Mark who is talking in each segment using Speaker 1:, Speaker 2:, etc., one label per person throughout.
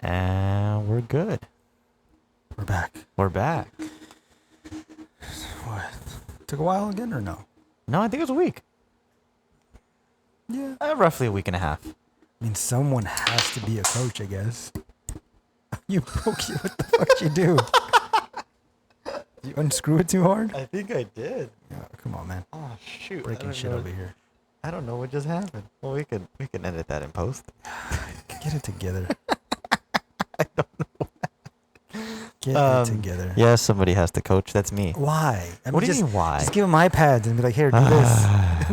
Speaker 1: And we're good.
Speaker 2: We're back.
Speaker 1: We're back.
Speaker 2: What? Took a while again or no?
Speaker 1: No, I think it was a week.
Speaker 2: Yeah.
Speaker 1: Roughly a week and a half.
Speaker 2: I mean, someone has to be a coach, I guess. You broke it. What the fuck you do? Did you unscrew it too hard?
Speaker 1: I think I did.
Speaker 2: Yeah, come on, man.
Speaker 1: Oh shoot!
Speaker 2: Breaking shit over here.
Speaker 1: I don't know what just happened. Well, we can edit that in post.
Speaker 2: Get it together.
Speaker 1: I don't know.
Speaker 2: Get it together.
Speaker 1: Yeah, somebody has to coach. That's me.
Speaker 2: Why? I mean,
Speaker 1: What do you mean why?
Speaker 2: Just give them iPads and be like, here, do this.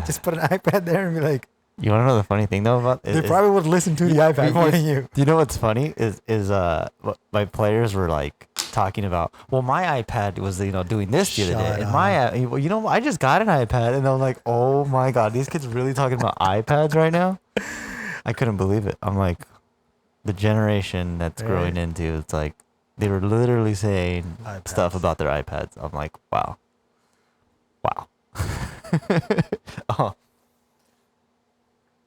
Speaker 2: Just put an iPad there and be like.
Speaker 1: You want to know the funny thing though about
Speaker 2: They probably would listen to the iPad more than you.
Speaker 1: Do you know what's funny is my players were like talking about, well, my iPad was doing this the other day, and I just got an iPad, and I'm like, oh my god, these kids really talking about iPads right now? I couldn't believe it. I'm like, the generation that's growing into, it's like they were literally saying stuff about their iPads. I'm like, wow. Oh.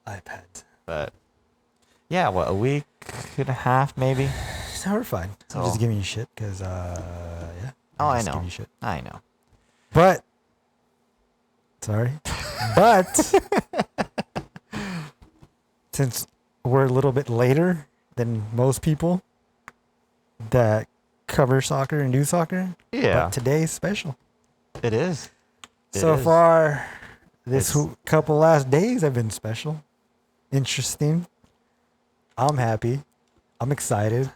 Speaker 2: iPads.
Speaker 1: But yeah, what, a week and a half maybe?
Speaker 2: So we're fine. So I'm just giving you shit because, yeah.
Speaker 1: Oh, I
Speaker 2: just
Speaker 1: know.
Speaker 2: giving you shit.
Speaker 1: I know.
Speaker 2: But, sorry. But, since we're a little bit later than most people that cover soccer and do soccer,
Speaker 1: Yeah.
Speaker 2: but today's special.
Speaker 1: It is.
Speaker 2: So far, this couple last days have been special. Interesting. I'm happy. I'm excited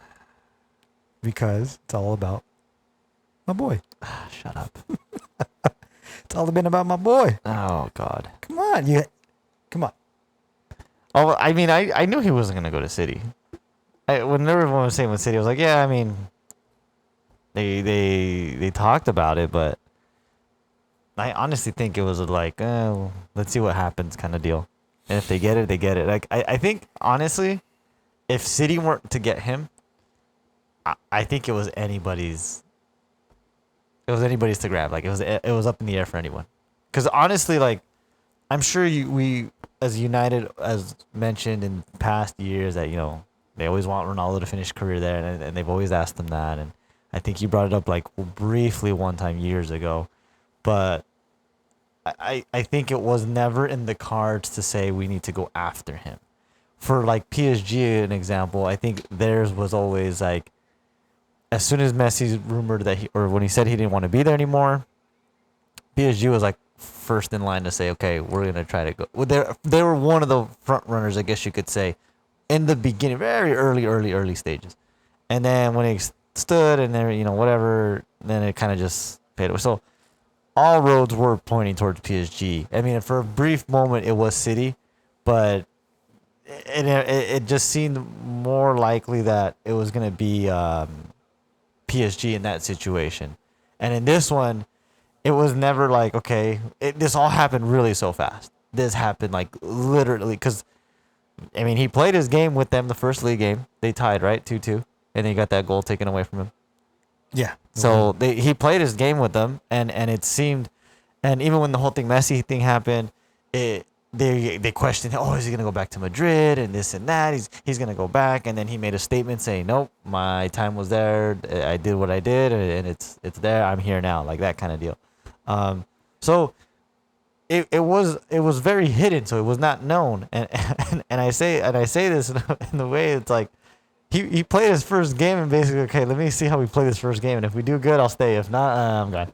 Speaker 2: because it's all about my boy.
Speaker 1: Shut up.
Speaker 2: It's all been about my boy.
Speaker 1: Oh God.
Speaker 2: Come on, come on.
Speaker 1: Oh, I mean, I knew he wasn't gonna go to City. When everyone was saying with City, I was like, yeah, I mean, they talked about it, but I honestly think it was like, let's see what happens kind of deal. And if they get it, they get it. Like I think honestly, if City weren't to get him, I think it was anybody's. It was anybody's to grab. Like it was up in the air for anyone. Because honestly, like I'm sure we as United, as mentioned in past years, that they always want Ronaldo to finish his career there, and they've always asked him that. And I think you brought it up like briefly one time years ago, but I think it was never in the cards to say we need to go after him. For like PSG, an example, I think theirs was always like, as soon as Messi's rumored that when he said he didn't want to be there anymore, PSG was like first in line to say, okay, we're gonna try to go. Well, they were one of the front runners, I guess you could say, in the beginning, very early stages. And then when he stood and there, whatever, then it kind of just faded away. So all roads were pointing towards PSG. I mean, for a brief moment, it was City, but it just seemed more likely that it was going to be PSG in that situation. And in this one, it was never like, okay, this all happened really so fast. This happened like literally because, I mean, he played his game with them the first league game. They tied, right? 2-2. And then he got that goal taken away from him.
Speaker 2: Yeah.
Speaker 1: So he played his game with them, and it seemed, and even when the whole Messi thing happened, they questioned, oh, is he gonna go back to Madrid and this and that? He's gonna go back, and then he made a statement saying, nope, my time was there, I did what I did, and it's there, I'm here now, like that kind of deal. So it was very hidden, so it was not known, and I say this in the way it's like. He played his first game and basically, okay, let me see how we play this first game. And if we do good, I'll stay. If not, I'm gone.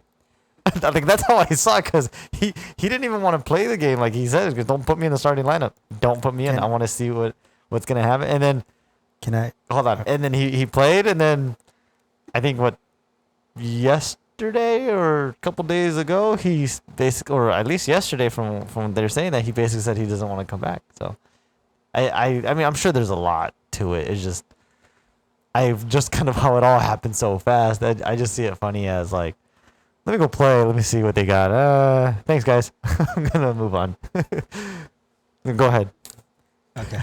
Speaker 1: I think that's how I saw it because he didn't even want to play the game. Like he said, don't put me in the starting lineup. Don't put me in. I want to see what's going to happen. And then, hold on. And then he played. And then I think yesterday or a couple days ago, he's basically, or at least yesterday from they're saying that he basically said he doesn't want to come back. So I mean, I'm sure there's a lot to it. It's just, I've just kind of how it all happened so fast. I just see it funny as like, let me go play. Let me see what they got. Thanks, guys. I'm gonna move on. Go ahead.
Speaker 2: Okay.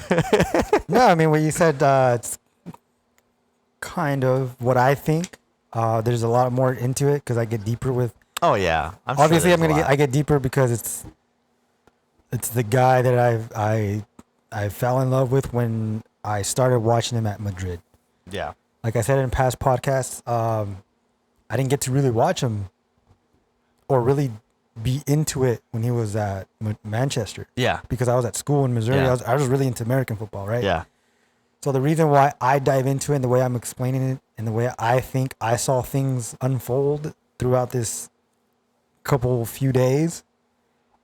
Speaker 2: No, I mean what you said. It's kind of what I think. There's a lot more into it because I get deeper with.
Speaker 1: Oh yeah.
Speaker 2: Obviously, I get deeper because it's the guy that I fell in love with when I started watching him at Madrid.
Speaker 1: Yeah.
Speaker 2: Like I said in past podcasts, I didn't get to really watch him or really be into it when he was at Manchester.
Speaker 1: Yeah.
Speaker 2: Because I was at school in Missouri.
Speaker 1: Yeah.
Speaker 2: I was really into American football, right?
Speaker 1: Yeah.
Speaker 2: So the reason why I dive into it and the way I'm explaining it and the way I think I saw things unfold throughout this few days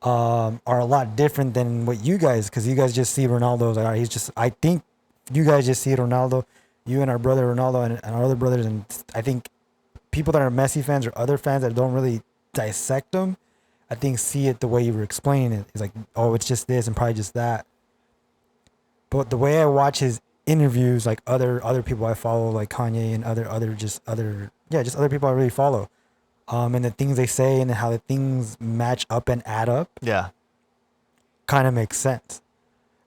Speaker 2: are a lot different than what you guys, because you guys just see Ronaldo. Like, all right, I think you guys just see Ronaldo, you and our brother Ronaldo and our other brothers. And I think people that are Messi fans or other fans that don't really dissect them, I think see it the way you were explaining it. It's like, oh, it's just this and probably just that. But the way I watch his interviews, like other people I follow, like Kanye and other people I really follow, and the things they say and how the things match up and add up,
Speaker 1: Yeah.
Speaker 2: kind of makes sense.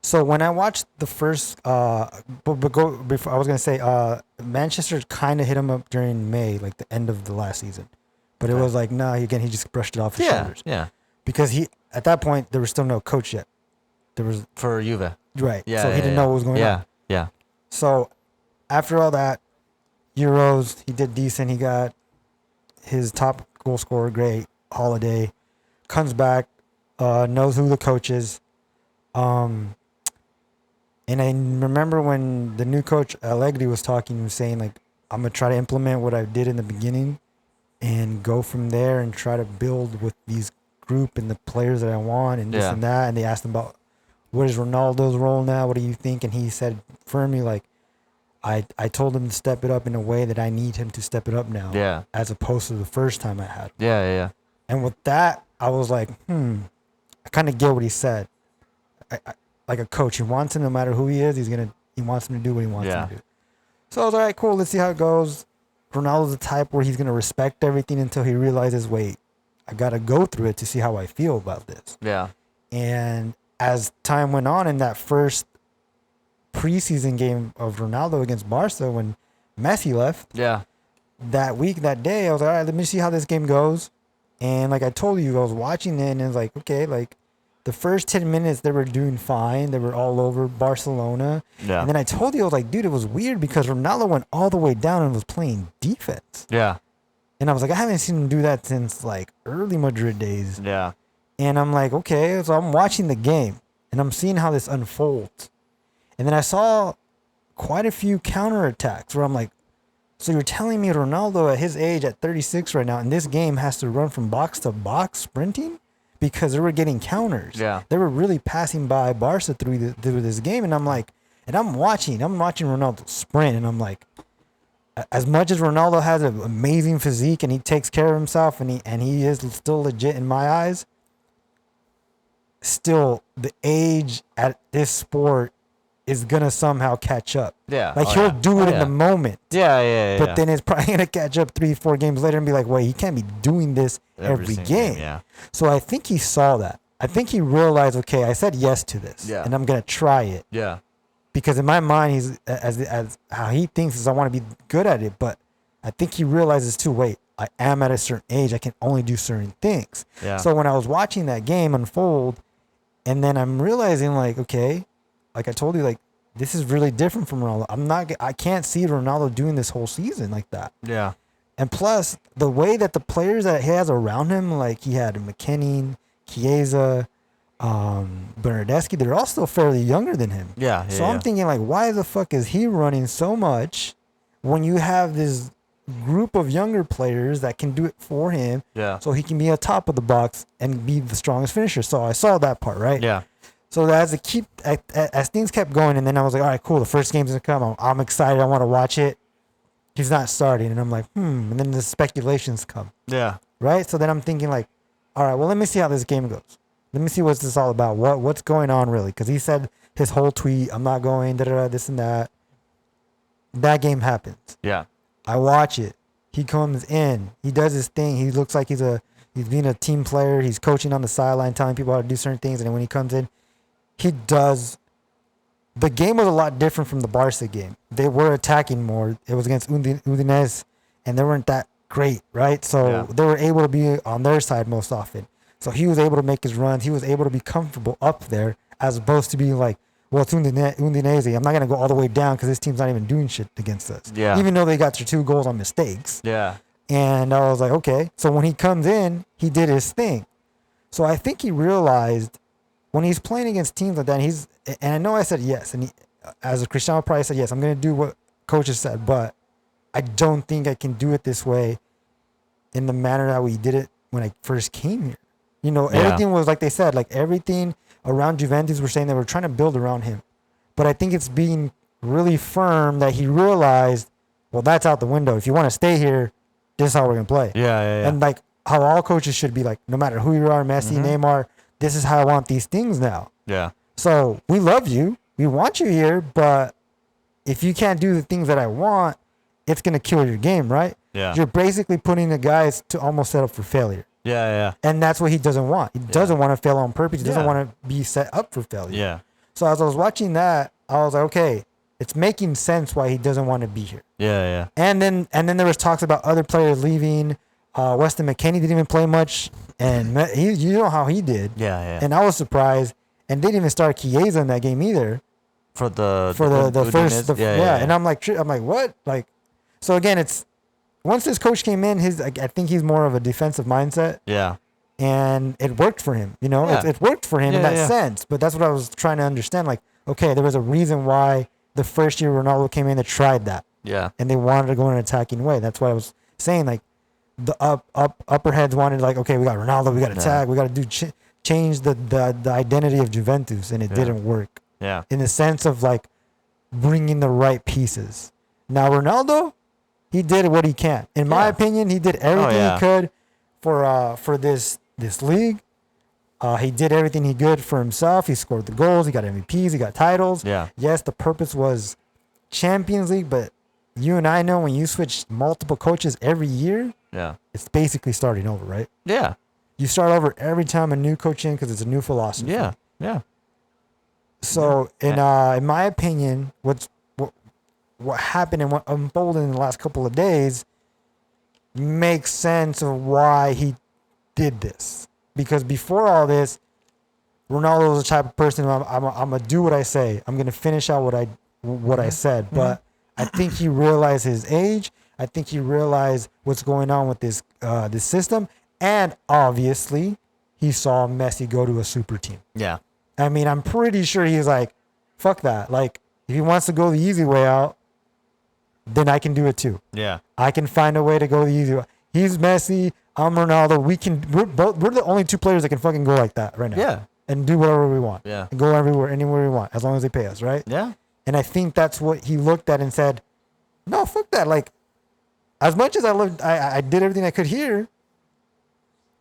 Speaker 2: So when I watched the first, before I was gonna say, Manchester kind of hit him up during May, like the end of the last season, but it
Speaker 1: Okay.
Speaker 2: was like, nah, again, he just brushed it off his
Speaker 1: Yeah.
Speaker 2: shoulders
Speaker 1: Yeah.
Speaker 2: because at that point there was still no coach yet. There was
Speaker 1: For Juve.
Speaker 2: right,
Speaker 1: Yeah.
Speaker 2: so he didn't know what was going on.
Speaker 1: Yeah. Yeah.
Speaker 2: So after all that, Euros, he did decent. He got his top goal scorer, great. Holiday comes back, knows who the coach is. And I remember when the new coach Allegri was talking, he was saying like, I'm gonna try to implement what I did in the beginning and go from there and try to build with these group and the players that I want and this
Speaker 1: Yeah.
Speaker 2: and that. And they asked him about what is Ronaldo's role now? What do you think? And he said firmly like, I told him to step it up in a way that I need him to step it up now.
Speaker 1: Yeah.
Speaker 2: As opposed to the first time I had him.
Speaker 1: Yeah. Yeah.
Speaker 2: And with that, I was like, I kind of get what he said. Like a coach, he wants him no matter who he is. He wants him to do what he wants him to do. So I was like, all right, cool. Let's see how it goes. Ronaldo's the type where he's gonna respect everything until he realizes, wait, I gotta go through it to see how I feel about this.
Speaker 1: Yeah.
Speaker 2: And as time went on in that first preseason game of Ronaldo against Barca when Messi left,
Speaker 1: Yeah.
Speaker 2: that day, I was like, all right, let me see how this game goes. And like I told you, I was watching it and it was like, okay, like the first 10 minutes they were doing fine. They were all over Barcelona.
Speaker 1: Yeah.
Speaker 2: And then I told you, I was like, dude, it was weird because Ronaldo went all the way down and was playing defense.
Speaker 1: Yeah.
Speaker 2: And I was like, I haven't seen him do that since like early Madrid days.
Speaker 1: Yeah.
Speaker 2: And I'm like, okay, so I'm watching the game and I'm seeing how this unfolds. And then I saw quite a few counterattacks where I'm like, so you're telling me Ronaldo at his age at 36 right now in this game has to run from box to box sprinting? Because they were getting counters.
Speaker 1: Yeah.
Speaker 2: They were really passing by Barca through this game. And I'm like, and I'm watching Ronaldo sprint. And I'm like, as much as Ronaldo has an amazing physique and he takes care of himself and he is still legit in my eyes, still the age at this sport is gonna somehow catch up.
Speaker 1: Yeah.
Speaker 2: Like
Speaker 1: Oh,
Speaker 2: he'll
Speaker 1: yeah.
Speaker 2: do it
Speaker 1: Oh,
Speaker 2: in
Speaker 1: yeah.
Speaker 2: the moment.
Speaker 1: Yeah. Yeah.
Speaker 2: But then it's probably gonna catch up 3-4 games later and be like, wait, he can't be doing this every
Speaker 1: single
Speaker 2: game.
Speaker 1: Yeah.
Speaker 2: So I think he saw that. I think he realized, okay, I said yes to this,
Speaker 1: Yeah.
Speaker 2: and I'm gonna try it
Speaker 1: Yeah.
Speaker 2: because in my mind, he's as how he thinks is I want to be good at it. But I think he realizes too. Wait, I am at a certain age. I can only do certain things.
Speaker 1: Yeah.
Speaker 2: So when I was watching that game unfold, and then I'm realizing like, okay, like I told you, like this is really different from Ronaldo. I can't see Ronaldo doing this whole season like that.
Speaker 1: Yeah.
Speaker 2: And plus, the way that the players that he has around him, like he had McKinney, Chiesa, Bernardeschi, they're all still fairly younger than him.
Speaker 1: Yeah.
Speaker 2: So I'm thinking, like, why the fuck is he running so much when you have this group of younger players that can do it for him
Speaker 1: Yeah.
Speaker 2: so he can be at top of the box and be the strongest finisher? So I saw that part, right?
Speaker 1: Yeah.
Speaker 2: So as things kept going, and then I was like, all right, cool, the first game's gonna come. I'm excited. I want to watch it. He's not starting, and I'm like, and then the speculations come,
Speaker 1: Yeah.
Speaker 2: right? So then I'm thinking like, all right, well, let me see how this game goes. Let me see what's this all about. What's going on really? Because he said his whole tweet, I'm not going, this and that. That game happens.
Speaker 1: Yeah.
Speaker 2: I watch it. He comes in. He does his thing. He looks like he's being a team player. He's coaching on the sideline, telling people how to do certain things. And then when he comes in, he does. The game was a lot different from the Barca game. They were attacking more. It was against Udinese, and they weren't that great, right? So
Speaker 1: Yeah.
Speaker 2: they were able to be on their side most often. So he was able to make his runs. He was able to be comfortable up there as opposed to being like, well, it's Udinese. I'm not gonna go all the way down because this team's not even doing shit against us.
Speaker 1: Yeah.
Speaker 2: Even though they got their 2 goals on mistakes.
Speaker 1: Yeah.
Speaker 2: And I was like, okay. So when he comes in, he did his thing. So I think he realized when he's playing against teams like that, and I know I said yes, and as a Cristiano probably said yes, I'm gonna do what coaches said, but I don't think I can do it this way in the manner that we did it when I first came here. You know, everything was like they said, like everything around Juventus were saying they were trying to build around him. But I think it's being really firm that he realized, well, that's out the window. If you want to stay here, this is how we're going to play.
Speaker 1: Yeah.
Speaker 2: And like how all coaches should be like, no matter who you are, Messi, Neymar, this is how I want these things now.
Speaker 1: Yeah.
Speaker 2: So we love you. We want you here. But if you can't do the things that I want, it's going to kill your game, right?
Speaker 1: Yeah.
Speaker 2: You're basically putting the guys to almost set up for failure.
Speaker 1: Yeah.
Speaker 2: And that's what he doesn't want. He doesn't want to fail on purpose. He doesn't
Speaker 1: Yeah.
Speaker 2: want to be set up for failure.
Speaker 1: Yeah.
Speaker 2: So as I was watching that, I was like, okay, it's making sense why he doesn't want to be here.
Speaker 1: Yeah.
Speaker 2: And then there was talks about other players leaving. Weston McKennie didn't even play much, and you know how he did.
Speaker 1: Yeah.
Speaker 2: And I was surprised. And they didn't even start Chiesa in that game either.
Speaker 1: For the
Speaker 2: first,
Speaker 1: yeah.
Speaker 2: And I'm like, what? Like, so again, it's once this coach came in, I think he's more of a defensive mindset.
Speaker 1: Yeah.
Speaker 2: And it worked for him, you know.
Speaker 1: Yeah.
Speaker 2: It worked for him in that sense. But that's what I was trying to understand. Like, okay, there was a reason why the first year Ronaldo came in, they tried that,
Speaker 1: Yeah.
Speaker 2: and they wanted to go in an attacking way. That's what I was saying. Like, the upper heads wanted, like, okay, we got Ronaldo, we got to attack, we got to do change the identity of Juventus, and it didn't work.
Speaker 1: Yeah.
Speaker 2: In the sense of like bringing the right pieces. Now Ronaldo, he did what he can. In my opinion, he did everything he could for this league. He did everything he could for himself. He scored the goals. He got MVPs. He got titles.
Speaker 1: Yeah.
Speaker 2: Yes, the purpose was Champions League, but you and I know when you switch multiple coaches every year,
Speaker 1: Yeah.
Speaker 2: it's basically starting over, right?
Speaker 1: Yeah.
Speaker 2: You start over every time a new coach in because it's a new philosophy.
Speaker 1: Yeah. Yeah.
Speaker 2: So in my opinion, what happened and what unfolded in the last couple of days makes sense of why he did this. Because before all this, Ronaldo was the type of person I'm gonna do what I say. I'm gonna finish out what I said. But I think he realized his age. I think he realized what's going on with this system, and obviously he saw Messi go to a super team.
Speaker 1: Yeah.
Speaker 2: I mean, I'm pretty sure he's like, fuck that. Like, if he wants to go the easy way out, then I can do it too.
Speaker 1: Yeah.
Speaker 2: I can find a way to go the easy way. He's Messi. I'm Ronaldo. We're the only 2 players that can fucking go like that right now.
Speaker 1: Yeah.
Speaker 2: And do whatever we want.
Speaker 1: Yeah.
Speaker 2: And go anywhere we want, as long as they pay us, right?
Speaker 1: Yeah.
Speaker 2: And I think that's what he looked at and said, no, fuck that. Like, as much as I did everything I could here,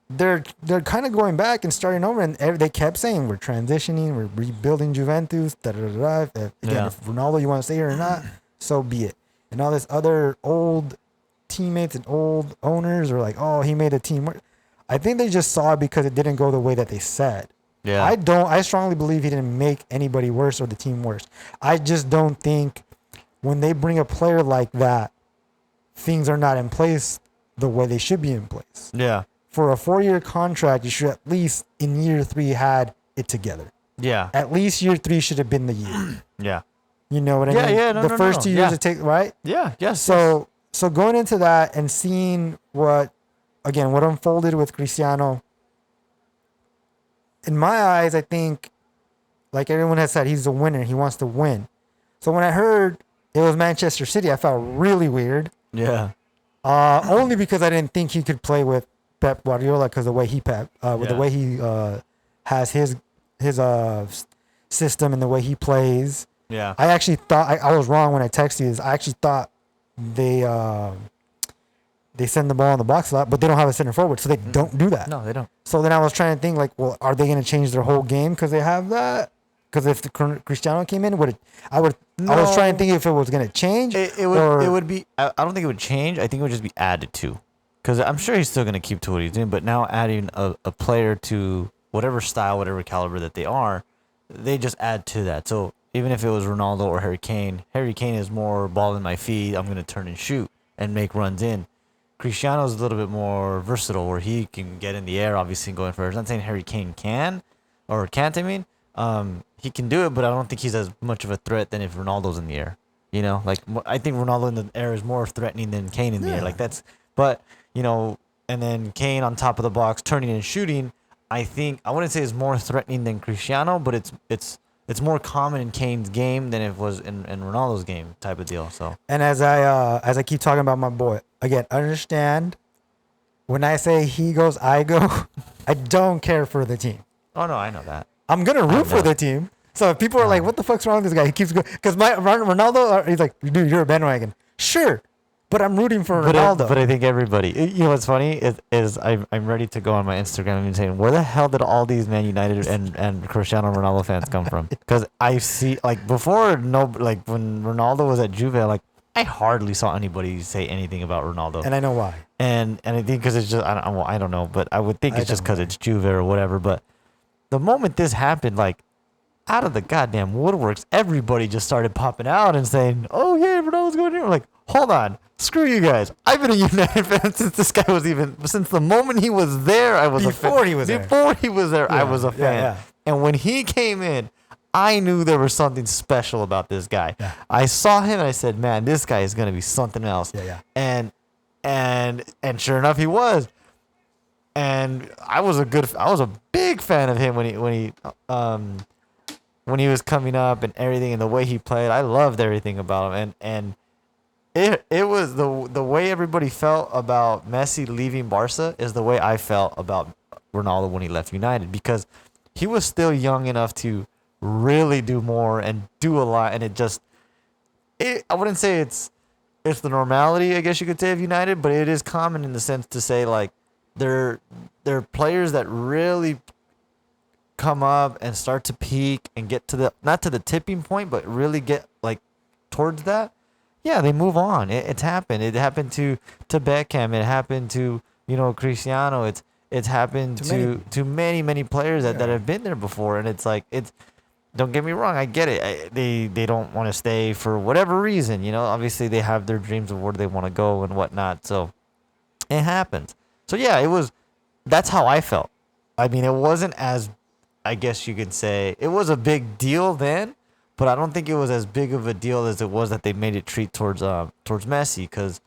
Speaker 2: they're kind of going back and starting over, and they kept saying we're transitioning, we're rebuilding Juventus. Again, if Ronaldo, you want to stay here or not, so be it. And all this other old teammates and old owners are like, oh, he made a team work. I think they just saw it because it didn't go the way that they said.
Speaker 1: Yeah.
Speaker 2: I strongly believe he didn't make anybody worse or the team worse. I just don't think when they bring a player like that, things are not in place the way they should be in place.
Speaker 1: Yeah.
Speaker 2: For a 4-year contract, you should at least in year 3 had it together.
Speaker 1: Yeah.
Speaker 2: At least year 3 should have been the year.
Speaker 1: Yeah.
Speaker 2: You know what I mean?
Speaker 1: Yeah.
Speaker 2: The first 2 years it takes, right?
Speaker 1: Yeah. Yes.
Speaker 2: So going into that and seeing what unfolded with Cristiano, in my eyes, I think, like everyone has said, he's a winner. He wants to win. So when I heard it was Manchester City, I felt really weird.
Speaker 1: Yeah.
Speaker 2: Only because I didn't think he could play with Pep Guardiola because the way the way he has his system and the way he plays.
Speaker 1: Yeah.
Speaker 2: I actually thought I was wrong when I texted you this. I actually thought they send the ball in the box a lot, but they don't have a center forward, so they don't do that.
Speaker 1: No, they don't.
Speaker 2: So then I was trying to think, like, well, are they going to change their whole game because they have that? Because if Cristiano came in, I was trying to think if it was going to change.
Speaker 1: It would be. I don't think it would change. I think it would just be added to, because I'm sure he's still going to keep to what he's doing. But now adding a player to whatever style, whatever caliber that they are, they just add to that. So even if it was Ronaldo or Harry Kane is more ball in my feet. I'm going to turn and shoot and make runs in. Cristiano's a little bit more versatile, where he can get in the air, obviously, and go in first. I'm not saying Harry Kane can or can't, He can do it, but I don't think he's as much of a threat than if Ronaldo's in the air. You know, like I think Ronaldo in the air is more threatening than Kane in the air. Like that's, but you know, and then Kane on top of the box turning and shooting. I think I wouldn't say is more threatening than Cristiano, but it's more common in Kane's game than it was in Ronaldo's game type of deal. So
Speaker 2: And as I keep talking about my boy again, understand when I say he goes, I go. I don't care for the team.
Speaker 1: oh no, I know that.
Speaker 2: I'm gonna root for the team. So if people are like, "What the fuck's wrong with this guy?" He keeps going because my Ronaldo. He's like, "Dude, you're a bandwagon." Sure, but I'm rooting for Ronaldo.
Speaker 1: But I think everybody. You know what's funny is I'm ready to go on my Instagram and saying, where the hell did all these Man United and Cristiano Ronaldo fans come from? Because I see like before like when Ronaldo was at Juve, like I hardly saw anybody say anything about Ronaldo.
Speaker 2: And I know why.
Speaker 1: And I think because it's just I don't know, but I would think it's just because
Speaker 2: know.
Speaker 1: it's Juve or whatever. But the moment this happened, like out of the goddamn woodworks, everybody just started popping out and saying, "Oh yeah, Ronaldo's going here." Like, hold on, screw you guys. I've been a United fan since this guy was since the moment he was there. I was
Speaker 2: Before
Speaker 1: a fan.
Speaker 2: he was there.
Speaker 1: Before he was there, I was a fan.
Speaker 2: Yeah.
Speaker 1: And when he came in, I knew there was something special about this guy.
Speaker 2: Yeah.
Speaker 1: I saw him and I said, "Man, this guy is gonna be something else."
Speaker 2: Yeah.
Speaker 1: And sure enough, he was. And I was a big fan of him when he was coming up and everything and the way he played. I loved everything about him. And it was the way everybody felt about Messi leaving Barca is the way I felt about Ronaldo when he left United, because he was still young enough to really do more and do a lot. And I wouldn't say it's the normality, I guess you could say, of United, but it is common in the sense to say like they're players that really come up and start to peak and get to not to the tipping point, but really get like towards that. Yeah, they move on. It's happened. It happened to Beckham. It happened to Cristiano. It's happened to many players that have been there before. And it's like don't get me wrong, I get it. They don't want to stay for whatever reason. Obviously they have their dreams of where they want to go and whatnot. So it happens. So yeah, that's how I felt. I mean, it wasn't as, I guess you could say, it was a big deal then, but I don't think it was as big of a deal as it was that they made it treat towards Messi, because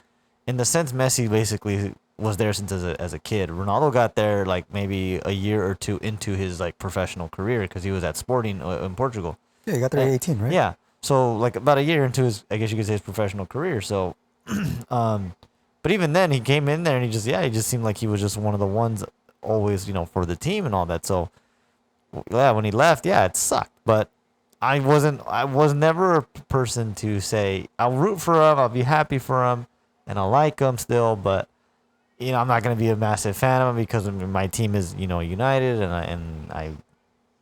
Speaker 1: in the sense Messi basically was there since as a kid. Ronaldo got there like maybe a year or two into his like professional career because he was at Sporting in Portugal.
Speaker 2: Yeah, he got there at 18, right?
Speaker 1: Yeah, so like about a year into his, I guess you could say, his professional career. So, but even then he came in there and he just seemed like he was just one of the ones always for the team and all that. So yeah, when he left, yeah, it sucked. But I was never a person to say I'll root for him, I'll be happy for him, and I like him still. But I'm not gonna be a massive fan of him because my team is United, and I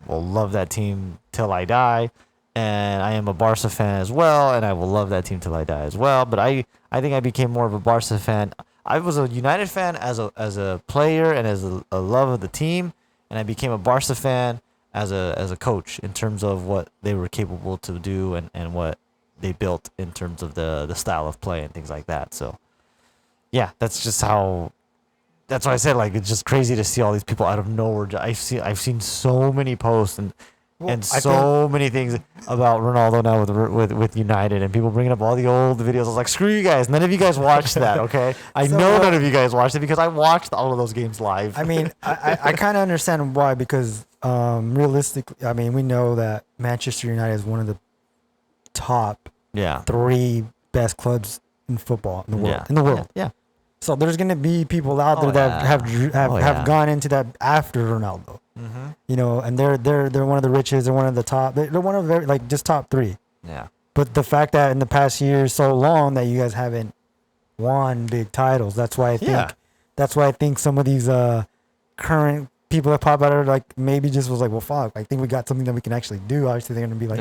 Speaker 1: will love that team till I die. And I am a Barca fan as well, and I will love that team till I die as well. But I think I became more of a Barca fan. I was a United fan as a player and as a love of the team, and I became a Barca fan as a coach in terms of what they were capable to do and what they built in terms of the style of play and things like that. So yeah, that's just how. That's why I said, like, it's just crazy to see all these people out of nowhere. I've seen so many posts and many things about Ronaldo now with United, and people bringing up all the old videos. I was like, screw you guys. None of you guys watched that, okay? I know none of you guys watched it because I watched all of those games live.
Speaker 2: I mean, I kind of understand why, because realistically, I mean, we know that Manchester United is one of the top 3 best clubs in football in the world. In the world.
Speaker 1: Yeah.
Speaker 2: So there's gonna be people out there that have gone into that after Ronaldo. Mm-hmm. And they're one of the richest. They're one of the top. They're one of the, like, just top 3.
Speaker 1: Yeah.
Speaker 2: But the fact that in the past year so long that you guys haven't won big titles, that's why I think some of these current people that pop out are like, maybe just was like, well, fuck, I think we got something that we can actually do. Obviously they're gonna be like,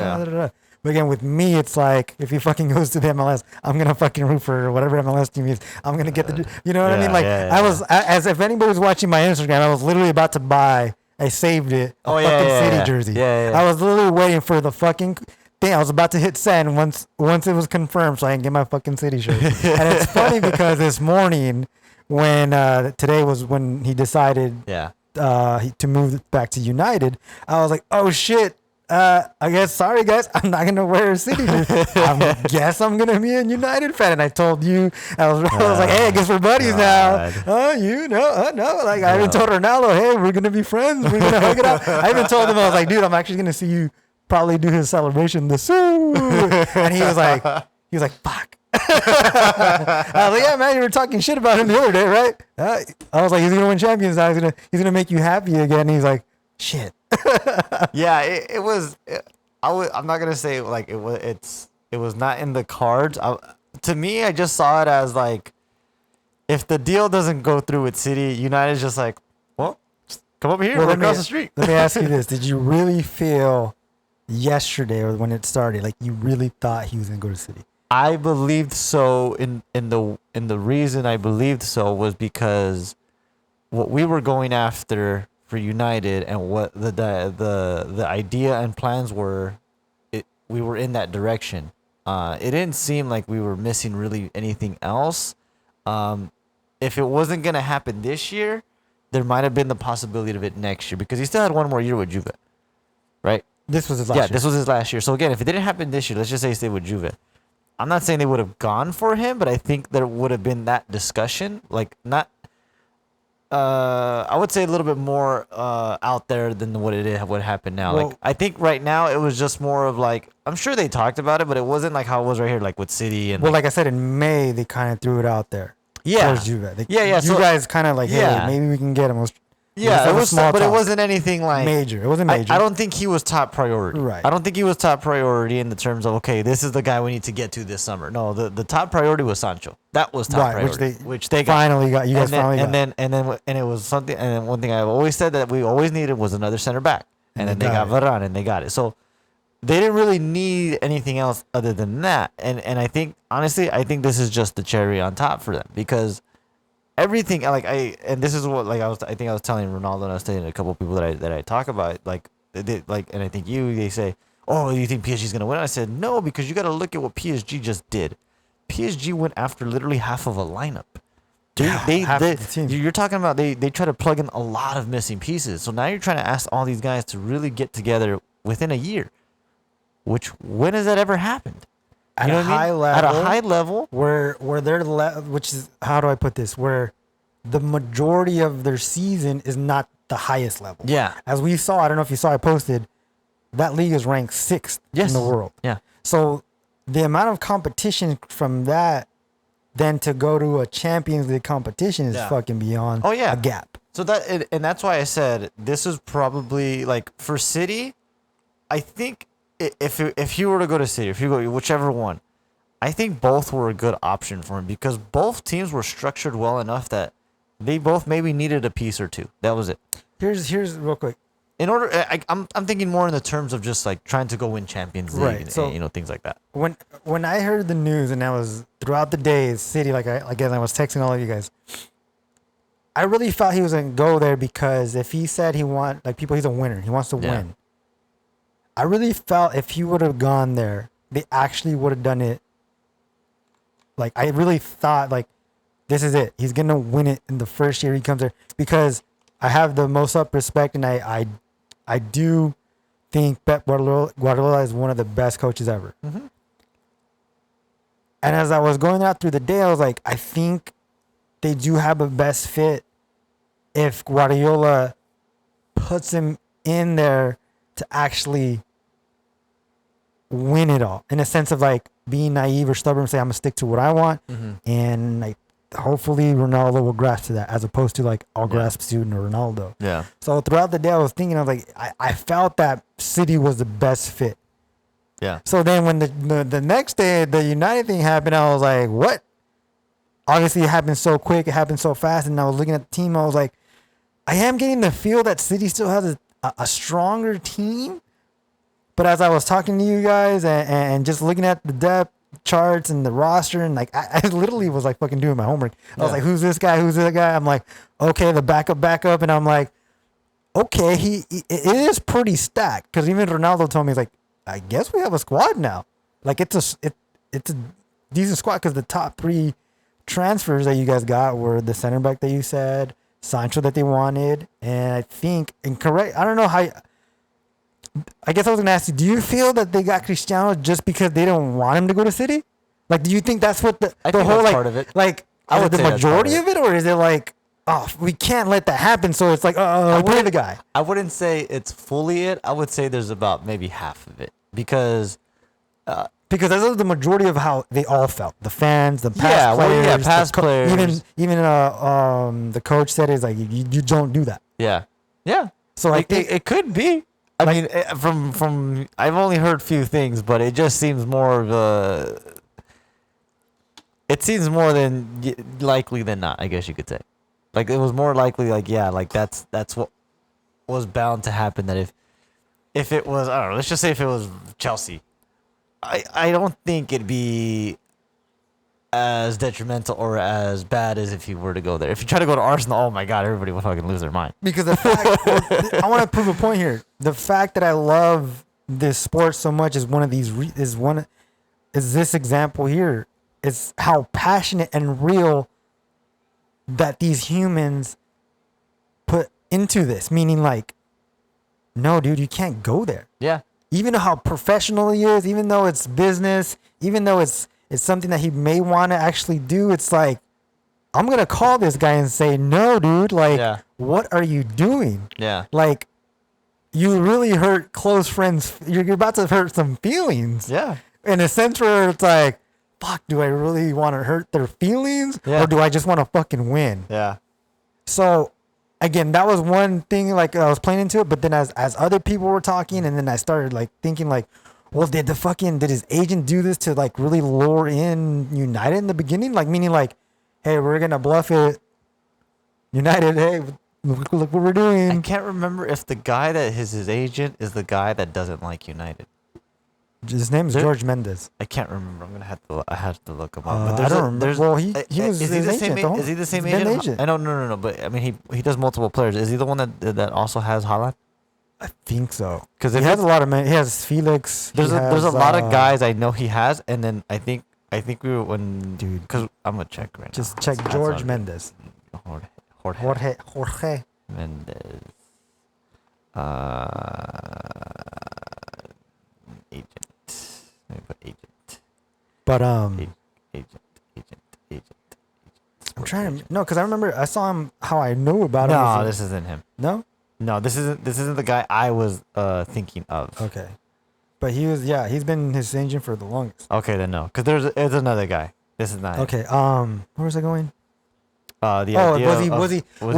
Speaker 2: But again, with me, it's like, if he fucking goes to the MLS, I'm gonna fucking root for whatever MLS team is. I'm gonna get the, you know what I mean? Like, I was, as if anybody was watching my Instagram, I was literally about to buy. I saved it. City jersey.
Speaker 1: Yeah.
Speaker 2: I was literally waiting for the fucking thing. I was about to hit send once it was confirmed, so I can get my fucking City shirt. And it's funny because this morning, when today was when he decided to move back to United, I was like, oh shit. I guess, sorry guys, I'm not gonna wear a City jersey. I guess I'm gonna be a United fan. And I told you, I was like, hey, I guess we're buddies now.
Speaker 1: God.
Speaker 2: Oh, you know, no. Like I even told Ronaldo, hey, we're gonna be friends. We're gonna hug it out. I even told him, I was like, dude, I'm actually gonna see you probably do his celebration, the Soo. And he was like, fuck. I was like, yeah, man, you were talking shit about him the other day, right? I was like, he's gonna win champions now. He's gonna make you happy again. And he's like, shit.
Speaker 1: Yeah, it was. I'm not gonna say like it was. It was not in the cards. To me, I just saw it as like, if the deal doesn't go through with City, United's just like, well, just come over here, we're across the street.
Speaker 2: Let me ask you this: did you really feel yesterday or when it started like you really thought he was gonna go to City?
Speaker 1: I believed so. In the reason I believed so was because what we were going after for United and what the idea and plans were, we were in that direction. It didn't seem like we were missing really anything else. If it wasn't gonna happen this year, there might have been the possibility of it next year because he still had one more year with Juve, right?
Speaker 2: This was his last year.
Speaker 1: This was his last year. So again, if it didn't happen this year, let's just say he stayed with Juve. I'm not saying they would have gone for him, but I think there would have been that discussion. Like not, I would say a little bit more out there than what happened now.
Speaker 2: Well,
Speaker 1: like I think right now it was just more of like, I'm sure they talked about it, but it wasn't like how it was right here, like with City and.
Speaker 2: Well, like I said, in May they kind of threw it out there.
Speaker 1: Yeah.
Speaker 2: Towards Juve.
Speaker 1: Yeah.
Speaker 2: You guys kind of like, hey,
Speaker 1: Yeah.
Speaker 2: maybe we can get him.
Speaker 1: Yeah, it was,
Speaker 2: small
Speaker 1: but it
Speaker 2: talk.
Speaker 1: wasn't anything like
Speaker 2: Major. It wasn't major.
Speaker 1: I don't think he was top priority.
Speaker 2: Right.
Speaker 1: I don't think he was top priority in the terms of, okay, this is the guy we need to get to this summer. No, the top priority was Sancho. That was top
Speaker 2: Right,
Speaker 1: priority, which they got.
Speaker 2: finally got. You guys
Speaker 1: and then,
Speaker 2: finally got.
Speaker 1: and it was something. And then one thing I've always said that we always needed was another center back, and then they got Varane and they got it. So they didn't really need anything else other than that. And I think honestly, I think this is just the cherry on top for them because everything and this is what I think I was telling Ronaldo and I was telling a couple of people that I talk about and I think they say, oh, you think PSG's gonna win? I said no, because you got to look at what PSG just did. PSG went after literally half of a lineup. You're talking about they try to plug in a lot of missing pieces. So now you're trying to ask all these guys to really get together within a year. Which when has that ever happened?
Speaker 2: At a high level, where they're which is, how do I put this? Where the majority of their season is not the highest level.
Speaker 1: Yeah.
Speaker 2: As we saw, I don't know if you saw, I posted that league is ranked 6th in the world.
Speaker 1: Yeah.
Speaker 2: So the amount of competition from that, then to go to a Champions League competition is fucking beyond a gap.
Speaker 1: So that's why I said this is probably like for City. I think if you were to go to City, if you go whichever one, I think both were a good option for him because both teams were structured well enough that they both maybe needed a piece or two. That was it.
Speaker 2: Here's real quick.
Speaker 1: In order, I'm thinking more in the terms of just like trying to go win Champions League,
Speaker 2: right?
Speaker 1: And,
Speaker 2: so
Speaker 1: things like that.
Speaker 2: When I heard the news and I was throughout the day, City, I was texting all of you guys. I really felt he was gonna go there because if he said he's a winner, he wants to win. I really felt if he would have gone there, they actually would have done it. Like I really thought this is it. He's gonna win it in the first year he comes there because I have the most up respect and I do think Pep Guardiola is one of the best coaches ever. Mm-hmm. And as I was going out through the day, I was like, I think they do have a best fit if Guardiola puts him in there to actually win it all, in a sense of being naive or stubborn and say, I'm going to stick to what I want. Mm-hmm. And hopefully Ronaldo will grasp to that as opposed to I'll grasp to Ronaldo.
Speaker 1: Yeah.
Speaker 2: So throughout the day I was thinking, I was like, I felt that City was the best fit.
Speaker 1: Yeah.
Speaker 2: So then when the next day the United thing happened, I was like, what? Obviously it happened so quick, it happened so fast, and I was looking at the team, I was like, I am getting the feel that City still has a stronger team. But as I was talking to you guys and just looking at the depth charts and the roster, and I literally was fucking doing my homework. I was like, who's this guy? Who's that guy? I'm like, okay, the backup. And I'm like, okay, it is pretty stacked. Because even Ronaldo told me, he's like, I guess we have a squad now. It's a decent squad because the top 3 transfers that you guys got were the center back that you said, Sancho that they wanted, and I think, I don't know how, I guess I was gonna ask you, do you feel that they got Cristiano just because they don't want him to go to City? Like, do you think that's what
Speaker 1: I
Speaker 2: the
Speaker 1: think
Speaker 2: whole
Speaker 1: that's
Speaker 2: like
Speaker 1: part of it.
Speaker 2: like
Speaker 1: I
Speaker 2: is
Speaker 1: would
Speaker 2: it the
Speaker 1: say that's part
Speaker 2: majority
Speaker 1: of
Speaker 2: of it, or is it like, oh, we can't let that happen, so it's like, play the
Speaker 1: wouldn't-
Speaker 2: guy?
Speaker 1: I wouldn't say it's fully it. I would say there's about maybe half of it because
Speaker 2: Because that's the majority of how they all felt. The fans, the past
Speaker 1: Yeah, well,
Speaker 2: players,
Speaker 1: yeah,
Speaker 2: the
Speaker 1: past players.
Speaker 2: even the coach said is like you don't do that.
Speaker 1: yeah, yeah.
Speaker 2: So I
Speaker 1: It,
Speaker 2: think
Speaker 1: it could be. I mean, from I've only heard few things, but it just seems more of a. It seems more than likely than not. I guess you could say, like it was more likely. Like yeah, like that's what was bound to happen. That if it was, I don't know. Let's just say if it was Chelsea, I don't think it'd be as detrimental or as bad as if you were to go there. If you try to go to Arsenal, oh my god, everybody would fucking lose their mind.
Speaker 2: because the fact I want to prove a point here. The fact that I love this sport so much is one of these is this example here. It's how passionate and real that these humans put into this. Meaning, like, no, dude, you can't go there.
Speaker 1: Yeah,
Speaker 2: Even though how professional he is, even though it's business, even though it's something that he may want to actually do, it's like, I'm gonna call this guy and say, no, dude, like,
Speaker 1: Yeah.
Speaker 2: what are you doing?
Speaker 1: yeah,
Speaker 2: Like, you really hurt close friends. You're about to hurt some feelings.
Speaker 1: yeah.
Speaker 2: In a sense where it's like, fuck, do I really want to hurt their feelings?
Speaker 1: Yeah.
Speaker 2: Or do I just want to fucking win?
Speaker 1: Yeah.
Speaker 2: So again, that was one thing like I was playing into it, but then as other people were talking, and then I started like thinking like, well, did his agent do this to like really lure in United in the beginning? Like meaning like, hey, we're gonna bluff it. United, hey, look what we're
Speaker 1: I
Speaker 2: doing.
Speaker 1: can't remember if the guy that is his agent is the guy that doesn't like United.
Speaker 2: His name is
Speaker 1: There-
Speaker 2: George Mendes.
Speaker 1: I can't remember. I have to look him up.
Speaker 2: I
Speaker 1: there's
Speaker 2: don't
Speaker 1: a-
Speaker 2: remember.
Speaker 1: there's-
Speaker 2: Well, he was
Speaker 1: is he
Speaker 2: his
Speaker 1: the same?
Speaker 2: agent, though.
Speaker 1: Is he the same
Speaker 2: He's been
Speaker 1: agent?
Speaker 2: agent.
Speaker 1: I know, no. But I mean, he does multiple players. Is he the one that also has Haaland?
Speaker 2: I think so.
Speaker 1: 'Cause
Speaker 2: He
Speaker 1: if
Speaker 2: has
Speaker 1: it's-
Speaker 2: a lot of men. He has Felix.
Speaker 1: There's
Speaker 2: he
Speaker 1: there's a
Speaker 2: has,
Speaker 1: lot of guys I know he has, and then I think we were when
Speaker 2: Dude.
Speaker 1: because I'm gonna check right
Speaker 2: Just
Speaker 1: now.
Speaker 2: check
Speaker 1: That's
Speaker 2: George
Speaker 1: on-
Speaker 2: Mendes. Jorge.
Speaker 1: Mendes. Agent. Let me put agent.
Speaker 2: But
Speaker 1: Agent.
Speaker 2: I'm trying to because I remember I saw him. How I knew about him.
Speaker 1: No,
Speaker 2: was-
Speaker 1: this isn't him.
Speaker 2: no.
Speaker 1: No, this isn't the guy I was thinking of.
Speaker 2: Okay, but he's been his agent for the longest.
Speaker 1: Okay, then no, because there's another guy. This is not him.
Speaker 2: Okay, where was I going?
Speaker 1: The
Speaker 2: Oh,
Speaker 1: idea
Speaker 2: was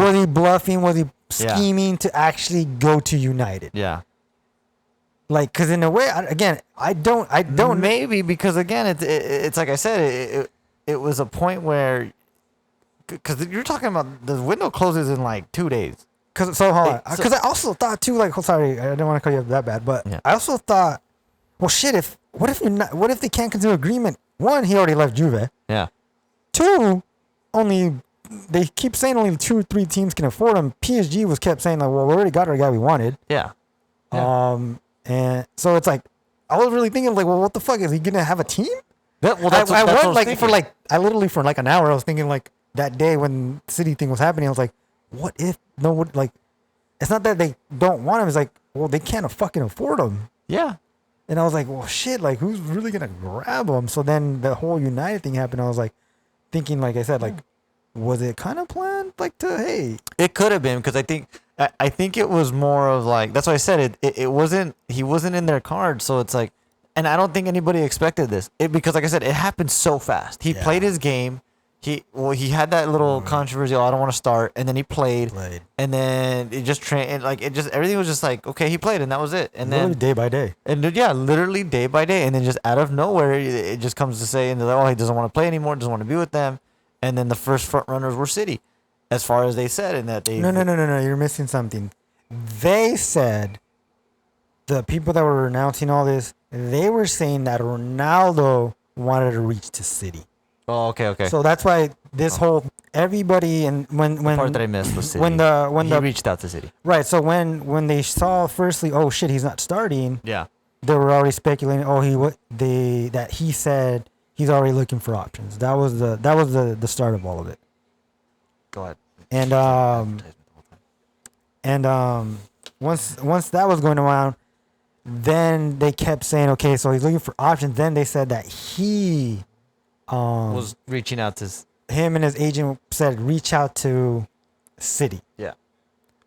Speaker 1: of-
Speaker 2: he bluffing? Was he
Speaker 1: Yeah.
Speaker 2: scheming to actually go to United?
Speaker 1: Yeah.
Speaker 2: Like, because in a way, I don't
Speaker 1: Maybe because again, it's like I said, it was a point where because you're talking about the window closes in like 2 days.
Speaker 2: Because hold on.
Speaker 1: so-
Speaker 2: Because I also thought too, like, sorry, I didn't want to call you up that bad, but
Speaker 1: Yeah.
Speaker 2: I also thought, well, shit, what if they can't come to an agreement? One, he already left Juve.
Speaker 1: Yeah.
Speaker 2: Two, they keep saying only 2-3 teams can afford him. PSG was kept saying like, well, we already got our guy we wanted.
Speaker 1: Yeah.
Speaker 2: And so it's like, I was really thinking like, well, what the fuck is he gonna have a team?
Speaker 1: That's
Speaker 2: I
Speaker 1: what I
Speaker 2: went
Speaker 1: was
Speaker 2: like
Speaker 1: thinking.
Speaker 2: I literally for like an hour I was thinking like that day when City thing was happening I was like, what if like it's not that they don't want him, it's like, well, they can't fucking afford him.
Speaker 1: Yeah.
Speaker 2: And I was like, well, shit, like who's really gonna grab him? So then the whole United thing happened. I was like thinking, like I said, like was it kind of planned like to hey
Speaker 1: It could have been because I think it was more of like that's why I said it wasn't he wasn't in their card, so it's like, and I don't think anybody expected this because like I said, it happened so fast. He
Speaker 2: Yeah.
Speaker 1: played his game. He had that little controversy. Oh, I don't want to start, and then he played, and then it just everything was just like okay, he played, and that was it. And
Speaker 2: literally
Speaker 1: then
Speaker 2: day by day.
Speaker 1: and yeah, literally day by day, and then just out of nowhere, it just comes to say, and they're like, oh, he doesn't want to play anymore, doesn't want to be with them, and then the first front runners were City, as far as they said, and that they
Speaker 2: No, you're missing something. They said the people that were announcing all this, they were saying that Ronaldo wanted to reach to City.
Speaker 1: Oh, okay.
Speaker 2: So that's why this whole everybody and when
Speaker 1: The part that I missed was City.
Speaker 2: when
Speaker 1: he reached out to City.
Speaker 2: right. So when they saw firstly, oh shit, he's not starting.
Speaker 1: Yeah.
Speaker 2: They were already speculating. Oh, he said he's already looking for options. That was the start of all of it.
Speaker 1: Go ahead.
Speaker 2: And once that was going around, Then they kept saying, okay, so he's looking for options. Then they said that he,
Speaker 1: Was reaching out to.
Speaker 2: him and his agent said, reach out to City.
Speaker 1: Yeah.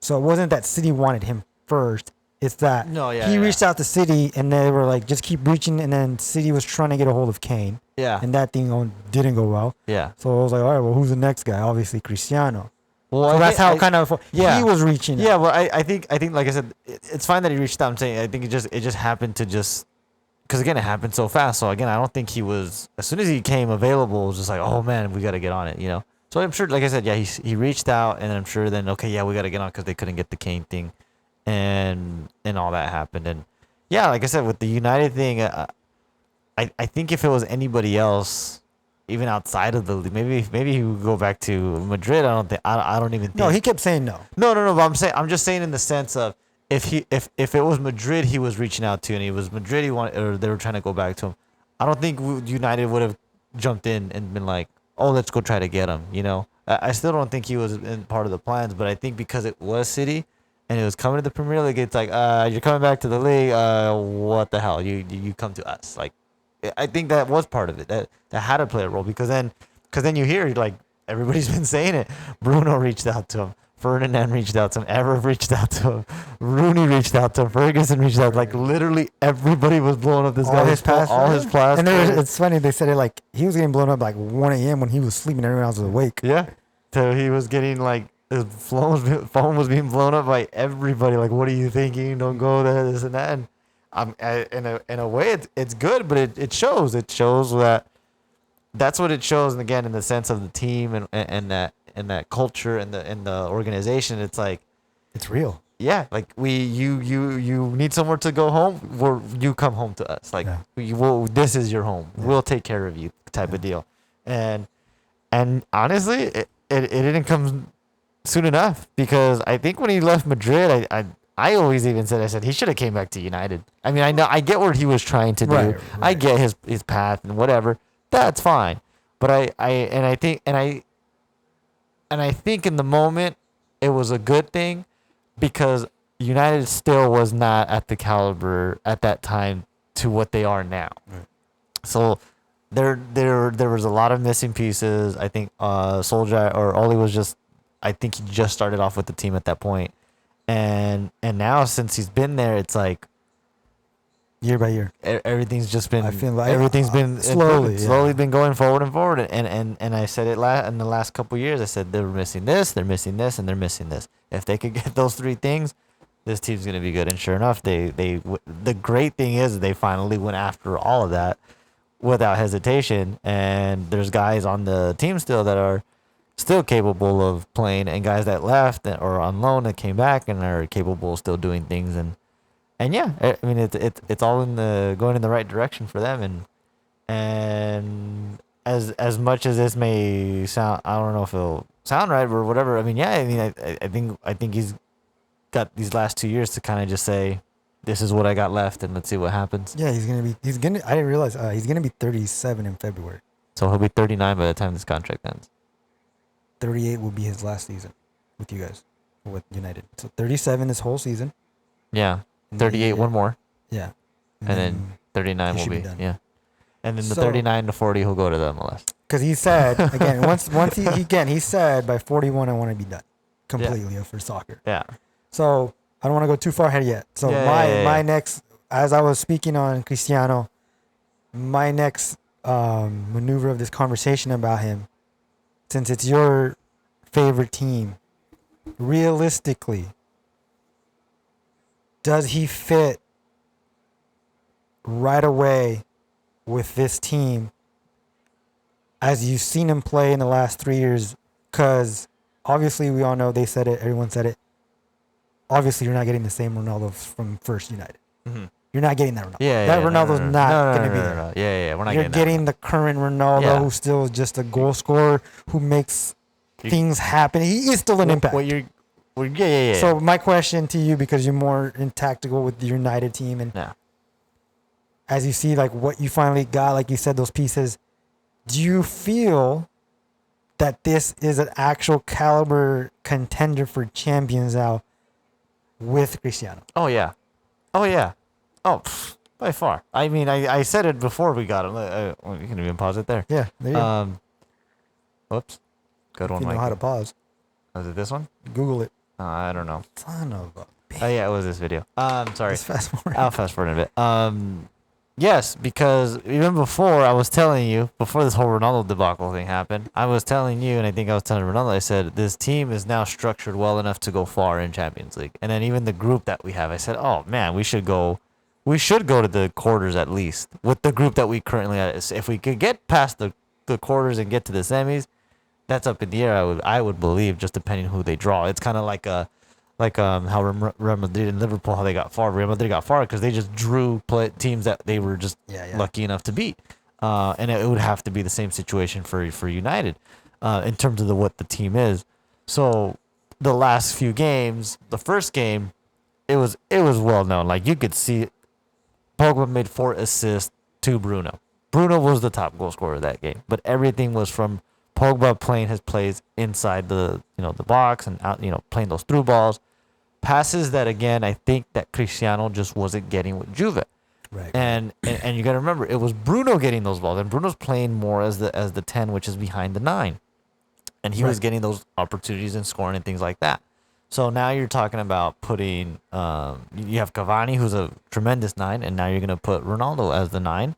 Speaker 2: So it wasn't that City wanted him first. It's that
Speaker 1: No, yeah,
Speaker 2: he
Speaker 1: yeah.
Speaker 2: reached out to City, and they were like, just keep reaching. And then City was trying to get a hold of Kane,
Speaker 1: Yeah.
Speaker 2: and that thing didn't go well.
Speaker 1: Yeah.
Speaker 2: So I was like, all right, well, who's the next guy? Obviously, Cristiano.
Speaker 1: Well,
Speaker 2: So that's how kind of
Speaker 1: yeah.
Speaker 2: he was reaching
Speaker 1: Yeah,
Speaker 2: out.
Speaker 1: well, I think like I said, it's fine that he reached out. I'm saying I think it just happened to just because again it happened so fast. So again, I don't think he was as soon as he came available, it was just like, oh man, we got to get on it, you know. So I'm sure, like I said, yeah, he reached out, and I'm sure then okay, yeah, we got to get on because they couldn't get the Kane thing, and all that happened, and yeah, like I said, with the United thing, I think if it was anybody else. Even outside of the league, maybe he would go back to Madrid. I don't even think.
Speaker 2: No, he kept saying no.
Speaker 1: No. But I'm just saying in the sense of if it was Madrid he was reaching out to, and he was Madrid he wanted, or they were trying to go back to him. I don't think United would have jumped in and been like, oh, let's go try to get him. You know, I still don't think he was in part of the plans, but I think because it was City and it was coming to the Premier League, it's like, you're coming back to the league. What the hell? You come to us. Like, I think that was part of it. That had to play a role because then you hear like everybody's been saying it. Bruno reached out to him. Ferdinand reached out to him. Evra reached out to him. Rooney reached out to him. Ferguson reached out. Like literally everybody was blowing up this guy. All his past.
Speaker 2: And it's funny they said it like he was getting blown up like 1 a.m. when he was sleeping. Everyone else was awake.
Speaker 1: Yeah. So he was getting like his phone was being blown up by everybody. Like, what are you thinking? Don't go there. This and that. And in a way, it's good, but it shows that that's what it shows. And again, in the sense of the team and that culture and the organization, it's like
Speaker 2: It's real.
Speaker 1: yeah, like you need somewhere to go home, you come home to us. Like this is your home. Yeah. We'll take care of you, type of deal. And honestly, it didn't come soon enough because I think when he left Madrid, I always even said he should have came back to United. I mean, I get what he was trying to do.
Speaker 2: Right.
Speaker 1: I get his path and whatever. That's fine. But I think in the moment it was a good thing because United still was not at the caliber at that time to what they are now. Right. So there was a lot of missing pieces. I think Solskjaer or Ole was just I think he just started off with the team at that point. And now since he's been there, it's like
Speaker 2: year by year,
Speaker 1: everything's just been.
Speaker 2: I feel like
Speaker 1: everything's been
Speaker 2: slowly
Speaker 1: been going forward and forward. And I said it in the last couple of years. I said they're missing this, and they're missing this. If they could get those three things, this team's gonna be good. And sure enough, the great thing is they finally went after all of that without hesitation. And there's guys on the team still that are still capable of playing, and guys that left or on loan that came back and are capable of still doing things, and yeah, I mean it's all going in the right direction for them, and as much as this may sound, I don't know if it'll sound right or whatever. I mean, yeah, I mean I think he's got these last 2 years to kind of just say, this is what I got left, and let's see what happens.
Speaker 2: Yeah, he's gonna. I didn't realize he's gonna be 37 in February.
Speaker 1: So he'll be 39 by the time this contract ends.
Speaker 2: 38 will be his last season with you guys, with United. So 37 this whole season.
Speaker 1: Yeah, 38 one more.
Speaker 2: Yeah,
Speaker 1: and then 39 will be
Speaker 2: done.
Speaker 1: Yeah, and then the 39 to 40 he'll go to the MLS.
Speaker 2: Because he said again, once he said by 41 I want to be done completely for soccer.
Speaker 1: Yeah.
Speaker 2: So I don't want to go too far ahead yet. So my next, as I was speaking on Cristiano, my next maneuver of this conversation about him, since it's your favorite team, realistically, does he fit right away with this team as you've seen him play in the last 3 years? Because obviously we all know, they said it, everyone said it, obviously you're not getting the same Ronaldo from first United. Mm-hmm. You're not getting that Ronaldo. Ronaldo's not going to be there.
Speaker 1: No. Yeah. We're not
Speaker 2: You're getting the current Ronaldo who's still just a goal scorer who makes things happen. He is still an impact. So my question to you, because you're more tactical with the United team, and as you see like what you finally got, like you said, those pieces, do you feel that this is an actual caliber contender for champions now with Cristiano?
Speaker 1: Oh yeah. Oh, by far. I mean, I said it before we got him. Well, you can even pause it there.
Speaker 2: Yeah, there you go.
Speaker 1: Whoops. Good
Speaker 2: If
Speaker 1: one,
Speaker 2: you know
Speaker 1: Mike.
Speaker 2: how to pause,
Speaker 1: Was it this one?
Speaker 2: Google it.
Speaker 1: I don't know.
Speaker 2: Son of a bitch.
Speaker 1: Oh yeah, it was this video. Sorry.
Speaker 2: Just fast forward.
Speaker 1: I'll fast forward a bit. Yes, because even before I was telling you, before this whole Ronaldo debacle thing happened, I was telling you, and I think I was telling Ronaldo, I said, this team is now structured well enough to go far in Champions League. And then even the group that we have, I said, oh man, we should go to the quarters at least with the group that we currently have. If we could get past the quarters and get to the semis, that's up in the air. I would believe, just depending who they draw. It's kind of like how Real Madrid and Liverpool, how they got far. Real Madrid got far because they just drew teams that they were just lucky enough to beat. And it would have to be the same situation for United in terms of what the team is. So the last few games, the first game, it was well known. Like you could see, Pogba made 4 assists to Bruno. Bruno was the top goal scorer of that game, but everything was from Pogba playing his plays inside the box and out, playing those through balls, passes that again I think that Cristiano just wasn't getting with Juve.
Speaker 2: Right.
Speaker 1: And you got to remember it was Bruno getting those balls, and Bruno's playing more as the 10, which is behind the 9, and he was getting those opportunities and scoring and things like that. So now you're talking about putting you have Cavani, who's a tremendous 9, and now you're gonna put Ronaldo as the 9.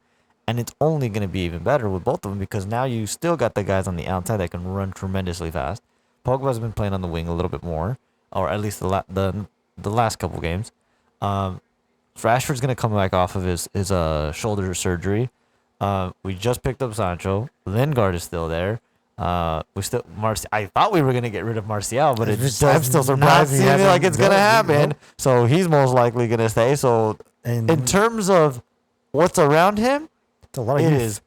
Speaker 1: And it's only going to be even better with both of them because now you still got the guys on the outside that can run tremendously fast. Pogba's been playing on the wing a little bit more, or at least the last couple games. Rashford's going to come back off of his shoulder surgery. We just picked up Sancho. Lingard is still there. I thought we were going to get rid of Martial, but I'm still surprised seeming like it's going to happen. Nope. So he's most likely going to stay. So in terms of what's around him,
Speaker 2: a lot of youth.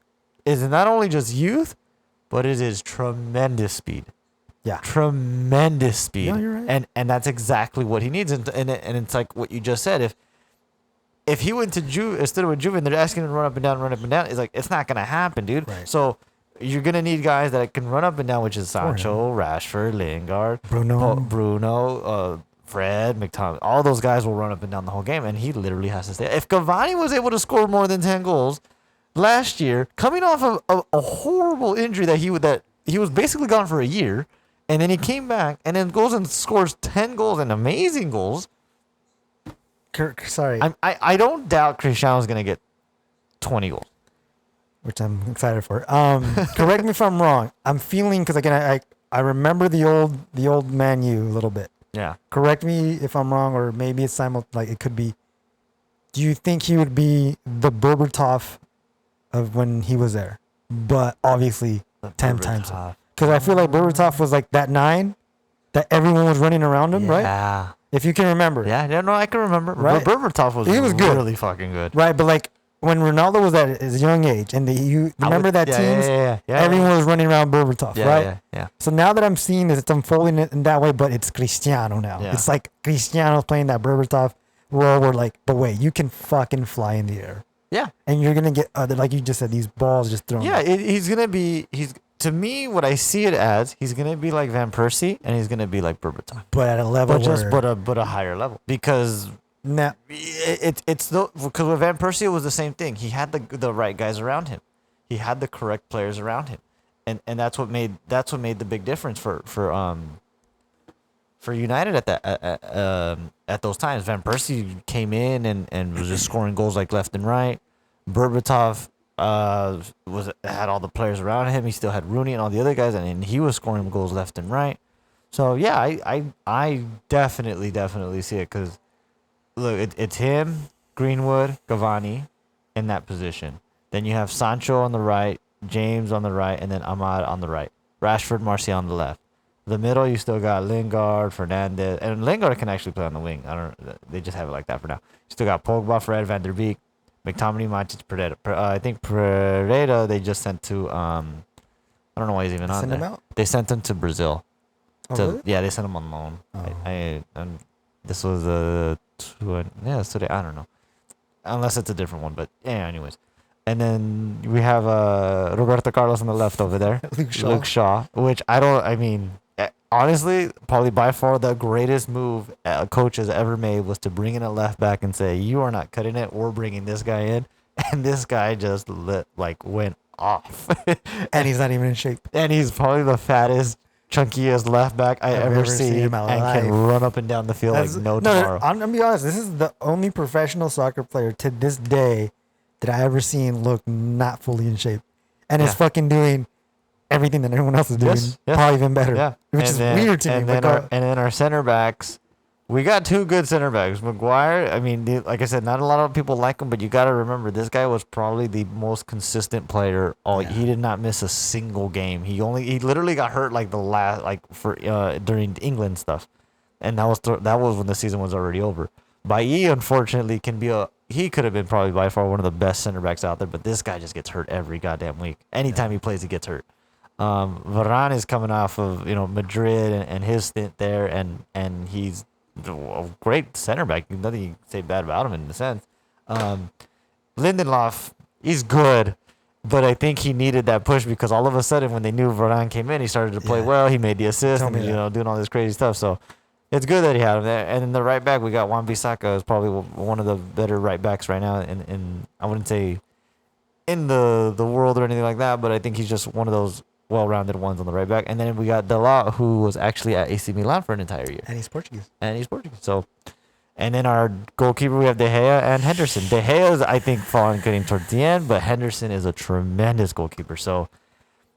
Speaker 1: Is not only just youth, but it is tremendous speed.
Speaker 2: Yeah,
Speaker 1: tremendous speed.
Speaker 2: No, you're right.
Speaker 1: And that's exactly what he needs. And it's like what you just said. If he went to Juve instead of Juve, and they're asking him to run up and down, it's like it's not gonna happen, dude.
Speaker 2: Right.
Speaker 1: So you're gonna need guys that can run up and down, which is Sancho, Rashford, Lingard, Bruno, Fred, McTominay. All those guys will run up and down the whole game, and he literally has to stay. If Cavani was able to score more than 10 goals last year, coming off of a horrible injury that he was basically gone for a year, and then he came back and then goes and scores 10 goals and amazing goals.
Speaker 2: Sorry.
Speaker 1: I don't doubt Cristiano's going to get 20 goals.
Speaker 2: Which I'm excited for. Correct me if I'm wrong. I'm feeling, because again, I remember the old Man U a little bit.
Speaker 1: Yeah.
Speaker 2: Correct me if I'm wrong, or maybe it's it could be. Do you think he would be the Berbatov of when he was there? But obviously 10 times. Because I feel like Berbatov was like that 9 that everyone was running around him, right?
Speaker 1: Yeah.
Speaker 2: If you can remember.
Speaker 1: Yeah, no, I can remember.
Speaker 2: Right.
Speaker 1: Berbatov was
Speaker 2: good.
Speaker 1: Really fucking good.
Speaker 2: Right, but like when Ronaldo was at his young age, and remember that teams, everyone was running around Berbatov, right?
Speaker 1: Yeah.
Speaker 2: So now that I'm seeing this, it's unfolding in that way, but it's Cristiano now. Yeah. It's like Cristiano's playing that Berbatov role where like, but wait, you can fucking fly in the air.
Speaker 1: Yeah.
Speaker 2: And you're going to get, like you just said, these balls just thrown.
Speaker 1: Yeah, to me, what I see it as, he's going to be like Van Persie, and he's going to be like Berbatov.
Speaker 2: But at a level
Speaker 1: but a higher level. Because because with Van Persie, it was the same thing. He had the right guys around him. He had the correct players around him. And that's what made the big difference for United at those times. Van Persie came in and was just scoring goals like left and right. Berbatov had all the players around him. He still had Rooney and all the other guys, and he was scoring goals left and right. So yeah, I definitely see it because look, it's him, Greenwood, Cavani in that position. Then you have Sancho on the right, James on the right, and then Ahmad on the right. Rashford, Martial on the left. The middle, you still got Lingard, Fernandez, and Lingard can actually play on the wing. They just have it like that for now. You still got Pogba, Fred, Van der Beek, McTominay, Matic, Pereira. I think Pereira they just sent to I don't know why he's even on there. Him out? They sent him to Brazil.
Speaker 2: Really?
Speaker 1: Yeah, they sent him on loan. Oh. This was it's today. I don't know, unless it's a different one. But yeah, anyways. And then we have Roberto Carlos on the left over there.
Speaker 2: Luke Shaw.
Speaker 1: Which honestly, probably by far the greatest move a coach has ever made was to bring in a left back and say, "You are not cutting it. We're bringing this guy in," and this guy just went off,
Speaker 2: And he's not even in shape.
Speaker 1: and he's probably the fattest, chunkiest left back I
Speaker 2: I've
Speaker 1: ever
Speaker 2: ever seen
Speaker 1: seen,
Speaker 2: in my
Speaker 1: and
Speaker 2: life.
Speaker 1: can run up and down the field like no
Speaker 2: no,
Speaker 1: tomorrow.
Speaker 2: I'm gonna be honest. This is the only professional soccer player to this day that I ever seen look not fully in shape, and is
Speaker 1: Yeah.
Speaker 2: fucking doing everything that everyone else is doing,
Speaker 1: Yes, yes.
Speaker 2: probably even better.
Speaker 1: Yeah,
Speaker 2: Which is weird to me.
Speaker 1: And then,
Speaker 2: Like,
Speaker 1: and then our center backs, we got two good center backs. Maguire, I mean, like I said, not a lot of people like him, but you got to remember this guy was probably the most consistent player. He did not miss a single game. He literally got hurt like the last for during England stuff, and that was when the season was already over. Bailly, unfortunately, he could have been probably by far one of the best center backs out there, but this guy just gets hurt every goddamn week. Anytime he plays, he gets hurt. Varane is coming off of Madrid and his stint there, and he's a great center back. Nothing you can say bad about him in a sense. Lindelof, he's good, but I think he needed that push because all of a sudden when they knew Varane came in, he started to play
Speaker 2: Yeah.
Speaker 1: well. He made the assist
Speaker 2: Tell
Speaker 1: and
Speaker 2: me that.
Speaker 1: doing all this crazy stuff. So it's good that he had him there. And in the right back, we got Wan-Bissaka, is probably one of the better right backs right now. In I wouldn't say in the world or anything like that, but I think he's just one of those well-rounded ones on the right back. And then we got Dalot, who was actually at AC Milan for an entire year,
Speaker 2: and he's Portuguese.
Speaker 1: and he's Portuguese. So, and then our goalkeeper, we have De Gea and Henderson. De Gea is, I think, getting towards the end, but Henderson is a tremendous goalkeeper. So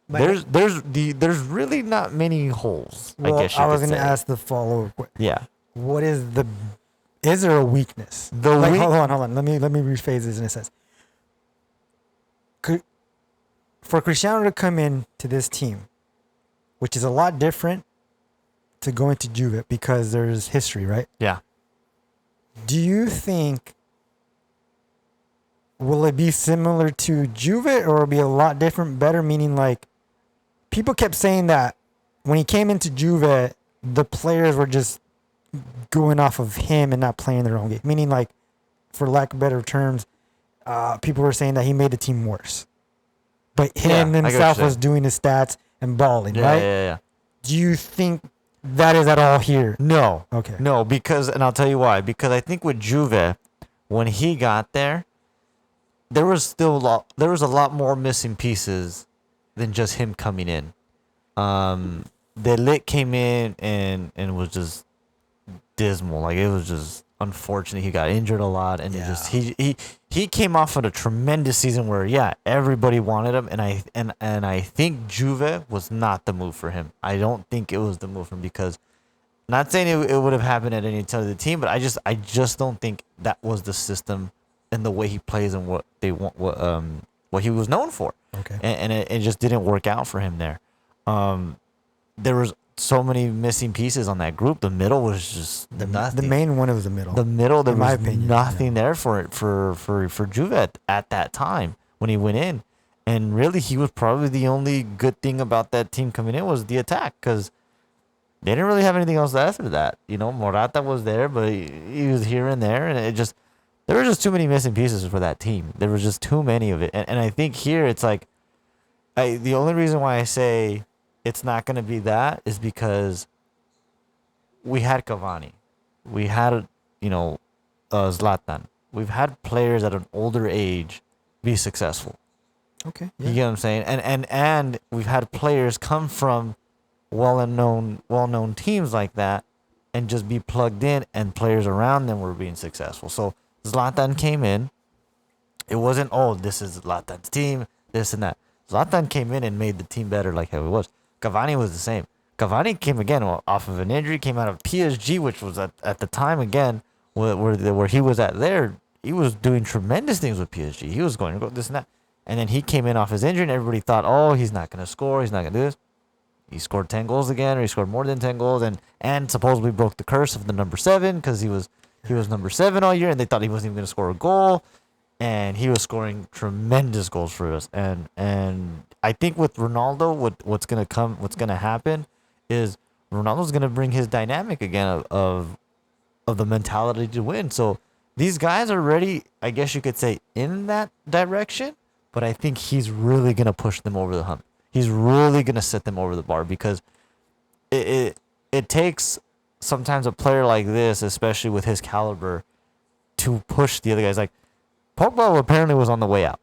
Speaker 2: But-
Speaker 1: there's really not many holes.
Speaker 2: Well,
Speaker 1: I guess you
Speaker 2: was
Speaker 1: could
Speaker 2: going to
Speaker 1: say.
Speaker 2: ask the follow-up.
Speaker 1: Yeah,
Speaker 2: Is there a weakness? Hold on. Let me rephrase this in a sense. For Cristiano to come in to this team, which is a lot different to go into Juve because there's history, right?
Speaker 1: yeah.
Speaker 2: Do you think will it be similar to Juve or will it be a lot different, better? Meaning, like, people kept saying that when he came into Juve, the players were just going off of him and not playing their own game. Meaning, like, for lack of better terms, people were saying that he made the team worse. But him
Speaker 1: Yeah, I get what
Speaker 2: himself
Speaker 1: you're
Speaker 2: was
Speaker 1: saying.
Speaker 2: doing his stats and balling,
Speaker 1: Yeah,
Speaker 2: right?
Speaker 1: yeah.
Speaker 2: Do you think that is at all here?
Speaker 1: No.
Speaker 2: Okay.
Speaker 1: No, and I'll tell you why. Because I think with Juve, when he got there, there was a lot more missing pieces than just him coming in. De Ligt came in and was just dismal. Like, it was just unfortunate. He got injured a lot, and
Speaker 2: Yeah.
Speaker 1: he came off of a tremendous season where everybody wanted him, and I think Juve was not the move for him. I don't think it was the move for him because, not saying it would have happened at any other team, but I just don't think that was the system and the way he plays and what they want, what he was known for.
Speaker 2: Okay.
Speaker 1: And it just didn't work out for him there. There was so many missing pieces on that group. The middle was just nothing.
Speaker 2: The main one was the middle.
Speaker 1: The middle, there
Speaker 2: in my
Speaker 1: was
Speaker 2: opinion,
Speaker 1: nothing there for Juve at that time when he went in. And really, he was probably the only good thing about that team coming in was the attack, because they didn't really have anything else after that. Morata was there, but he was here and there, and there were just too many missing pieces for that team. There was just too many of it. And I think here it's like, the only reason why I say it's not going to be that is because we had Cavani. We had, Zlatan. We've had players at an older age be successful.
Speaker 2: Okay.
Speaker 1: You get what I'm saying? And we've had players come from well-known teams like that and just be plugged in, and players around them were being successful. So Zlatan came in. It wasn't, this is Zlatan's team, this and that. Zlatan came in and made the team better like how it was. Cavani was the same. Cavani came again off of an injury, came out of PSG, which was at the time, again, where he was at there. He was doing tremendous things with PSG. He was going to go this and that. And then he came in off his injury, and everybody thought, he's not going to score. He's not going to do this. He scored 10 goals again, or he scored more than 10 goals, and supposedly broke the curse of the number 7 because he was number 7 all year, and they thought he wasn't even going to score a goal. And he was scoring tremendous goals for us. And I think with Ronaldo, what's gonna happen is Ronaldo's gonna bring his dynamic again of the mentality to win. So these guys are ready, I guess you could say, in that direction. But I think he's really gonna push them over the hump. He's really gonna set them over the bar because it takes sometimes a player like this, especially with his caliber, to push the other guys. Like Pogba apparently was on the way out,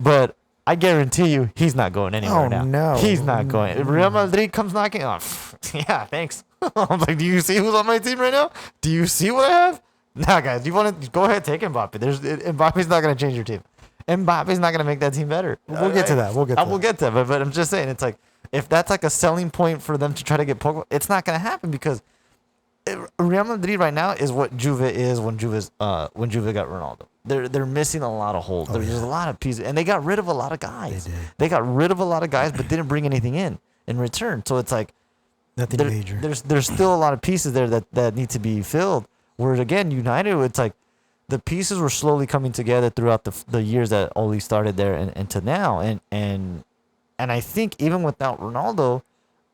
Speaker 1: but I guarantee you he's not going anywhere now.
Speaker 2: No,
Speaker 1: He's not going. If Real Madrid comes knocking, yeah, thanks. I'm like, do you see who's on my team right now? Do you see what I have? Nah, guys, you want to go ahead, take Mbappe. Mbappe's not going to change your team. Mbappe's not going to make that team better.
Speaker 2: We'll get to that. We'll get to that.
Speaker 1: But I'm just saying, it's like, if that's like a selling point for them to try to get Pogba, it's not going to happen because Real Madrid right now is what Juve is when Juve got Ronaldo. They're missing a lot of holes. There's just a lot of pieces, and they got rid of a lot of guys. They got rid of a lot of guys, but didn't bring anything in return. So it's like
Speaker 2: nothing major.
Speaker 1: There's still a lot of pieces there that need to be filled. Whereas again, United, it's like the pieces were slowly coming together throughout the years that Ole started there and to now. And I think even without Ronaldo,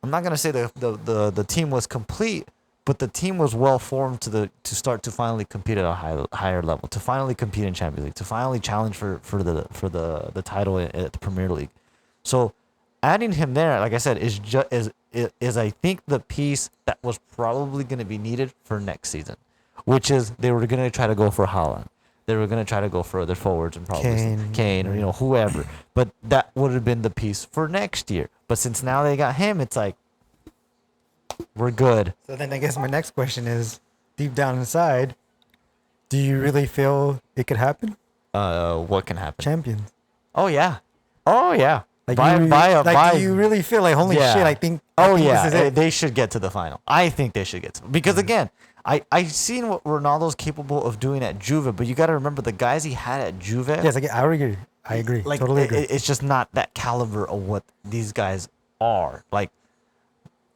Speaker 1: I'm not gonna say the team was complete, but the team was well formed to start to finally compete at a higher level, to finally compete in Champions League, to finally challenge for the title at the Premier League. So adding him there, like I said, is I think the piece that was probably going to be needed for next season, which is they were going to try to go for Haaland. They were going to try to go for other forwards and probably Kane or whoever. But that would have been the piece for next year. But since now they got him, it's like, we're good.
Speaker 2: So then I guess my next question is, deep down inside, do you really feel it could happen?
Speaker 1: What can happen?
Speaker 2: Champions.
Speaker 1: Oh yeah.
Speaker 2: Like,
Speaker 1: do
Speaker 2: you really feel like, holy shit, I think
Speaker 1: yeah,
Speaker 2: this is it.
Speaker 1: They should get to the final. I think they should get to, because again, I've seen what Ronaldo's capable of doing at Juve, but you got to remember the guys he had at Juve.
Speaker 2: Yes, I agree.
Speaker 1: Like,
Speaker 2: totally agree.
Speaker 1: It's just not that caliber of what these guys are. Like,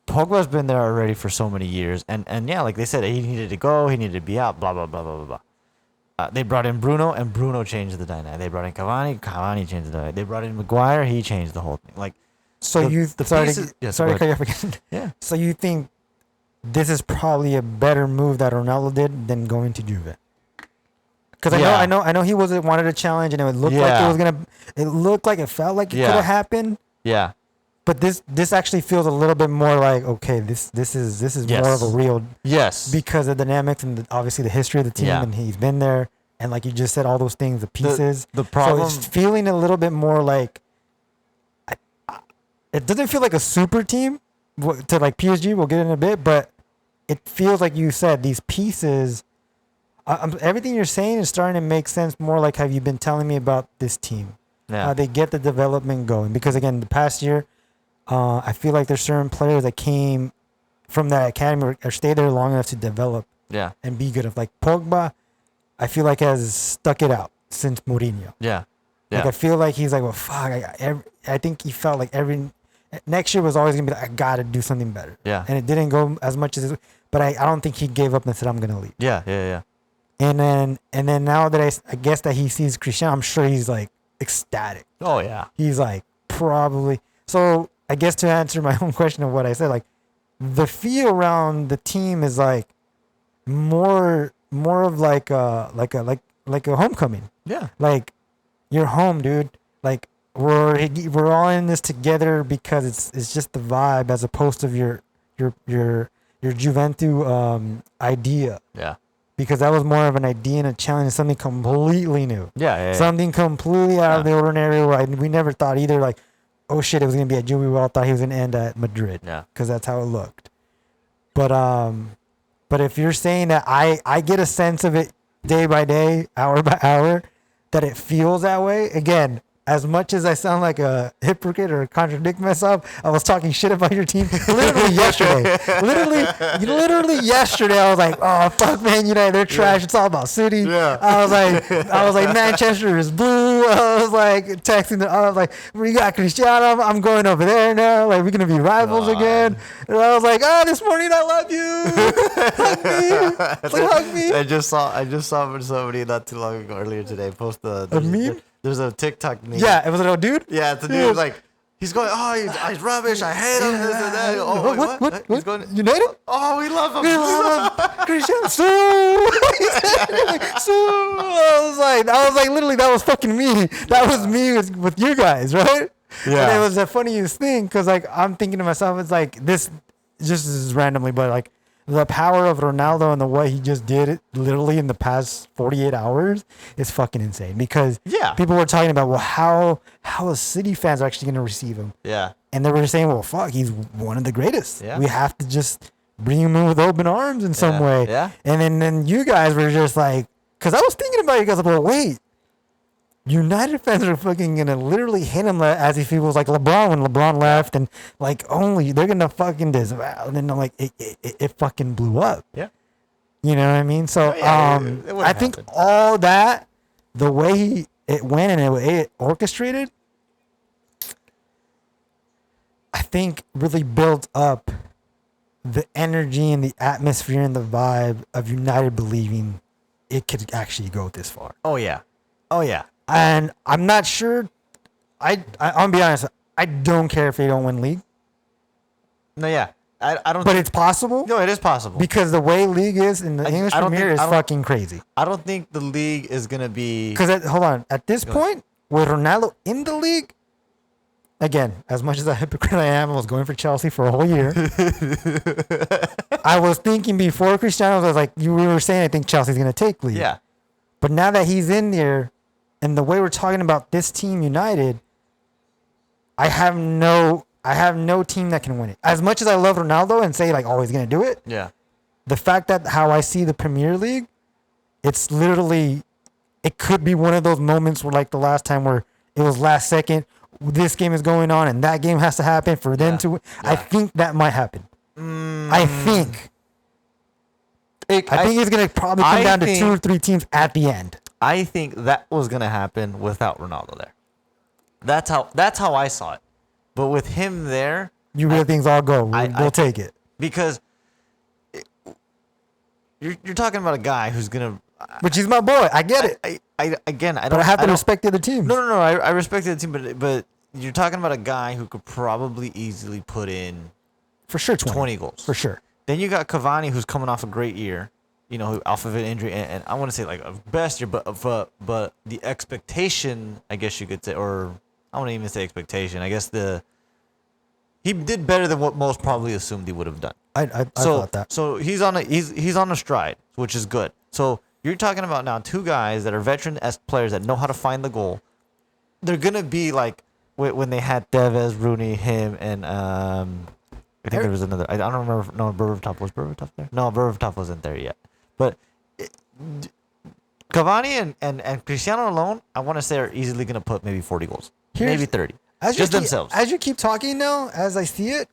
Speaker 1: Pogba's been there already for so many years, and yeah, like they said, he needed to go, he needed to be out, blah blah blah blah blah blah. They brought in Bruno, and Bruno changed the dynamic. They brought in Cavani changed the dynamic. They brought in Maguire, he changed the whole thing. Like,
Speaker 2: so sorry to cut you off again.
Speaker 1: Yeah.
Speaker 2: So you think this is probably a better move that Ronaldo did than going to Juve? Because I know he wanted a challenge, and it would look like it was gonna. It looked like it felt like it could have happened.
Speaker 1: Yeah.
Speaker 2: But this actually feels a little bit more like, okay, this is more of a real, because of the dynamics and obviously the history of the team, and he's been there, and like you just said, all those things, the pieces.
Speaker 1: The problem,
Speaker 2: so it's feeling a little bit more like, it doesn't feel like a super team to like PSG. We'll get in a bit, but it feels like you said these pieces. Everything you're saying is starting to make sense more like have you been telling me about this team.
Speaker 1: Yeah.
Speaker 2: They get the development going, because again, the past year. I feel like there's certain players that came from that academy or stayed there long enough to develop and be good. Like Pogba, I feel like has stuck it out since Mourinho.
Speaker 1: Yeah.
Speaker 2: Like I feel like he's like, well, fuck. I think he felt like next year was always gonna be like, I gotta do something better.
Speaker 1: Yeah.
Speaker 2: And it didn't go as much as, but I don't think he gave up and said, I'm gonna leave.
Speaker 1: Yeah.
Speaker 2: And then now that I guess that he sees Cristiano, I'm sure he's like ecstatic.
Speaker 1: Oh yeah.
Speaker 2: He's like probably so. I guess to answer my own question of what I said, like the feel around the team is like more of like a homecoming.
Speaker 1: Yeah.
Speaker 2: Like you're home, dude. Like we're all in this together because it's just the vibe as opposed to your Juventus idea.
Speaker 1: Yeah.
Speaker 2: Because that was more of an idea and a challenge, something completely new.
Speaker 1: Yeah.
Speaker 2: Something completely out of the ordinary where we never thought either like, oh shit, it was gonna be at Juve. We all thought he was gonna end at Madrid.
Speaker 1: Yeah.
Speaker 2: Because that's how it looked. But if you're saying that I get a sense of it day by day, hour by hour, that it feels that way. Again, as much as I sound like a hypocrite or contradict myself, I was talking shit about your team literally yesterday. Literally yesterday, I was like, "Oh fuck, man, they're trash. It's all about City."
Speaker 1: Yeah.
Speaker 2: I was like, Manchester is blue. I was like texting. I was like, "We got Cristiano. I'm going over there now. Like we're gonna be rivals again." And I was like, "Oh, this morning I love you. Hug me. Like, hug me."
Speaker 1: I just saw somebody not too long ago earlier today post
Speaker 2: a meme.
Speaker 1: There's a TikTok meme.
Speaker 2: Yeah, it was a little dude.
Speaker 1: Yeah, it's a dude like he's going. Oh, he's rubbish. I hate him. This and that. Oh, wait, what? He's going.
Speaker 2: United?
Speaker 1: Oh, we love him.
Speaker 2: We love him. Cristiano. I was like, literally, that was fucking me. That was me with you guys, right?
Speaker 1: Yeah.
Speaker 2: And it was the funniest thing because like I'm thinking to myself, it's like this. just randomly, but like the power of Ronaldo and the way he just did it literally in the past 48 hours is fucking insane. Because
Speaker 1: Yeah.
Speaker 2: people were talking about, well, how is City fans actually going to receive him?
Speaker 1: Yeah.
Speaker 2: And they were saying, well, fuck, he's one of the greatest.
Speaker 1: Yeah.
Speaker 2: We have to just bring him in with open arms in some way.
Speaker 1: Yeah.
Speaker 2: And then you guys were just like, because I was thinking about you guys, like, well, wait, United fans are fucking going to literally hit him as if he was like LeBron when LeBron left, and like only they're going to fucking disavow. And then like it fucking blew up.
Speaker 1: Yeah.
Speaker 2: You know what I mean? So
Speaker 1: It would've
Speaker 2: I think
Speaker 1: happened.
Speaker 2: all that, the way it went and it orchestrated, I think really built up the energy and the atmosphere and the vibe of United believing it could actually go this far.
Speaker 1: Oh yeah. Oh yeah.
Speaker 2: And I'm not sure. I'll be honest. I don't care if they don't win league,
Speaker 1: No, yeah. I don't.
Speaker 2: but it's possible
Speaker 1: No, it is possible.
Speaker 2: because the way league is in the English
Speaker 1: I don't
Speaker 2: Premier
Speaker 1: think-
Speaker 2: is
Speaker 1: I don't-
Speaker 2: fucking crazy.
Speaker 1: I don't think the league is gonna be.
Speaker 2: Because hold on, at this
Speaker 1: Go ahead.
Speaker 2: point, with Ronaldo in the league, again, as much as a hypocrite I am, I was going for Chelsea for a whole year. I was thinking before Cristiano, I was like, we were saying, I think Chelsea's gonna take league.
Speaker 1: Yeah.
Speaker 2: But now that he's in there, and the way we're talking about this team United, I have no team that can win it. As much as I love Ronaldo and say like, oh, he's gonna do it.
Speaker 1: Yeah.
Speaker 2: The fact that how I see the Premier League, it's literally, it could be one of those moments where like the last time where it was last second, this game is going on and that game has to happen for them
Speaker 1: Yeah.
Speaker 2: to.
Speaker 1: Yeah.
Speaker 2: I think that might happen. I think. I think it's gonna probably come
Speaker 1: I
Speaker 2: down to
Speaker 1: think-
Speaker 2: 2 or 3 teams at the end.
Speaker 1: I think that was gonna happen without Ronaldo there. That's how I saw it. But with him there,
Speaker 2: You really think I'll go?
Speaker 1: I-
Speaker 2: We'll take it.
Speaker 1: because you're talking about a guy who's gonna.
Speaker 2: Which he's my boy. I get it.
Speaker 1: I don't.
Speaker 2: But I have to
Speaker 1: don't-
Speaker 2: respect the other teams.
Speaker 1: No. I respect the team, but you're talking about a guy who could probably easily put in
Speaker 2: For sure, 20
Speaker 1: goals.
Speaker 2: For sure.
Speaker 1: Then you got Cavani, who's coming off a great year, you know, off of an injury, and I want to say like a best year, but the expectation, I guess you could say, or I wouldn't even say expectation. I guess he did better than what most probably assumed he would have done.
Speaker 2: I thought that.
Speaker 1: So he's on a stride, which is good. So you're talking about now 2 guys that are veteran players that know how to find the goal. They're gonna be like when they had Tevez, Rooney, him, and I think there was another. I don't remember. No, Berbatov was Berbatov there. No, Berbatov wasn't there yet. But Cavani and Cristiano alone, I want to say, are easily gonna put maybe 40 goals, maybe 30, just themselves.
Speaker 2: As you keep talking now, as I see it,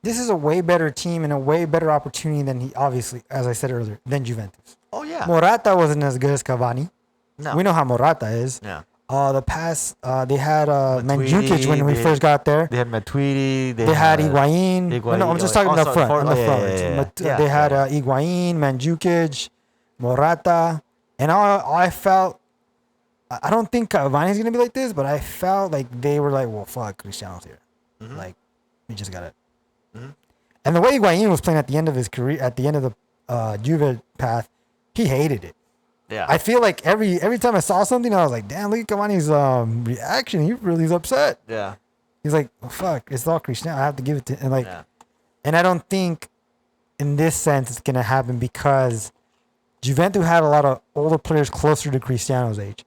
Speaker 2: this is a way better team and a way better opportunity than he obviously, as I said earlier, than Juventus.
Speaker 1: Oh yeah.
Speaker 2: Morata wasn't as good as Cavani.
Speaker 1: No.
Speaker 2: We know how Morata is.
Speaker 1: Yeah.
Speaker 2: The pass, they had
Speaker 1: Matuidi,
Speaker 2: Mandzukic when we
Speaker 1: they-
Speaker 2: first got there.
Speaker 1: They had Matuidi.
Speaker 2: They had Higuain. No, I'm just talking about front. On the front. They had Higuain, Mandzukic, Morata, and I felt. I don't think Cavani's gonna be like this, but I felt like they were like, well, fuck, Cristiano's here.
Speaker 1: Mm-hmm.
Speaker 2: Like, we just got it. And the way Higuain was playing at the end of his career, at the end of the Juve path, he hated it.
Speaker 1: Yeah.
Speaker 2: I feel like every time I saw something, I was like, damn, look at Cavani's reaction. He really is upset.
Speaker 1: Yeah.
Speaker 2: He's like, oh, fuck, it's all Cristiano. I have to give it to him. Like,
Speaker 1: Yeah.
Speaker 2: and I don't think in this sense it's gonna happen because Juventus had a lot of older players closer to Cristiano's age.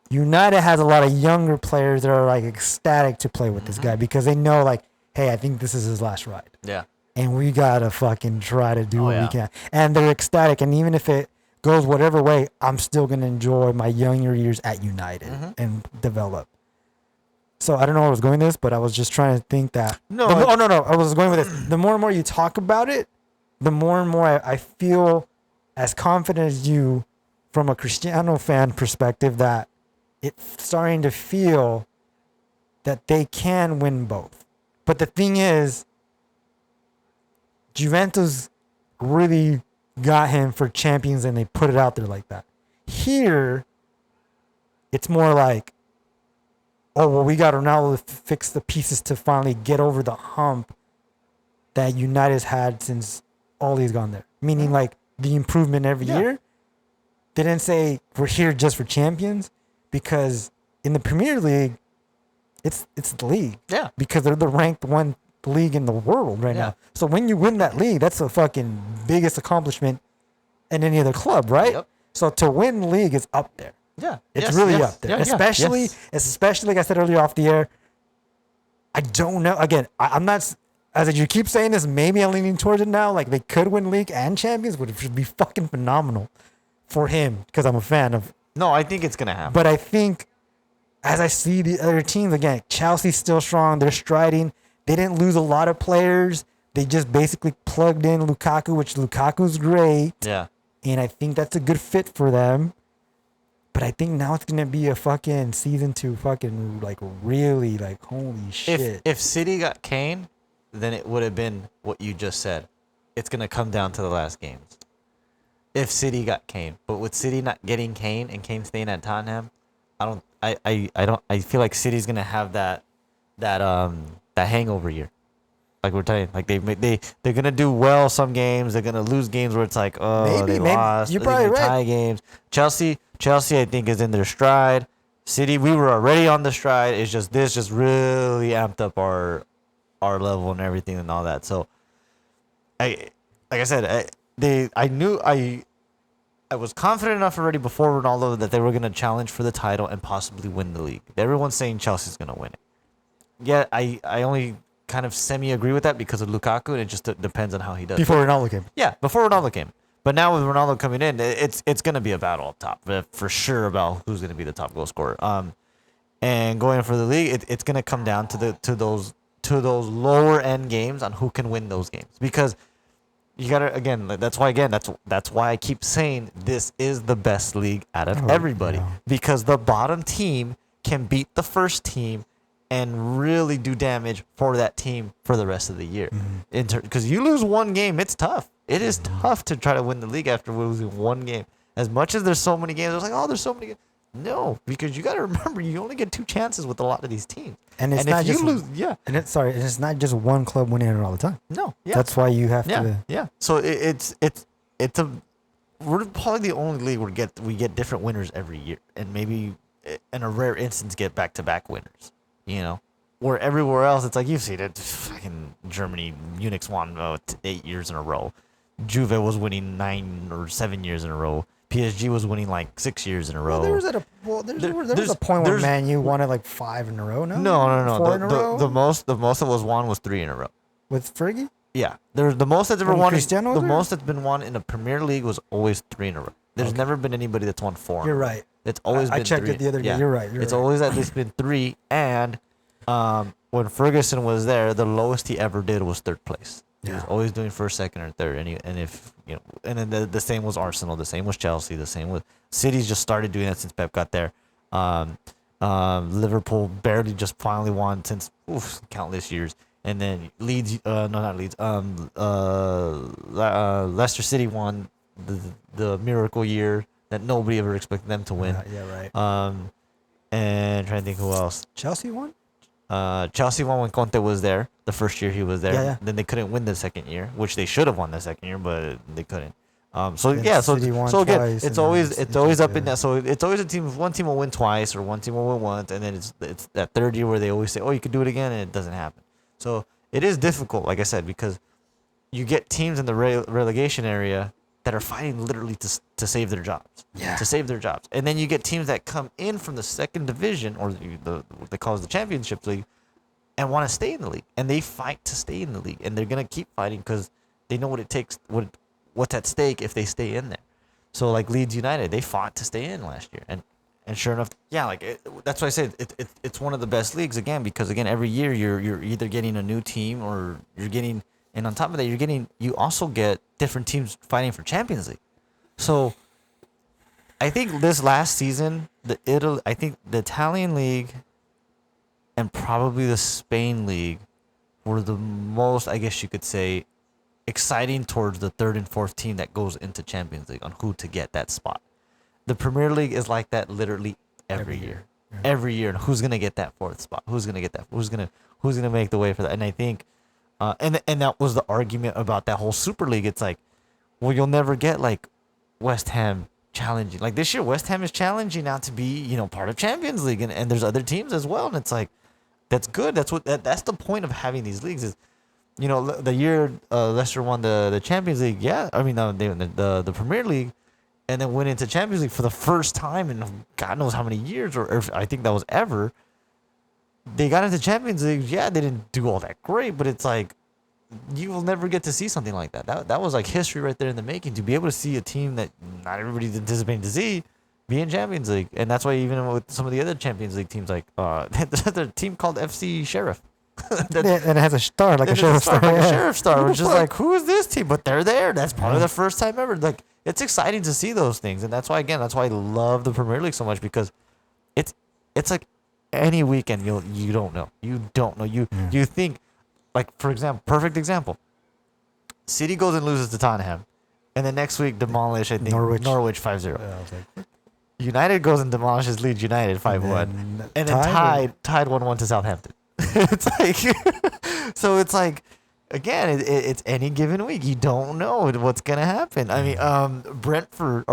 Speaker 2: United has a lot of younger players that are like ecstatic to play with this guy because they know, like, hey, I think this is his last ride.
Speaker 1: Yeah.
Speaker 2: And we gotta fucking try to do what
Speaker 1: yeah.
Speaker 2: we can. And they're ecstatic. And even if it goes whatever way, I'm still gonna enjoy my younger years at United and develop. So I don't know where I was going with this, but I was just trying to think that.
Speaker 1: No,
Speaker 2: No. I was going with this. The more and more you talk about it, the more and more I feel as confident as you, from a Cristiano fan perspective, that it's starting to feel that they can win both. But the thing is, Juventus really got him for champions and they put it out there like that. Here, it's more like, oh, well, we got Ronaldo to fix the pieces to finally get over the hump that United's had since Ole's gone there. Meaning like the improvement every year. They didn't say we're here just for champions because in the Premier League, it's the league.
Speaker 1: Yeah.
Speaker 2: Because they're the ranked one league in the world right
Speaker 1: Yeah.
Speaker 2: now. So when you win that league, that's the fucking biggest accomplishment in any other club, right?
Speaker 1: Yep.
Speaker 2: So to win the league is up there.
Speaker 1: Yeah.
Speaker 2: It's
Speaker 1: Yes,
Speaker 2: really
Speaker 1: yes.
Speaker 2: up there.
Speaker 1: Yeah, yeah,
Speaker 2: especially,
Speaker 1: yes.
Speaker 2: especially like I said earlier off the air. I don't know. Again, I'm not. As you keep saying this, maybe I'm leaning towards it now. Like they could win league and champions, which would be fucking phenomenal for him because I'm a fan of.
Speaker 1: No, I think it's gonna happen.
Speaker 2: But I think as I see the other teams again, Chelsea's still strong. They're striding. They didn't lose a lot of players. They just basically plugged in Lukaku, which Lukaku's great,
Speaker 1: Yeah.
Speaker 2: and I think that's a good fit for them. But I think now it's gonna be a fucking season to fucking like really like holy shit.
Speaker 1: If City got Kane, then it would have been what you just said. It's gonna come down to the last games. If City got Kane, but with City not getting Kane and Kane staying at Tottenham, I feel like City's gonna have that hangover year. Like we're telling, like they're gonna do well some games. They're gonna lose games where it's like, oh, they lost.
Speaker 2: You're
Speaker 1: They
Speaker 2: probably right.
Speaker 1: tie games. Chelsea, I think is in their stride. City, we were already on the stride. It's just this just really amped up our level and everything and all that. So, like I said, I was confident enough already before Ronaldo that they were gonna challenge for the title and possibly win the league. Everyone's saying Chelsea's gonna win it. Yeah, I only kind of semi-agree with that because of Lukaku, and it just depends on how he does.
Speaker 2: Before Ronaldo came.
Speaker 1: Yeah, before Ronaldo came. But now with Ronaldo coming in, it's going to be a battle up top for sure about who's going to be the top goal scorer. And going for the league, it's going to come down to those lower end games on who can win those games, because you got to that's why I keep saying this is the best league out of everybody, because the bottom team can beat the first team and really do damage for that team for the rest of the year. Because you lose one game, it's tough. It is tough to try to win the league after losing one game. As much as there's so many games, I was like, oh, there's so many games. No, because you got to remember, you only get 2 chances with a lot of these teams.
Speaker 2: And it's
Speaker 1: and
Speaker 2: not
Speaker 1: if
Speaker 2: just
Speaker 1: you lose, yeah.
Speaker 2: And it's not just one club winning it all the time.
Speaker 1: No, yeah.
Speaker 2: That's why you have
Speaker 1: yeah,
Speaker 2: to.
Speaker 1: yeah. So we're probably the only league where we get different winners every year, and maybe in a rare instance get back-to-back winners. You know, where everywhere else it's like you've seen it. Fucking Germany, Munich's won 8 years in a row. Juve was winning 9 or 7 years in a row. PSG was winning like 6 years in a row.
Speaker 2: Well, there was a point where Man U won it like 5 in a row. No,
Speaker 1: No.
Speaker 2: 4 in a row.
Speaker 1: The most that was won was 3 in a row.
Speaker 2: With Fergie.
Speaker 1: Yeah, there's the most that's ever
Speaker 2: When
Speaker 1: won.
Speaker 2: Cristiano was
Speaker 1: The
Speaker 2: there?
Speaker 1: most that's been won in the Premier League was always 3 in a row. There's never been anybody that's won 4.
Speaker 2: You're right.
Speaker 1: It's always been.
Speaker 2: I checked
Speaker 1: 3.
Speaker 2: it the other day.
Speaker 1: Yeah.
Speaker 2: You're right.
Speaker 1: It's always at least been 3. And when Ferguson was there, the lowest he ever did was 3rd place. He was always doing 1st, 2nd, or 3rd. And then the same was Arsenal. The same was Chelsea. The same was City's just started doing that since Pep got there. Liverpool barely just finally won since countless years. And then Leeds, not Leeds. Leicester City won the miracle year that nobody ever expected them to win.
Speaker 2: Yeah, right.
Speaker 1: And trying to think who else.
Speaker 2: Chelsea won.
Speaker 1: Chelsea won when Conte was there. The first year he was there.
Speaker 2: Yeah.
Speaker 1: Then they couldn't win the second year, which they should have won the second year, but they couldn't.
Speaker 2: Then City won
Speaker 1: So again,
Speaker 2: twice,
Speaker 1: it's
Speaker 2: and
Speaker 1: always
Speaker 2: then
Speaker 1: up in that. So it's always a team. One team will win twice, or one team will win once, and then it's that 3rd year where they always say, "Oh, you could do it again," and it doesn't happen. So it is difficult, like I said, because you get teams in the relegation area that are fighting literally to save their jobs.
Speaker 2: Yeah.
Speaker 1: To save their jobs, and then you get teams that come in from the 2nd division, or what they call the Championship League, and want to stay in the league, and they fight to stay in the league, and they're gonna keep fighting because they know what it takes, what's at stake if they stay in there. So like Leeds United, they fought to stay in last year, and sure enough, yeah, that's why I said it's one of the best leagues again, because again every year you're either getting a new team or you're getting, and on top of that you also get different teams fighting for Champions League. So I think this last season the Italian league and probably the Spain league were the most, I guess you could say, exciting towards the 3rd and 4th team that goes into Champions League on who to get that spot. The Premier League is like that literally every year.
Speaker 2: Yeah.
Speaker 1: Every year, and who's gonna get that 4th spot? Who's gonna get that? Who's gonna make the way for that? And I think, and that was the argument about that whole Super League. It's like, well, you'll never get like West Ham challenging. Like this year, West Ham is challenging now to be part of Champions League, and there's other teams as well. And it's like, that's good. That's the point of having these leagues is the year Leicester won the Champions League. Yeah, I mean the Premier League, and then went into Champions League for the first time in God knows how many years, or I think that was ever. They got into Champions League. Yeah, they didn't do all that great, but it's like you will never get to see something like that. That was like history right there in the making. To be able to see a team that not everybody's anticipating to see be in Champions League, and that's why even with some of the other Champions League teams, like there's a team called FC Sheriff.
Speaker 2: Yeah, and it has a star, like a sheriff star.
Speaker 1: Like a
Speaker 2: yeah.
Speaker 1: sheriff star,
Speaker 2: Who
Speaker 1: which
Speaker 2: the
Speaker 1: is
Speaker 2: fuck?
Speaker 1: like, who is this team? But they're there. That's probably the first time ever. Like, it's exciting to see those things, and that's why I love the Premier League so much, because it's like any weekend you don't know. You think, like, for example, perfect example. City goes and loses to Tottenham, and then next week demolish, I think, Norwich 5-0.
Speaker 2: Yeah, I was like,
Speaker 1: United goes and demolishes Leeds United 5-1, and then tied 1-1 to Southampton. It's like, so it's like, again, it's any given week. You don't know what's gonna happen. I mean, Brentford,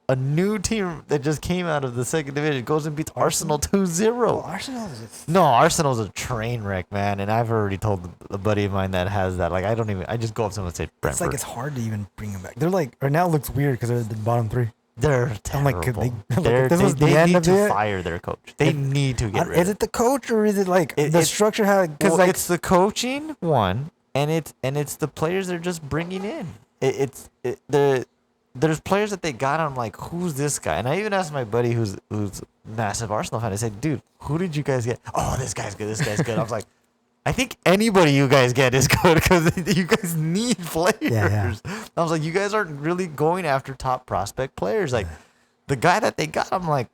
Speaker 1: a new team that just came out of the second division, goes and beats Arsenal 2-0. Arsenal's a train wreck, man. And I've already told a buddy of mine that has that. Like, I just go up to someone and say Brentford.
Speaker 2: It's like it's hard to even bring them back. They're like, right now it looks weird because they're the bottom three.
Speaker 1: They're terrible.
Speaker 2: I'm like, they
Speaker 1: need to fire their coach. They need to get rid of it.
Speaker 2: Is it the coach or is it like the structure?
Speaker 1: It's the coaching one, and it's the players they're just bringing in. There's players that they got. I'm like, who's this guy? And I even asked my buddy who's massive Arsenal fan. I said, dude, who did you guys get? Oh, this guy's good. This guy's good. I was like, I think anybody you guys get is good, because you guys need players.
Speaker 2: Yeah.
Speaker 1: I was like, you guys aren't really going after top prospect players. Like, the guy that they got, I'm like,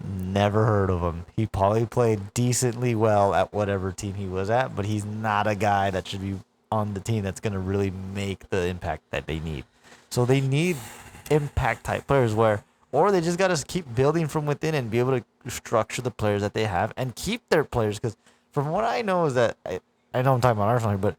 Speaker 1: never heard of him. He probably played decently well at whatever team he was at, but he's not a guy that should be on the team that's going to really make the impact that they need. So they need impact type players or they just got to keep building from within and be able to structure the players that they have and keep their players, because from what I know is that I know I'm talking about Arsenal here, but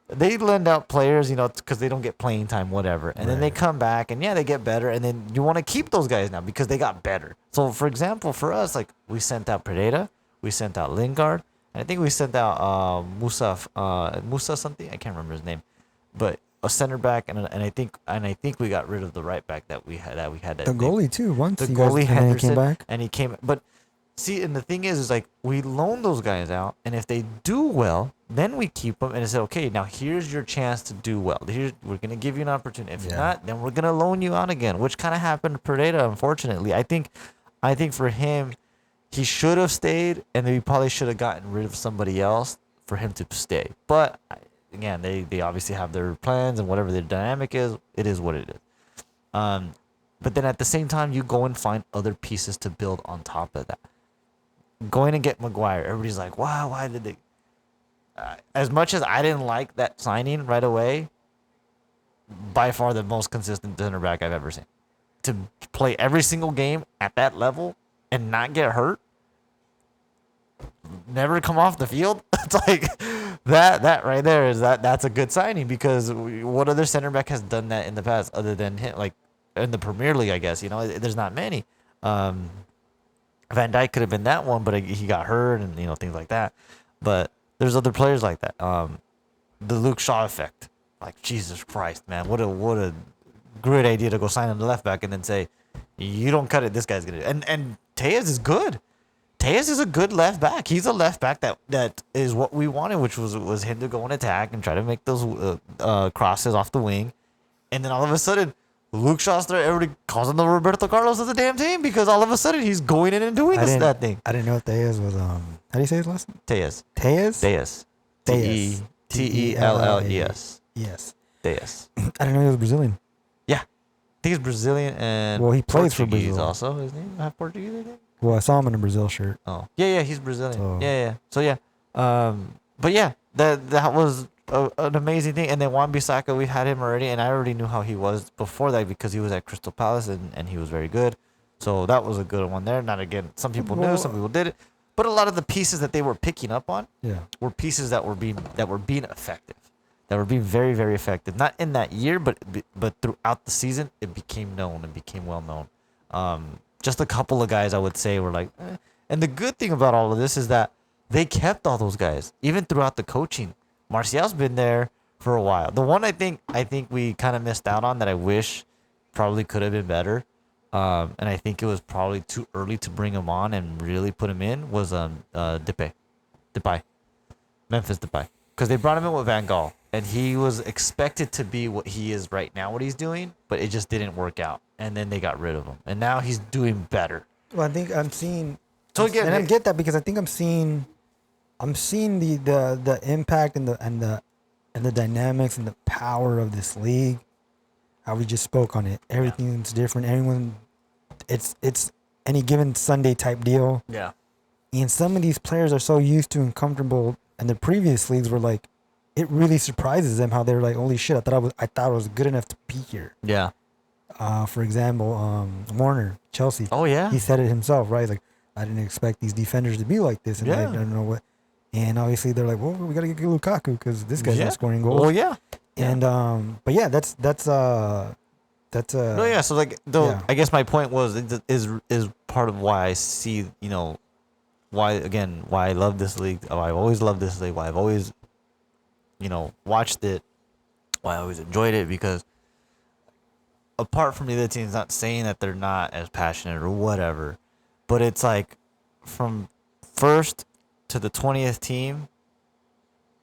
Speaker 1: they lend out players, because they don't get playing time, whatever, and then they come back and they get better, and then you want to keep those guys now because they got better. So, for example, for us, like, we sent out Pereira, we sent out Lingard, and I think we sent out Musa something, I can't remember his name, but a center back, and I think we got rid of the right back that we had.
Speaker 2: The goalie too. Once
Speaker 1: the goalie Henderson came back, and he came, but. See, and the thing is like, we loan those guys out, and if they do well, then we keep them, and it's okay, now here's your chance to do well. We're going to give you an opportunity. If not, then we're going to loan you out again, which kind of happened to Pereira, unfortunately. I think for him, he should have stayed, and we probably should have gotten rid of somebody else for him to stay. But, again, they obviously have their plans, and whatever their dynamic is, it is what it is. But then at the same time, you go and find other pieces to build on top of that. Going to get Maguire, everybody's like, wow, why did they? As much as I didn't like that signing right away, by far the most consistent center back I've ever seen. To play every single game at that level and not get hurt, never come off the field. It's like that right there that's a good signing, because what other center back has done that in the past other than him? Like, in the Premier League, I guess, there's not many. Van Dijk could have been that one, but he got hurt and things like that. But there's other players like that. The Luke Shaw effect, like, Jesus Christ, man, what a great idea to go sign on the left back and then say, you don't cut it, this guy's gonna do it. And Tejas is good. Tejas is a good left back. He's a left back that is what we wanted, which was him to go and attack and try to make those crosses off the wing, and then all of a sudden, Luke Shaw's there. Everybody calls him the Roberto Carlos of the damn team, because all of a sudden he's going in and doing that thing.
Speaker 2: I didn't know if Tejas was how do you say his last name?
Speaker 1: Tejas.
Speaker 2: Tejas.
Speaker 1: Telles.
Speaker 2: Yes.
Speaker 1: Tejas.
Speaker 2: I didn't know he was Brazilian.
Speaker 1: Yeah, I think he's Brazilian and
Speaker 2: he plays
Speaker 1: Portuguese
Speaker 2: for Brazil
Speaker 1: also. His name half Portuguese, I think.
Speaker 2: Well, I saw him in a Brazil shirt.
Speaker 1: Oh, yeah, he's Brazilian. So but yeah, that was an amazing thing. And then Wan-Bissaka, we had him already, and I already knew how he was before that, because he was at Crystal Palace and he was very good. So that was a good one there. Not again, some people knew, some people did it, but a lot of the pieces that they were picking up on were pieces that were being effective, that were being very, very effective. Not in that year, but throughout the season, it became known and became well known. Just a couple of guys I would say were like, eh. And the good thing about all of this is that they kept all those guys even throughout the coaching. Martial's been there for a while. The one I think we kind of missed out on that I wish probably could have been better, and I think it was probably too early to bring him on and really put him in was Depay, Memphis Depay, because they brought him in with Van Gaal, and he was expected to be what he is right now, what he's doing, but it just didn't work out, and then they got rid of him, and now he's doing better.
Speaker 2: Well, I think I'm seeing.
Speaker 1: So again,
Speaker 2: and I get that because I think I'm seeing the impact and the dynamics and the power of this league. How we just spoke on it. Everything's different. Everyone, it's any given Sunday type deal.
Speaker 1: Yeah.
Speaker 2: And some of these players are so used to and comfortable, and the previous leagues were like, it really surprises them how they're like, holy shit, I thought I was good enough to be here.
Speaker 1: Yeah.
Speaker 2: For example, Warner, Chelsea.
Speaker 1: Oh yeah.
Speaker 2: He said it himself, right? He's like, I didn't expect these defenders to be like this, and I don't know what. And obviously they're like, well, we gotta get Lukaku because this guy's not scoring goals.
Speaker 1: Oh yeah.
Speaker 2: And but yeah, that's
Speaker 1: no, yeah. So like, though, I guess my point was is part of why I see, why I love this league, why I've always loved this league, why I've always, watched it, why I always enjoyed it, because apart from the other teams, not saying that they're not as passionate or whatever, but it's like from first to the 20th team,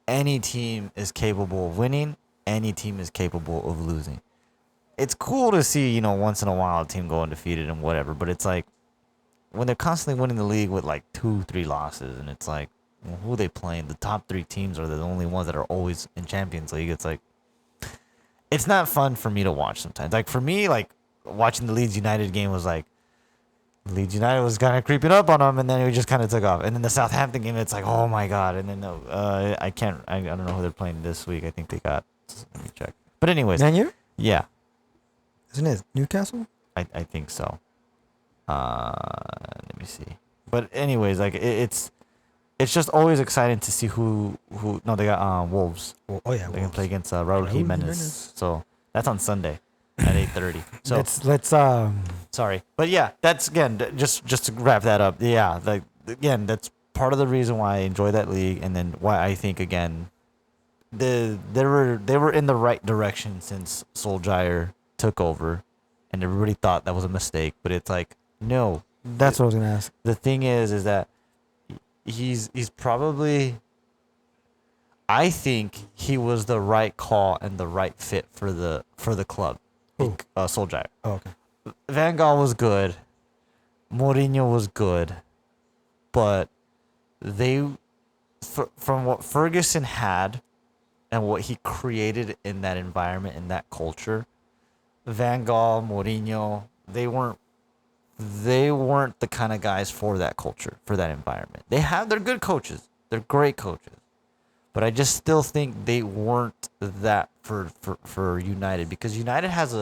Speaker 1: any team is capable of winning, any team is capable of losing. It's cool to see, once in a while a team go undefeated and whatever, but it's like when they're constantly winning the league with like 2-3 losses, and it's like, well, who are they playing? The top 3 teams are the only ones that are always in Champions League. It's like, it's not fun for me to watch sometimes. Like for me, like watching the Leeds United game was like, Leeds United was kind of creeping up on them, and then it just kind of took off. And then the Southampton game, it's like, oh my god. And then I don't know who they're playing this week. I think they got. Let me check. But anyways,
Speaker 2: Man U?
Speaker 1: Yeah,
Speaker 2: Isn't it Newcastle?
Speaker 1: I think so. Let me see. But anyways, like it's just always exciting to see who. No, they got Wolves.
Speaker 2: Oh yeah,
Speaker 1: They can play against Raul Jimenez. So that's on Sunday at 8:30. So
Speaker 2: let's
Speaker 1: sorry, but yeah, that's again just to wrap that up. Yeah, like again, that's part of the reason why I enjoy that league, and then why I think again, they were in the right direction since Solskjaer took over, and everybody thought that was a mistake, but it's like no.
Speaker 2: That's what I was gonna ask.
Speaker 1: The thing is that he's probably. I think he was the right call and the right fit for the club.
Speaker 2: Who?
Speaker 1: Solskjaer.
Speaker 2: Oh, okay.
Speaker 1: Van Gaal was good. Mourinho was good, but from what Ferguson had and what he created in that environment, in that culture, Van Gaal, Mourinho, they weren't the kind of guys for that culture, for that environment. They're good coaches. They're great coaches. But I just still think they weren't that for United, because United has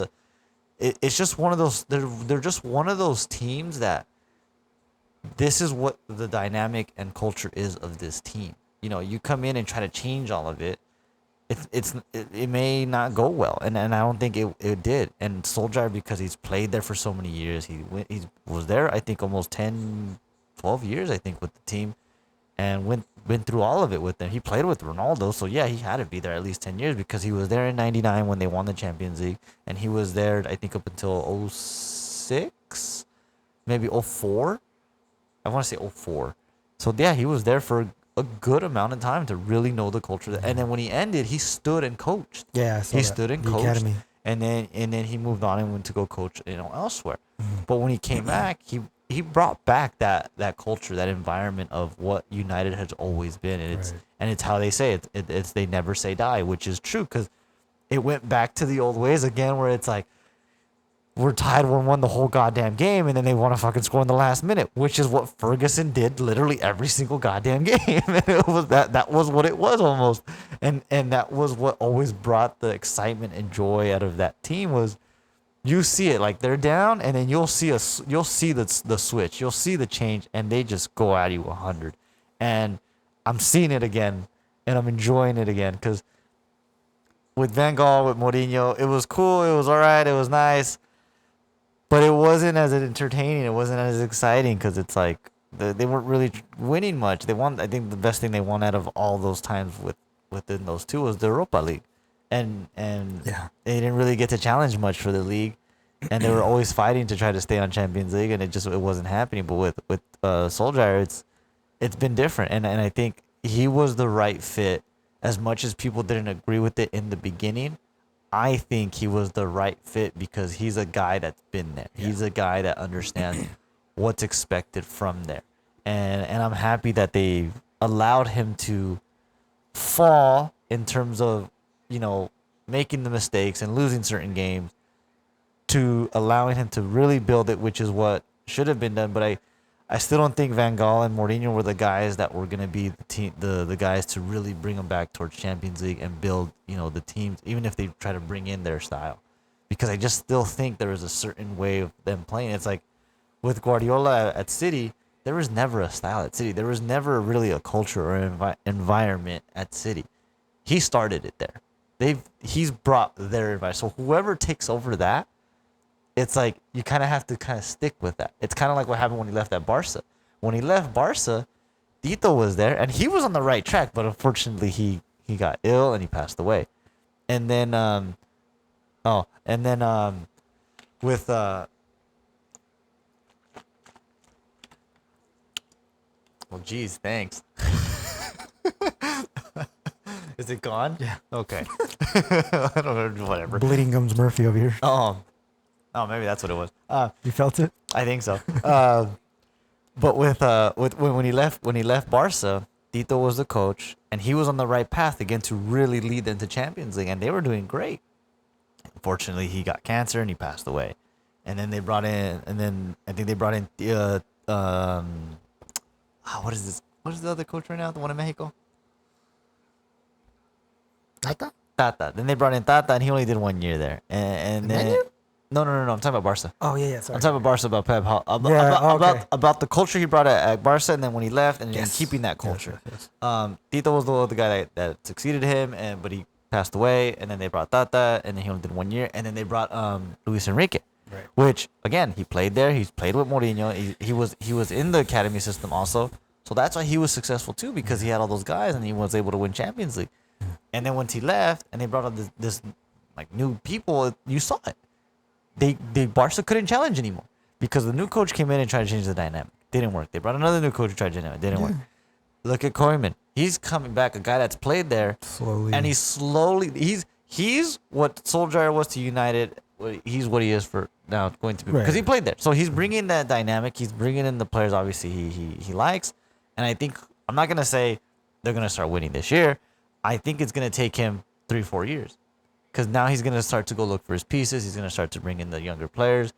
Speaker 1: it's just one of those, they're just one of those teams that this is what the dynamic and culture is of this team. You come in and try to change all of it. It may not go well, and I don't think it did. And Solskjaer, because he's played there for so many years, he was there I think almost 10, 12 years I think with the team, and went through all of it with them. He played with Ronaldo, so yeah, he had to be there at least 10 years, because he was there in 99 when they won the Champions League, and he was there I think up until 06, maybe 04. I want to say 04. So yeah, he was there for a good amount of time to really know the culture. And then when he ended, he stood and coached.
Speaker 2: Yeah,
Speaker 1: he stood and coached.
Speaker 2: Academy.
Speaker 1: And then he moved on and went to go coach, elsewhere. But when he came back, he brought back that culture, that environment of what United has always been, and it's how they say it. It's they never say die, which is true, because it went back to the old ways again, where it's like we're tied 1-1 the whole goddamn game, and then they want to fucking score in the last minute, which is what Ferguson did literally every single goddamn game. And it was that was what it was almost, and that was what always brought the excitement and joy out of that team. Was you see it, like they're down, and then you'll see the switch, you'll see the change, and they just go at you 100. And I'm seeing it again, and I'm enjoying it again, because with Van Gaal, with Mourinho, it was cool, it was all right, it was nice. But it wasn't as entertaining. It wasn't as exciting, because it's like they weren't really winning much. They won. I think the best thing they won out of all those times with within those two was the Europa League, and
Speaker 2: Yeah.
Speaker 1: they didn't really get to challenge much for the league, and they were always fighting to try to stay on Champions League, and it wasn't happening. But with Solskjaer, it's been different, and I think he was the right fit. As much as people didn't agree with it in the beginning, I think he was the right fit because he's a guy that's been there. He's a guy that understands what's expected from there. And I'm happy that they allowed him to fall in terms of, making the mistakes and losing certain games to allowing him to really build it, which is what should have been done. But I still don't think Van Gaal and Mourinho were the guys that were going to be the guys to really bring them back towards Champions League and build, the teams, even if they try to bring in their style. Because I just still think there is a certain way of them playing. It's like with Guardiola at City, there was never a style at City. There was never really a culture or environment at City. He started it there. He's brought their environment. So whoever takes over that, it's like you kind of have to stick with that. It's kind of like what happened when he left at Barca. When he left Barca, Tito was there, and he was on the right track, but unfortunately he got ill and he passed away. And then with well, geez, thanks. Is it gone?
Speaker 2: Yeah.
Speaker 1: Okay. I don't know. Whatever.
Speaker 2: Bleeding Gums Murphy over here.
Speaker 1: Oh, maybe that's what it was.
Speaker 2: You felt it?
Speaker 1: I think so. But with when he left Barca, Tito was the coach, and he was on the right path again to really lead them to Champions League, and they were doing great. Unfortunately, he got cancer and he passed away. And then I think they brought in what is this? What is the other coach right now? The one in Mexico? Tata. Then they brought in Tata, and he only did 1 year there. And then
Speaker 2: Man U?
Speaker 1: no. I'm talking about Barca.
Speaker 2: Oh yeah, sorry.
Speaker 1: I'm talking about Barca, about Pep. About the culture he brought at Barca, and then when he left, and then keeping that culture.
Speaker 2: Yes.
Speaker 1: Tito was the guy that succeeded him, but he passed away, and then they brought Tata, and then he only did 1 year, and then they brought Luis Enrique,
Speaker 2: Right.
Speaker 1: which again he played there. He's played with Mourinho. He was in the academy system also, so that's why he was successful too, because he had all those guys and he was able to win Champions League. And then once he left, and they brought up this like new people, you saw it. They Barca couldn't challenge anymore because the new coach came in and tried to change the dynamic. Didn't work. They brought another new coach who tried to change it. Didn't work. Look at Koeman. He's coming back, a guy that's played there
Speaker 2: Slowly.
Speaker 1: and he's what Solskjaer was to United. He's what he is for now going to be because he played there. So he's bringing that dynamic. He's bringing in the players obviously he likes, and I think I'm not gonna say they're gonna start winning this year. I think it's gonna take him 3-4 years. Because now he's going to start to go look for his pieces. He's going to start to bring in the younger players.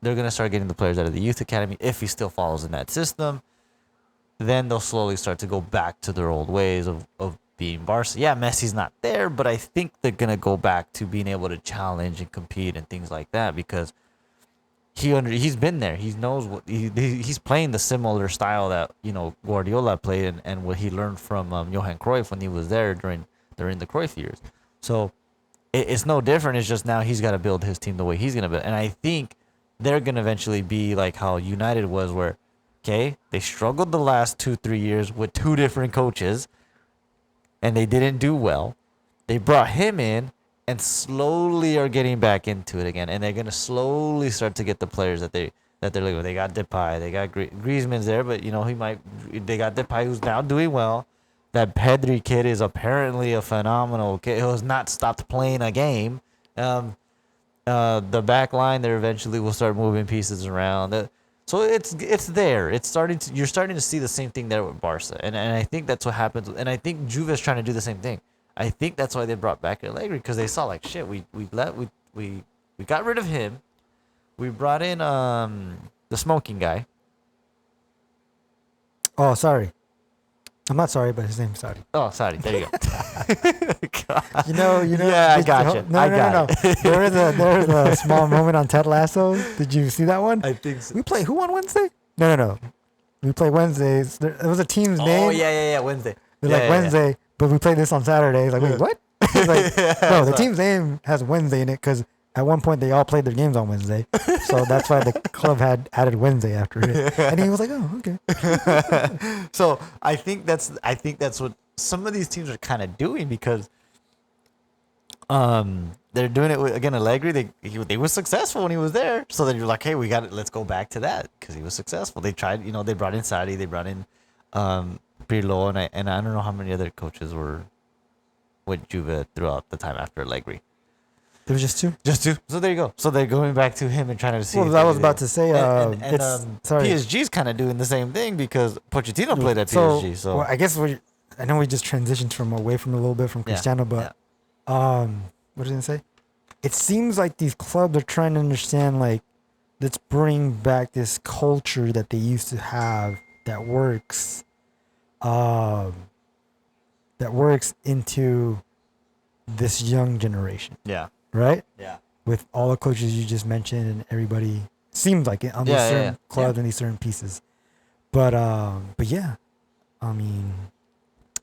Speaker 1: They're going to start getting the players out of the youth academy. If he still follows in that system, then they'll slowly start to go back to their old ways of being Barca. Yeah, Messi's not there, but I think they're going to go back to being able to challenge and compete and things like that because he's been there. He knows what he's playing the similar style that Guardiola played and what he learned from Johan Cruyff when he was there during the Cruyff years. So it's no different. It's just now he's got to build his team the way he's going to build. And I think they're going to eventually be like how United was where, okay, they struggled the last 2-3 years with 2 different coaches and they didn't do well. They brought him in and slowly are getting back into it again. And they're going to slowly start to get the players that they're looking for. They got Depay. They got Griezmann's there, but they got Depay who's now doing well. That Pedri kid is apparently a phenomenal kid. He has not stopped playing a game. The back line there eventually will start moving pieces around. So it's there. You're starting to see the same thing there with Barca, and I think that's what happens. And I think Juve is trying to do the same thing. I think that's why they brought back Allegri because they saw like shit. We got rid of him. We brought in the smoking guy.
Speaker 2: Oh, sorry. I'm not sorry, but his name's Saudi.
Speaker 1: Oh, sorry. There you go.
Speaker 2: You know.
Speaker 1: Yeah, I got you.
Speaker 2: No. There is a small moment on Ted Lasso. Did you see that one?
Speaker 1: I think so.
Speaker 2: We play who on Wednesday? No. We play Wednesdays. There was a team's name.
Speaker 1: Oh yeah. Wednesday.
Speaker 2: They're Wednesday, but we played this on Saturday. He's like, wait, what? He's like, no, the team's name has Wednesday in it because at one point they all played their games on Wednesday, so that's why the club had added Wednesday after it. And he was like, "Oh, okay."
Speaker 1: So I think that's what some of these teams are kind of doing because they're doing it with, again, Allegri. They were successful when he was there, so then you're like, hey, we got it. Let's go back to that because he was successful. They tried, they brought in Sadi, they brought in Pirlo, and I don't know how many other coaches were with Juve throughout the time after Allegri.
Speaker 2: There was just two.
Speaker 1: Just two. So there you go. So they're going back to him and trying to see.
Speaker 2: Well, I was about to say, sorry.
Speaker 1: PSG's kind of doing the same thing because Pochettino played at PSG. So
Speaker 2: well, I guess I know we just transitioned away from a little bit from Cristiano, but what was I gonna say? It seems like these clubs are trying to understand, like, let's bring back this culture that they used to have that works into this young generation.
Speaker 1: Yeah.
Speaker 2: Right?
Speaker 1: Yeah.
Speaker 2: With all the coaches you just mentioned and everybody seems like it on these certain clubs and these certain pieces. But yeah. I mean,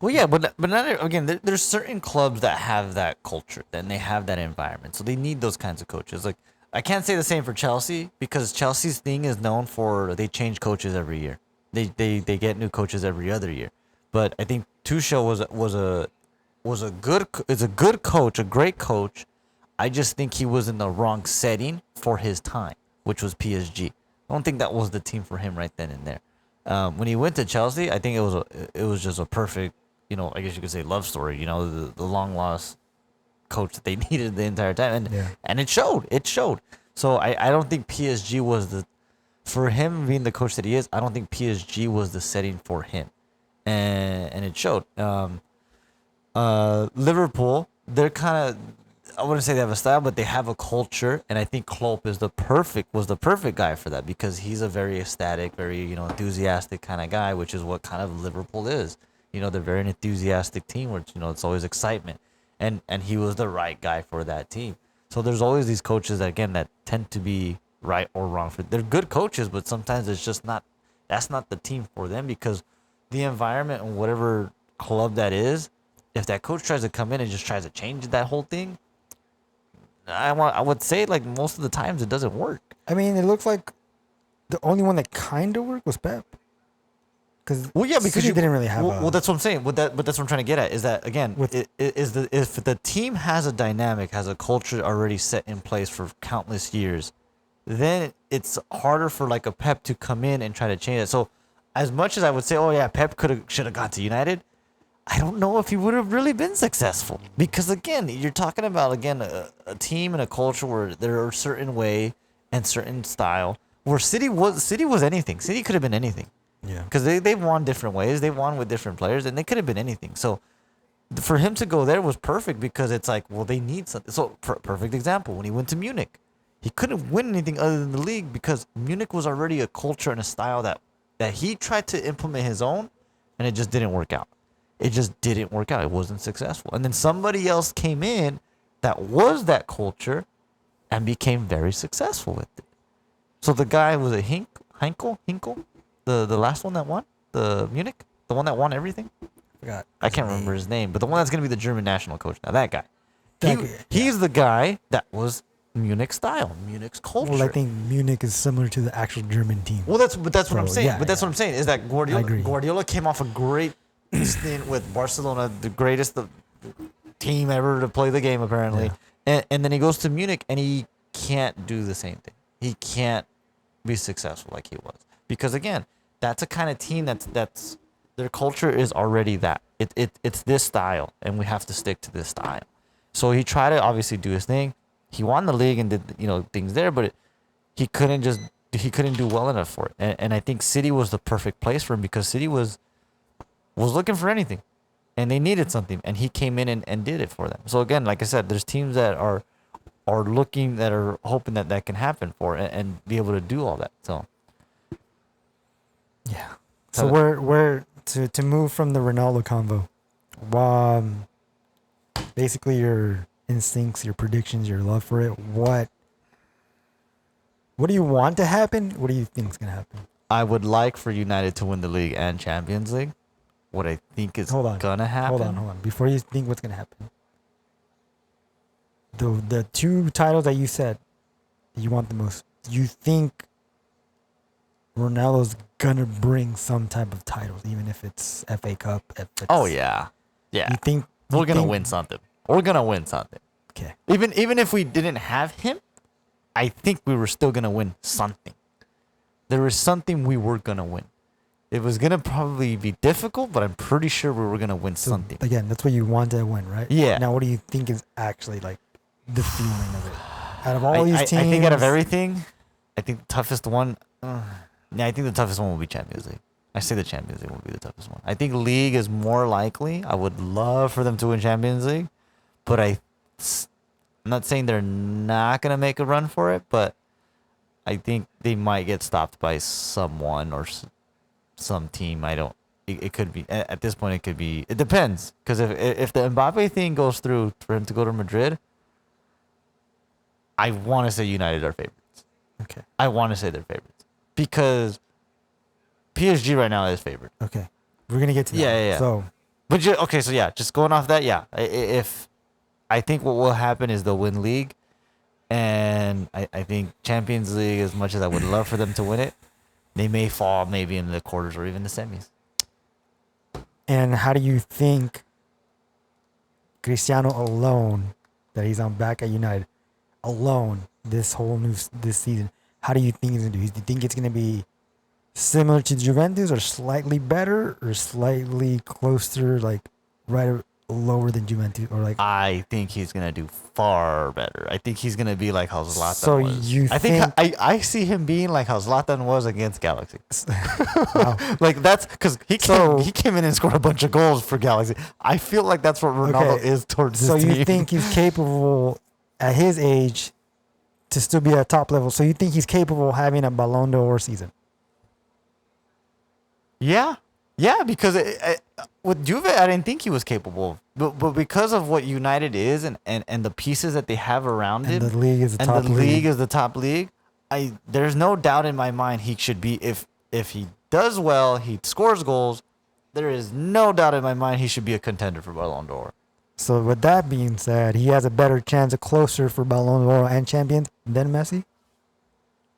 Speaker 1: well, yeah, but not, again, there's certain clubs that have that culture and they have that environment. So they need those kinds of coaches. Like, I can't say the same for Chelsea because Chelsea's thing is known for they change coaches every year. They get new coaches every other year. But I think Tuchel is a good coach, a great coach. I just think he was in the wrong setting for his time, which was PSG. I don't think that was the team for him right then and there. When he went to Chelsea, I think it was just a perfect, I guess you could say love story. The long lost coach that they needed the entire time, and it showed. It showed. So I don't think PSG was for him being the coach that he is. I don't think PSG was the setting for him, and it showed. Liverpool, they're kind of, I wouldn't say they have a style, but they have a culture, and I think Klopp was the perfect guy for that because he's a very ecstatic, very enthusiastic kind of guy, which is what kind of Liverpool is. They're very an enthusiastic team where it's always excitement, and he was the right guy for that team. So there's always these coaches that tend to be right or wrong they're good coaches, but sometimes it's just not. That's not the team for them because the environment and whatever club that is. If that coach tries to come in and just tries to change that whole thing, I would say like most of the times it doesn't work.
Speaker 2: I mean, it looks like the only one that kind of worked was Pep. Because you didn't really have.
Speaker 1: Well, that's what I'm saying. But that's what I'm trying to get at is that again, if the team has a dynamic, has a culture already set in place for countless years, then it's harder for like a Pep to come in and try to change it. So, as much as I would say, oh yeah, Pep should have got to United. I don't know if he would have really been successful because again, you're talking about a team and a culture where there are a certain way and certain style. Where City was anything. City could have been anything.
Speaker 2: Yeah.
Speaker 1: Because they've won different ways. They won with different players, and they could have been anything. So for him to go there was perfect because it's like, well, they need something. So perfect example when he went to Munich, he couldn't win anything other than the league because Munich was already a culture and a style that he tried to implement his own, and it just didn't work out. It just didn't work out. It wasn't successful. And then somebody else came in that was that culture and became very successful with it. So the guy was Hinkel, the last one that won, the Munich, the one that won everything. I can't remember his name, but the one that's going to be the German national coach now. That guy. He's the guy that was Munich style, Munich's culture.
Speaker 2: Well, I think Munich is similar to the actual German team.
Speaker 1: Well, that's what I'm saying. That's what I'm saying is that Guardiola came off a great stint with Barcelona, the greatest team ever to play the game, apparently. Yeah. And then he goes to Munich, and he can't do the same thing. He can't be successful like he was. Because, again, that's a kind of team that's their culture is already that. It's this style, and we have to stick to this style. So he tried to obviously do his thing. He won the league and did things there, but he couldn't do well enough for it. And I think City was the perfect place for him because City was looking for anything, and they needed something, and he came in and did it for them. So again, like I said, there's teams that are looking, that are hoping that can happen for and be able to do all that. So
Speaker 2: yeah. So we're to move from the Ronaldo convo. Basically your instincts, your predictions, your love for it. What do you want to happen? What do you think is gonna happen?
Speaker 1: I would like for United to win the league and Champions League. What I think is gonna happen.
Speaker 2: Hold on. Before you think what's gonna happen, the two titles that you said you want the most, you think Ronaldo's gonna bring some type of titles, even if it's FA Cup.
Speaker 1: Oh yeah. Yeah.
Speaker 2: You think
Speaker 1: We're
Speaker 2: you
Speaker 1: gonna
Speaker 2: think-
Speaker 1: win something. We're gonna win something.
Speaker 2: Okay.
Speaker 1: Even if we didn't have him, I think we were still gonna win something. There was something we were gonna win. It was gonna probably be difficult, but I'm pretty sure we were gonna win
Speaker 2: So
Speaker 1: something.
Speaker 2: again, that's what you want to win, right?
Speaker 1: Yeah.
Speaker 2: Now, what do you think is actually like the feeling of it? Out of all these teams,
Speaker 1: I think out of everything, I think the toughest one. Yeah, I think the toughest one will be Champions League. I say the Champions League will be the toughest one. I think League is more likely. I would love for them to win Champions League, but I'm not saying they're not gonna make a run for it. But I think they might get stopped by someone or some team. I don't. It could be at this point. It could be. It depends, because if the Mbappe thing goes through for him to go to Madrid, I want to say United are favorites.
Speaker 2: Okay.
Speaker 1: I want to say they're favorites because PSG right now is favored.
Speaker 2: Okay. We're gonna get to that.
Speaker 1: Yeah.
Speaker 2: So
Speaker 1: But okay, so yeah, just going off that, yeah. If I think what will happen is they'll win league, and I think Champions League, as much as I would love for them to win it, they may fall maybe in the quarters or even the semis.
Speaker 2: and how do you think Cristiano alone, that he's on back at United, alone this season, how do you think he's gonna do? Do you think it's gonna be similar to Juventus, or slightly better, or slightly closer, like right lower than Juventus, or like?
Speaker 1: I think he's gonna do far better. I think he's gonna be like how Zlatan
Speaker 2: So
Speaker 1: was.
Speaker 2: you
Speaker 1: I think
Speaker 2: think-
Speaker 1: I see him being like how Zlatan was against Galaxy.
Speaker 2: Wow.
Speaker 1: Like that's because he
Speaker 2: So-
Speaker 1: came in and scored a bunch of goals for Galaxy. I feel like that's what Ronaldo
Speaker 2: Okay,
Speaker 1: is towards this
Speaker 2: So
Speaker 1: team.
Speaker 2: you think he's capable at his age to still be at top level? So you think he's capable of having a Ballon d'Or season?
Speaker 1: Yeah, because with Juve, I didn't think he was capable. But because of what United is and the pieces that they have around
Speaker 2: And
Speaker 1: him,
Speaker 2: the league is the
Speaker 1: and
Speaker 2: top
Speaker 1: the
Speaker 2: league.
Speaker 1: league is the top league, there's no doubt in my mind he should be, if he does well, he scores goals. There is no doubt in my mind he should be a contender for Ballon d'Or.
Speaker 2: So with that being said, he has a better chance, of closer for Ballon d'Or and Champions than Messi.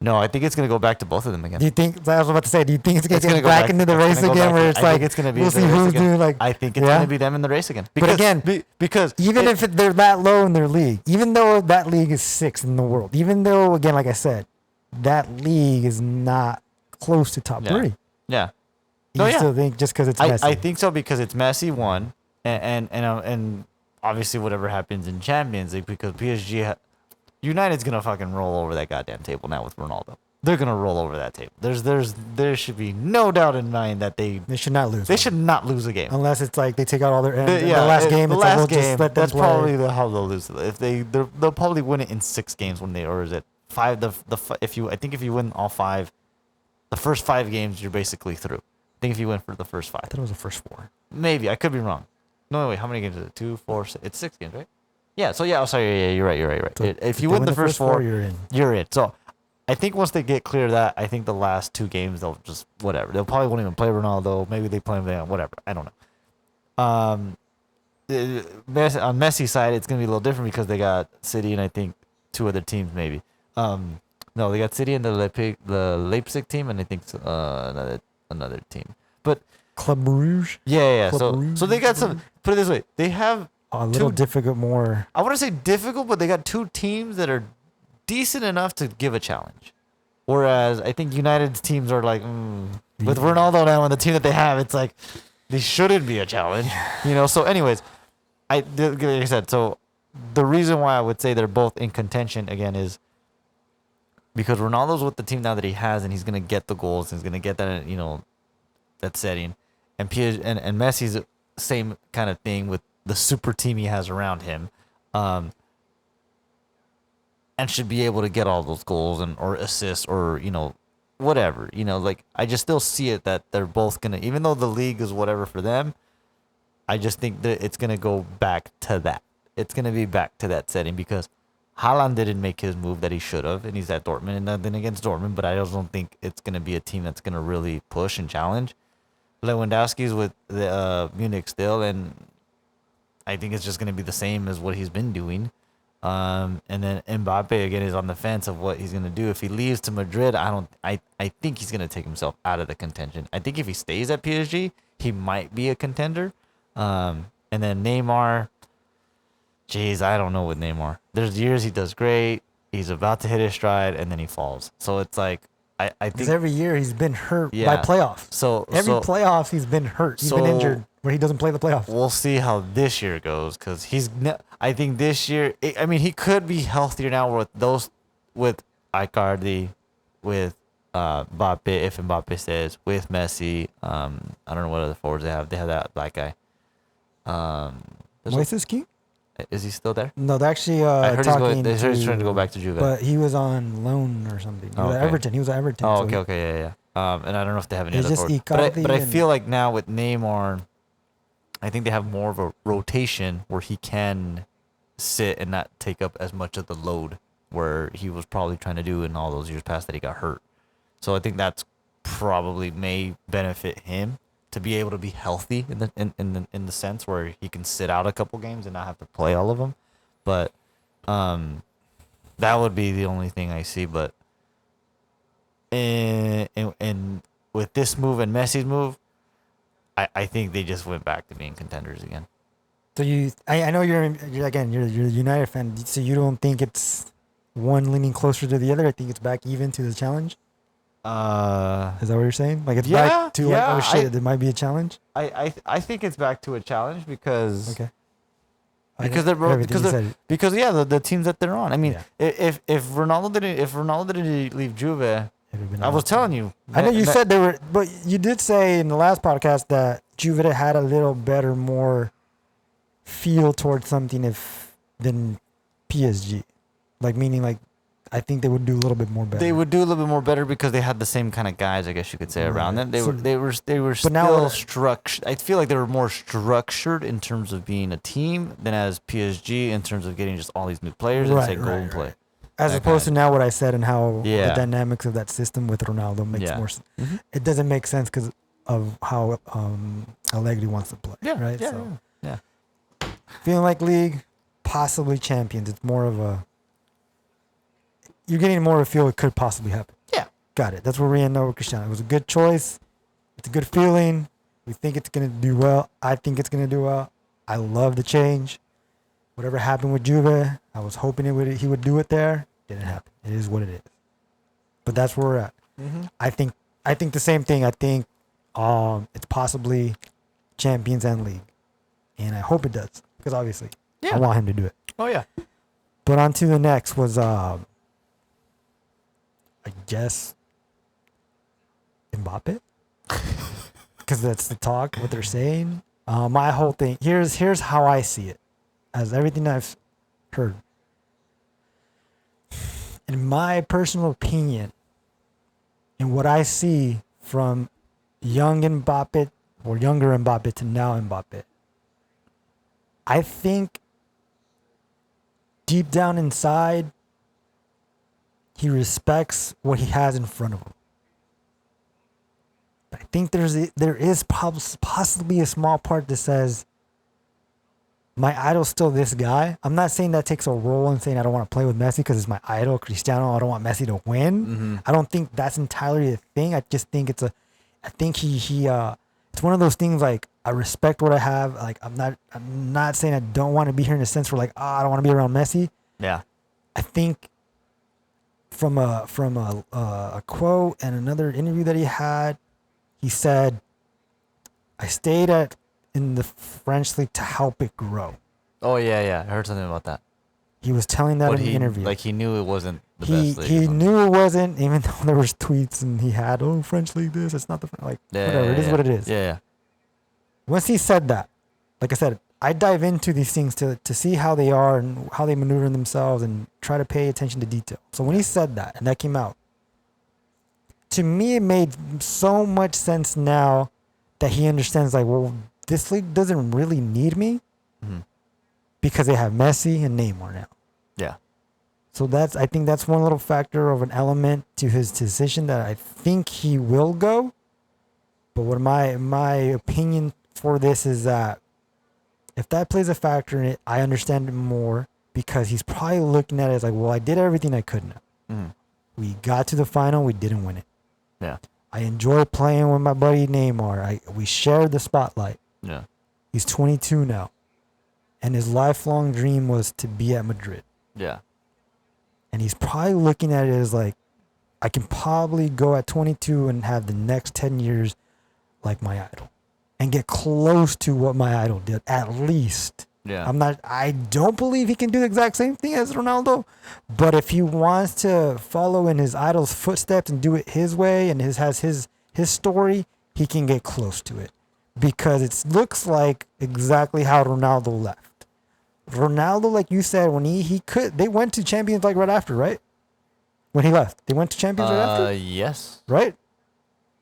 Speaker 1: No, I think it's gonna go back to both of them again.
Speaker 2: Do you think? I was about to say, do you think it's gonna
Speaker 1: It's
Speaker 2: get
Speaker 1: gonna go
Speaker 2: back into the
Speaker 1: it's
Speaker 2: race
Speaker 1: gonna go
Speaker 2: again,
Speaker 1: back-
Speaker 2: where it's
Speaker 1: I
Speaker 2: like
Speaker 1: think it's gonna be
Speaker 2: we'll
Speaker 1: the
Speaker 2: see
Speaker 1: race
Speaker 2: who's
Speaker 1: again.
Speaker 2: doing like?
Speaker 1: I think it's
Speaker 2: yeah?
Speaker 1: gonna be them in the race again.
Speaker 2: But again,
Speaker 1: because
Speaker 2: even if they're that low in their league, even though that league is sixth in the world, even though, again, like I said, that league is not close to top
Speaker 1: Yeah.
Speaker 2: three.
Speaker 1: yeah.
Speaker 2: You
Speaker 1: Oh, yeah.
Speaker 2: still think just because it's Messi?
Speaker 1: I think so because it's Messi one, and obviously whatever happens in Champions League, because PSG, United's gonna fucking roll over that goddamn table now with Ronaldo. They're gonna roll over that table. There should be no doubt in mind that they
Speaker 2: should not lose.
Speaker 1: should not lose a game.
Speaker 2: Unless it's like they take out all their the
Speaker 1: Yeah,
Speaker 2: last game.
Speaker 1: the
Speaker 2: It's like,
Speaker 1: last
Speaker 2: we'll
Speaker 1: game.
Speaker 2: just let them
Speaker 1: That's
Speaker 2: play.
Speaker 1: probably how they'll lose. If they'll probably win it in 6 games when they, or is it 5? If you win all 5, the first 5 games you're basically through. I think if you win for the first 5.
Speaker 2: I thought it was the first 4.
Speaker 1: Maybe I could be wrong. No, wait. How many games is it? 2, 4, 6. It's 6 games, right? Yeah. So yeah. Oh, sorry. Yeah, you're right.
Speaker 2: So
Speaker 1: If you
Speaker 2: they
Speaker 1: win the first 4,
Speaker 2: you're in.
Speaker 1: you're in. So I think once they get clear of that, I think the last 2 games they'll just whatever. They'll probably won't even play Ronaldo. Maybe they play him. Whatever. I don't know. On Messi's side, it's gonna be a little different because they got City and I think 2 other teams maybe. No, they got City and the Leipzig team, and I think another team. But
Speaker 2: Club Brugge.
Speaker 1: yeah.
Speaker 2: Club
Speaker 1: So
Speaker 2: Brugge.
Speaker 1: they got some. Put it this way, they have.
Speaker 2: A little difficult, more.
Speaker 1: I want to say difficult, but they got 2 teams that are decent enough to give a challenge. Whereas I think United's teams are like, with Ronaldo now and the team that they have, it's like they shouldn't be a challenge, So, anyways, like I said, so the reason why I would say they're both in contention again is because Ronaldo's with the team now that he has, and he's gonna get the goals, and he's gonna get that, that setting, and and Messi's the same kind of thing with the super team he has around him, and should be able to get all those goals or assists or whatever. Like I just still see it that they're both gonna, even though the league is whatever for them, I just think that it's gonna go back to that. It's gonna be back to that setting because Haaland didn't make his move that he should have, and he's at Dortmund, and nothing against Dortmund, but I just don't think it's gonna be a team that's gonna really push and challenge. Lewandowski's with the Munich still, and I think it's just going to be the same as what he's been doing. And then Mbappe again is on the fence of what he's going to do. If he leaves to Madrid, I think he's going to take himself out of the contention. I think if he stays at PSG, he might be a contender. And then Neymar, geez, I don't know with Neymar. There's years he does great. He's about to hit his stride, and then he falls. So it's like, I
Speaker 2: Because
Speaker 1: think,
Speaker 2: every year he's been hurt by
Speaker 1: Yeah.
Speaker 2: playoffs.
Speaker 1: so
Speaker 2: Every
Speaker 1: so
Speaker 2: playoffs he's been hurt. He's been
Speaker 1: So-
Speaker 2: injured where he doesn't play the playoffs.
Speaker 1: we'll see how this year goes because I think this year, I mean, he could be healthier now with Icardi, with Mbappe, if Mbappe stays, with Messi. I don't know what other forwards they have. They have that black guy. there's a-
Speaker 2: Moises King?
Speaker 1: Is he still there?
Speaker 2: No, they're actually
Speaker 1: I heard
Speaker 2: talking
Speaker 1: he's trying to go back to Juve.
Speaker 2: But he was on loan or something. He was at
Speaker 1: Okay.
Speaker 2: Everton. He was at Everton.
Speaker 1: Oh,
Speaker 2: so
Speaker 1: okay, yeah. And I don't know if they have any
Speaker 2: It's
Speaker 1: other
Speaker 2: just
Speaker 1: forwards.
Speaker 2: Icardi
Speaker 1: But I
Speaker 2: and-
Speaker 1: feel like now with Neymar, I think they have more of a rotation where he can sit and not take up as much of the load where he was probably trying to do in all those years past that he got hurt. So I think that's probably may benefit him to be able to be healthy in the sense where he can sit out a couple games and not have to play all of them. But that would be the only thing I see. But and with this move and Messi's move, I think they just went back to being contenders again.
Speaker 2: So I know you're a United fan. So you don't think it's one leaning closer to the other? I think it's back even to the challenge. Is that what you're saying? Like it's
Speaker 1: Yeah,
Speaker 2: back to like,
Speaker 1: yeah,
Speaker 2: oh shit, there might be a challenge.
Speaker 1: I think it's back to a challenge because
Speaker 2: Okay.
Speaker 1: because
Speaker 2: Everything you said.
Speaker 1: the teams that they're on. I mean,
Speaker 2: Yeah.
Speaker 1: if Ronaldo didn't leave Juve,
Speaker 2: It would've been
Speaker 1: I was
Speaker 2: awesome.
Speaker 1: telling you.
Speaker 2: I know you
Speaker 1: that-
Speaker 2: said they were, but you did say in the last podcast that Juve had a little better, more feel towards something than PSG, like meaning like I think they would do a little bit more better.
Speaker 1: they would do a little bit more better because they had the same kind of guys, I guess you could say, around
Speaker 2: Right.
Speaker 1: them.
Speaker 2: So-
Speaker 1: They were
Speaker 2: But now
Speaker 1: still
Speaker 2: what-
Speaker 1: structured. I feel like they were more structured in terms of being a team than as PSG in terms of getting just all these new players and
Speaker 2: Right,
Speaker 1: say go
Speaker 2: right,
Speaker 1: and play.
Speaker 2: As
Speaker 1: that
Speaker 2: opposed
Speaker 1: kind
Speaker 2: to now what I said and how
Speaker 1: Yeah.
Speaker 2: the dynamics of that system with Ronaldo makes
Speaker 1: Yeah.
Speaker 2: more sense.
Speaker 1: Mhm.
Speaker 2: It doesn't make sense because of how Allegri wants to play. Right.
Speaker 1: Yeah,
Speaker 2: So
Speaker 1: yeah.
Speaker 2: feeling like league, possibly champions. It's more of a. You're getting more of a feel it could possibly happen.
Speaker 1: Yeah.
Speaker 2: Got it. That's where we end up with Cristiano. It was a good choice. It's a good feeling. We think it's going to do well. I think it's going to do well. I love the change. Whatever happened with Juve, I was hoping he would do it there. Didn't happen. It is what it is. But that's where we're at.
Speaker 1: Mm-hmm.
Speaker 2: I think the same thing. I think it's possibly champions and league. And I hope it does. Because obviously
Speaker 1: Yeah.
Speaker 2: I want him to do it.
Speaker 1: Oh yeah.
Speaker 2: But on to the next was I guess Mbappe. Because that's the talk, what they're saying. My whole thing here's how I see it, as everything I've heard. In my personal opinion, and what I see from young Mbappe or younger Mbappe to now Mbappe, I think deep down inside, he respects what he has in front of him. I think there is possibly a small part that says, my idol's still this guy. I'm not saying that takes a role in saying I don't want to play with Messi because it's my idol, Cristiano. I don't want Messi to win.
Speaker 1: Mm-hmm.
Speaker 2: I don't think that's entirely a thing. I just think it's it's one of those things like I respect what I have. Like I'm not saying I don't want to be here in a sense where like, I don't want to be around Messi.
Speaker 1: Yeah.
Speaker 2: I think from a quote and another interview that he had, he said, "I stayed in the French league to help it grow."
Speaker 1: Oh yeah. I heard something about that.
Speaker 2: He was telling that
Speaker 1: But
Speaker 2: in the interview.
Speaker 1: like he knew it wasn't the
Speaker 2: he
Speaker 1: best league. or something.
Speaker 2: knew it wasn't, even though there was tweets and he had, French league this, it's not the like
Speaker 1: Yeah,
Speaker 2: whatever. It is
Speaker 1: yeah.
Speaker 2: what it is.
Speaker 1: Yeah.
Speaker 2: Once he said that, like I said, I dive into these things to see how they are and how they maneuver themselves and try to pay attention to detail. So when he said that and that came out, to me it made so much sense now that he understands like, well, this league doesn't really need me
Speaker 1: Mhm.
Speaker 2: because they have Messi and Neymar now.
Speaker 1: Yeah.
Speaker 2: So I think that's one little factor of an element to his decision that I think he will go. But what my opinion for this is that if that plays a factor in it, I understand it more because he's probably looking at it as like, well, I did everything I could now.
Speaker 1: Mhm.
Speaker 2: We got to the final, we didn't win it.
Speaker 1: Yeah.
Speaker 2: I enjoy playing with my buddy Neymar. We shared the spotlight.
Speaker 1: Yeah.
Speaker 2: He's 22 now. and his lifelong dream was to be at Madrid.
Speaker 1: Yeah.
Speaker 2: And he's probably looking at it as like, I can probably go at 22 and have the next 10 years like my idol and get close to what my idol did, at least.
Speaker 1: Yeah.
Speaker 2: I don't believe he can do the exact same thing as Ronaldo, but if he wants to follow in his idol's footsteps and do it his way and has his story, he can get close to it because it looks like exactly how Ronaldo left. Ronaldo, like you said, when they went to Champions like right after, right? When he left, they went to Champions right after?
Speaker 1: Yes.
Speaker 2: Right?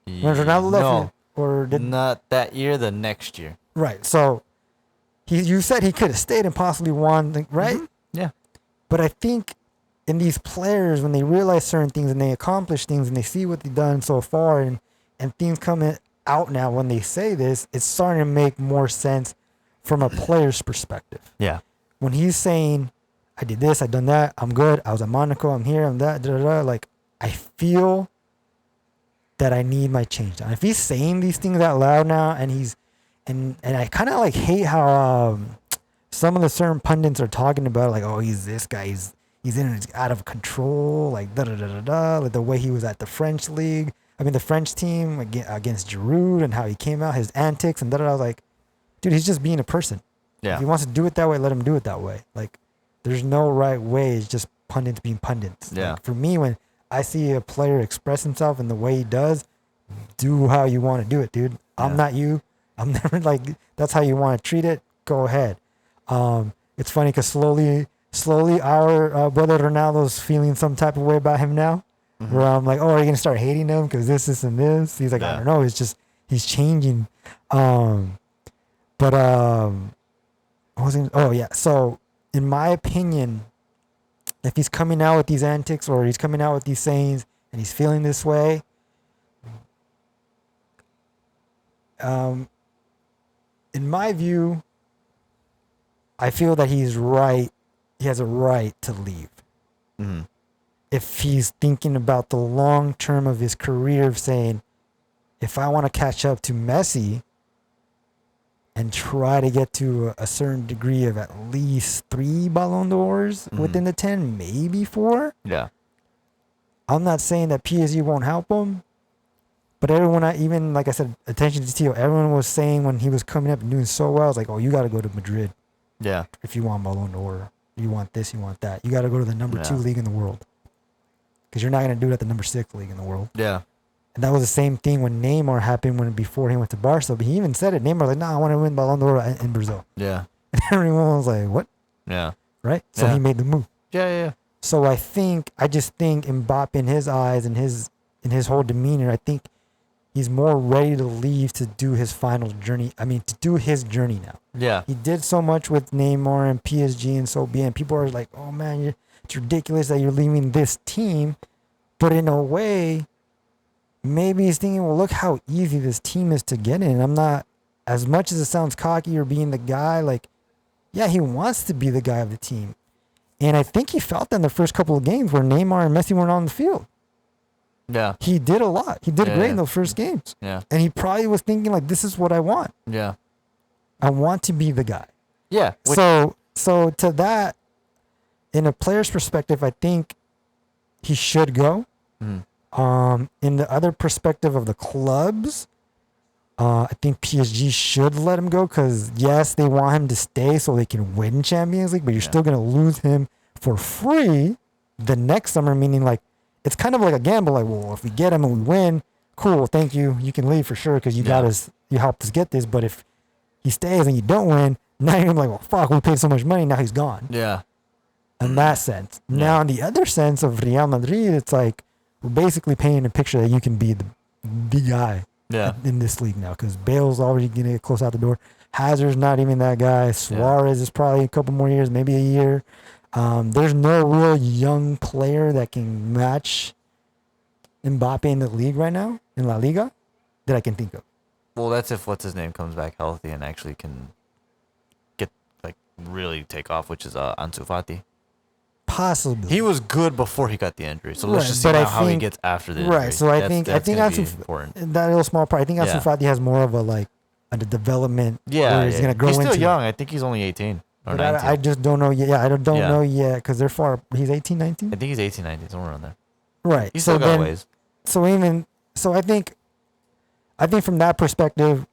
Speaker 2: When Ronaldo left?
Speaker 1: No.
Speaker 2: Or did
Speaker 1: Not that year, the next year.
Speaker 2: Right. So you said he could have stayed and possibly won, right?
Speaker 1: Mm-hmm. Yeah.
Speaker 2: But I think in these players, when they realize certain things and they accomplish things and they see what they've done so far and things coming out now when they say this, it's starting to make more sense from a player's perspective.
Speaker 1: Yeah.
Speaker 2: When he's saying, I did this, I done that, I'm good, I was at Monaco, I'm here, I'm that, like, I feel that I need my change. And if he's saying these things out loud now and and I kind of like hate how some of the certain pundits are talking about like, oh, he's this guy, he's out of control, like like the way he was at the French league. I mean, the French team against Giroud and how he came out, his antics and I was like, dude, he's just being a person.
Speaker 1: Yeah.
Speaker 2: If he wants to do it that way, let him do it that way. Like, there's no right way. It's just pundits being pundits.
Speaker 1: Yeah.
Speaker 2: Like, for me, when I see a player express himself in the way he does, do how you want to do it, dude. Yeah. I'm not you. I'm never like, that's how you want to treat it. Go ahead. It's funny because slowly our brother Ronaldo's feeling some type of way about him now. Mm-hmm. Where I'm like, oh, are you going to start hating him because this, and this? He's like, I don't know. It's just, he's changing. So in my opinion, if he's coming out with these antics or he's coming out with these sayings and he's feeling this way, in my view, I feel that he's right. He has a right to leave. Mm-hmm. If he's thinking about the long term of his career of saying, if I want to catch up to Messi and try to get to a certain degree of at least 3 Ballon d'Ors within the 10, maybe 4.
Speaker 1: Yeah.
Speaker 2: I'm not saying that PSG won't help him, but everyone, even like I said, attention to detail, everyone was saying when he was coming up and doing so well, it's like, oh, you got to go to Madrid.
Speaker 1: Yeah.
Speaker 2: If you want Ballon d'Or, you want this, you want that. You got to go to the number 2 league in the world. Because you're not going to do it at the number 6 league in the world.
Speaker 1: Yeah.
Speaker 2: And that was the same thing when Neymar happened before he went to Barca. But he even said it. Neymar was like, I want to win Ballon d'Or in Brazil.
Speaker 1: Yeah.
Speaker 2: And everyone was like, what?
Speaker 1: Yeah.
Speaker 2: Right? So he made the move.
Speaker 1: Yeah.
Speaker 2: So I just think Mbappe in his eyes and his whole demeanor, I think he's more ready to leave to do his final journey. I mean, to do his journey now.
Speaker 1: Yeah.
Speaker 2: He did so much with Neymar and PSG and so be it. People are like, oh man, it's ridiculous that you're leaving this team. But in a way, maybe he's thinking, well, look how easy this team is to get in. I'm not, as much as it sounds cocky or being the guy, like, yeah, he wants to be the guy of the team. And I think he felt that in the first couple of games where Neymar and Messi weren't on the field.
Speaker 1: Yeah.
Speaker 2: He did a lot. He did great in those first games.
Speaker 1: Yeah.
Speaker 2: And he probably was thinking, like, this is what I want.
Speaker 1: Yeah.
Speaker 2: I want to be the guy.
Speaker 1: Yeah.
Speaker 2: So to that, in a player's perspective, I think he should go. In the other perspective of the clubs, I think PSG should let him go because, yes, they want him to stay so they can win Champions League, but you're still going to lose him for free the next summer, meaning like it's kind of like a gamble. Like, well, if we get him and we win, cool, thank you. You can leave for sure because you got us, you helped us get this. But if he stays and you don't win, now you're like, well, fuck, we paid so much money, now he's gone.
Speaker 1: Yeah.
Speaker 2: In that sense. Now, in the other sense of Real Madrid, it's like we're basically painting a picture that you can be the guy in this league now because Bale's already going to get close out the door. Hazard's not even that guy. Suarez is probably a couple more years, maybe a year. There's no real young player that can match Mbappe in the league right now, in La Liga, that I can think of.
Speaker 1: Well, that's if what's his name comes back healthy and actually can get really take off, which is Ansu Fati.
Speaker 2: Possibly.
Speaker 1: He was good before he got the injury, so let's just see how he gets after the injury.
Speaker 2: Right. So I think
Speaker 1: Ansu,
Speaker 2: that little small part. I think Ansu Fati has more of a development.
Speaker 1: Yeah.
Speaker 2: Where he's gonna grow
Speaker 1: he's still
Speaker 2: into
Speaker 1: young. I think he's only 18. or
Speaker 2: But
Speaker 1: 19.
Speaker 2: I just don't know yet. Yeah, I don't
Speaker 1: Yeah.
Speaker 2: know yet because they're far. He's 18, 19?
Speaker 1: I think he's 18, 19, somewhere around there.
Speaker 2: Right.
Speaker 1: He's
Speaker 2: So
Speaker 1: still got a
Speaker 2: then,
Speaker 1: ways.
Speaker 2: so I think from that perspective,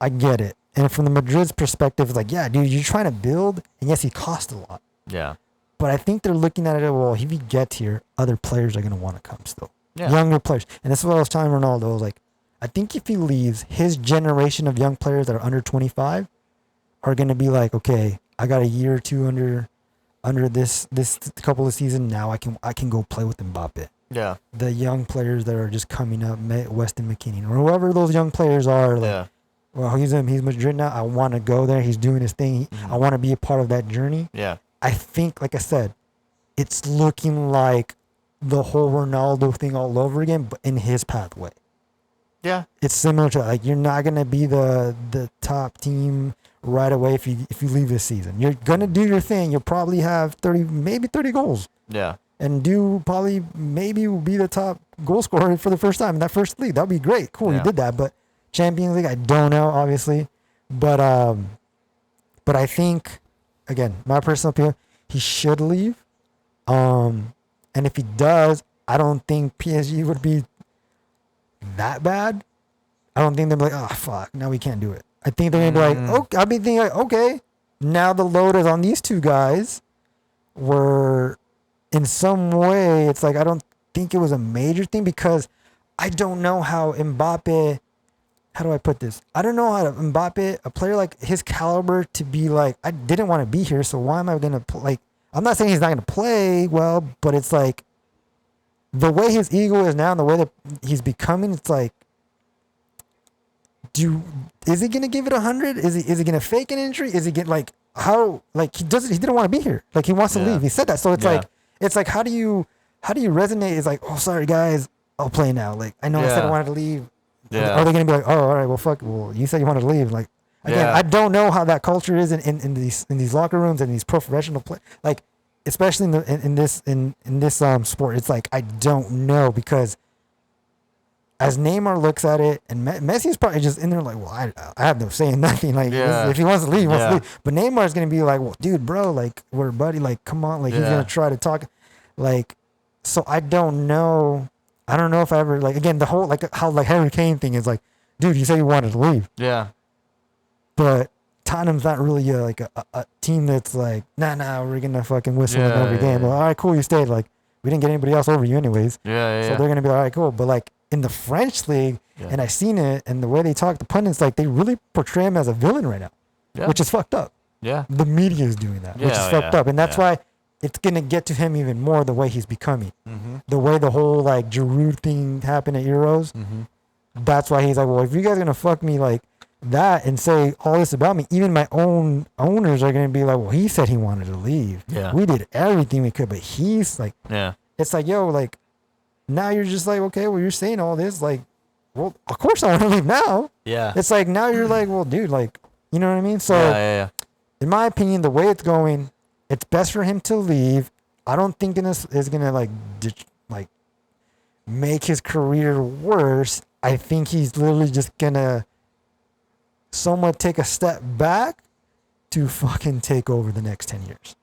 Speaker 2: I get it. And from the Madrid's perspective, it's like, yeah, dude, you're trying to build, and yes, he cost a lot.
Speaker 1: Yeah.
Speaker 2: But I think they're looking at it, well, if he gets here, other players are going to want to come still.
Speaker 1: Yeah.
Speaker 2: Younger players. And that's what I was telling Ronaldo. I was like, I think if he leaves, his generation of young players that are under 25 are going to be like, okay, I got a year or two under this couple of seasons. Now I can go play with Mbappe.
Speaker 1: Yeah.
Speaker 2: The young players that are just coming up, Weston McKinney, or whoever those young players are, like,
Speaker 1: Yeah.
Speaker 2: well, he's Madrid now. I want to go there. He's doing his thing.
Speaker 1: Mhm.
Speaker 2: I want to be a part of that journey.
Speaker 1: Yeah.
Speaker 2: I think, like I said, it's looking like the whole Ronaldo thing all over again, but in his pathway.
Speaker 1: Yeah.
Speaker 2: It's similar to, like, you're not gonna be the top team right away if you leave this season. You're gonna do your thing. You'll probably have 30 goals,
Speaker 1: Yeah.
Speaker 2: and maybe will be the top goal scorer for the first time in that first league. That'd be great. Cool, you
Speaker 1: Yeah.
Speaker 2: did that. But Champions League, I don't know, obviously, but I think, again, my personal opinion, he should leave. And if he does, I don't think PSG would be that bad. I don't think they'll be like, oh fuck, now we can't do it. I think they're gonna be like, okay. I'll be thinking like, okay, now the load is on these two guys. Where in some way it's like, I don't think it was a major thing because I don't know how Mbappe. How do I put this? I don't know how Mbappe, a player like his caliber, to be like, I didn't want to be here, so why am I gonna like? I'm not saying he's not gonna play well, but it's like the way his ego is now and the way that he's becoming. It's like, is he gonna give it 100? Is he gonna fake an injury? Is he get like how like he didn't want to be here. Like he wants to leave. He said that. So it's like how do you resonate? It's like, oh sorry guys, I'll play now. Like I know I said I wanted to leave.
Speaker 1: Yeah.
Speaker 2: Are they gonna be like, oh all right, well fuck, well you said you wanted to leave. Like again, I don't know how that culture is in these locker rooms and these professional play, like especially in this sport. It's like I don't know because as Neymar looks at it, and Messi's probably just in there like, well, I have no say in nothing. Like, if he wants to leave, he wants to leave. But Neymar's going to be like, well, dude, bro, like, we're buddy. Like, come on. Like, he's going to try to talk. Like, so I don't know. I don't know if I ever, like, again, the whole, like, how, like, Harry Kane thing is like, dude, you said you wanted to leave.
Speaker 1: Yeah.
Speaker 2: But Tottenham's not really like a team that's like, nah, we're going to fucking whistle in every game. Well, all right, cool, you stayed. Like, we didn't get anybody else over you anyways. So they're going to be all right, cool. But, like, in the French league, and I seen it, and the way they talk, the pundits, like, they really portray him as a villain right now, which is fucked up.
Speaker 1: Yeah.
Speaker 2: The media is doing that, which is fucked up. And that's why it's going to get to him even more the way he's becoming.
Speaker 1: Mm-hmm.
Speaker 2: The way the whole, like, Giroud thing happened at Euros.
Speaker 1: Mm-hmm.
Speaker 2: That's why he's like, well, if you guys are going to fuck me like that and say all this about me, even my own owners are going to be like, well, he said he wanted to leave.
Speaker 1: Yeah.
Speaker 2: We did everything we could, but he's like, it's like, yo, like, now you're just like, okay, well, you're saying all this, like, well, of course I want to leave now. Yeah. It's like, now you're like, well, dude, like, you know what I mean? So, in my opinion, the way it's going, it's best for him to leave. I don't think this is going to, like, make his career worse. I think he's literally just going to somewhat take a step back to fucking take over the next 10 years.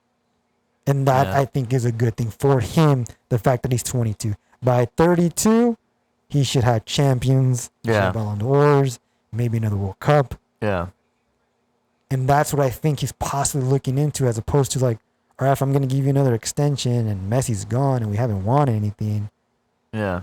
Speaker 2: And that, I think, is a good thing for him, the fact that he's 22. By 32, he should have champions, Ballon d'Ors, maybe another World Cup. Yeah. And that's what I think he's possibly looking into, as opposed to like, all right, if I'm going to give you another extension and Messi's gone and we haven't won anything. Yeah.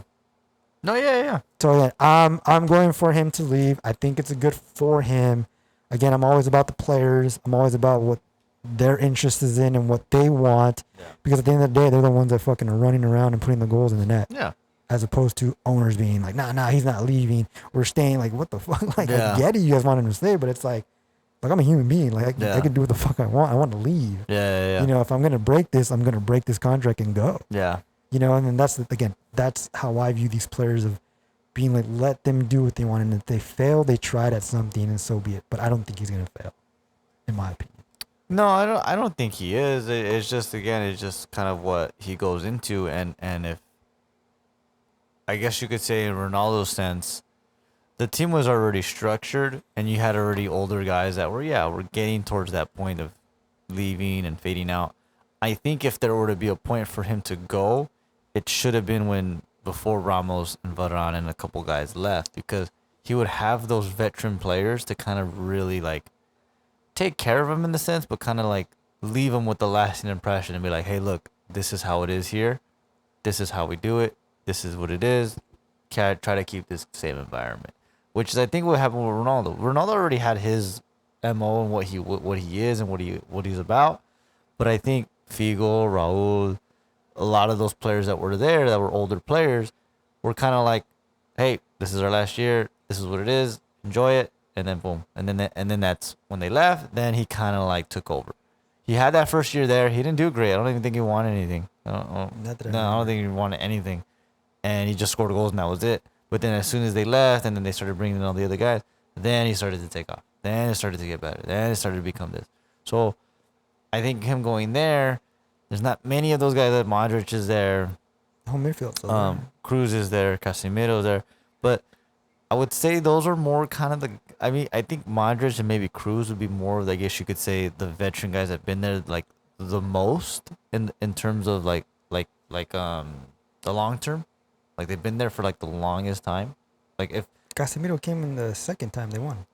Speaker 2: No, yeah. So again, I'm going for him to leave. I think it's a good for him. Again, I'm always about the players. I'm always about what their interest is in and what they want. Yeah. Because at the end of the day, they're the ones that fucking are running around and putting the goals in the net. Yeah. As opposed to owners being like, nah, he's not leaving. We're staying. Like, what the fuck? Like, I get it, you guys want him to stay, but it's like I'm a human being. Like, I can do what the fuck I want. I want to leave. Yeah. You know, if I'm going to break this, I'm going to break this contract and go. Yeah. You know, and then that's how I view these players, of being like, let them do what they want. And if they fail, they tried at something, and so be it. But I don't think he's going to fail, in my opinion.
Speaker 1: No, I don't think he is. It's just, again, it's just kind of what he goes into. And if, I guess you could say in Ronaldo's sense, the team was already structured and you had already older guys that were getting towards that point of leaving and fading out. I think if there were to be a point for him to go, it should have been before Ramos and Varane and a couple guys left, because he would have those veteran players to kind of really like take care of him in the sense, but kind of like leave him with the lasting impression and be like, hey, look, this is how it is here. This is how we do it. This is what it is. Try to keep this same environment, which is I think what happened with Ronaldo. Ronaldo already had his MO and what he is and what he's about, but I think Figo, Raul, a lot of those players that were there that were older players were kind of like, hey, this is our last year. This is what it is. Enjoy it. And then boom. And then that's when they left. Then he kind of like took over. He had that first year there. He didn't do great. I don't even think he won anything. I don't think he won anything. And he just scored goals and that was it. But then as soon as they left and then they started bringing in all the other guys, then he started to take off. Then it started to get better. Then it started to become this. So I think him going there, there's not many of those guys. That Modric is there.
Speaker 2: Home midfield.
Speaker 1: Cruz is there. Casemiro is there. But I would say those are more kind of the. I mean, I think Modric and maybe Cruz would be more, I guess you could say, the veteran guys that have been there like the most in terms of like the long term, like they've been there for like the longest time. Like if
Speaker 2: Casemiro came in the second time they won.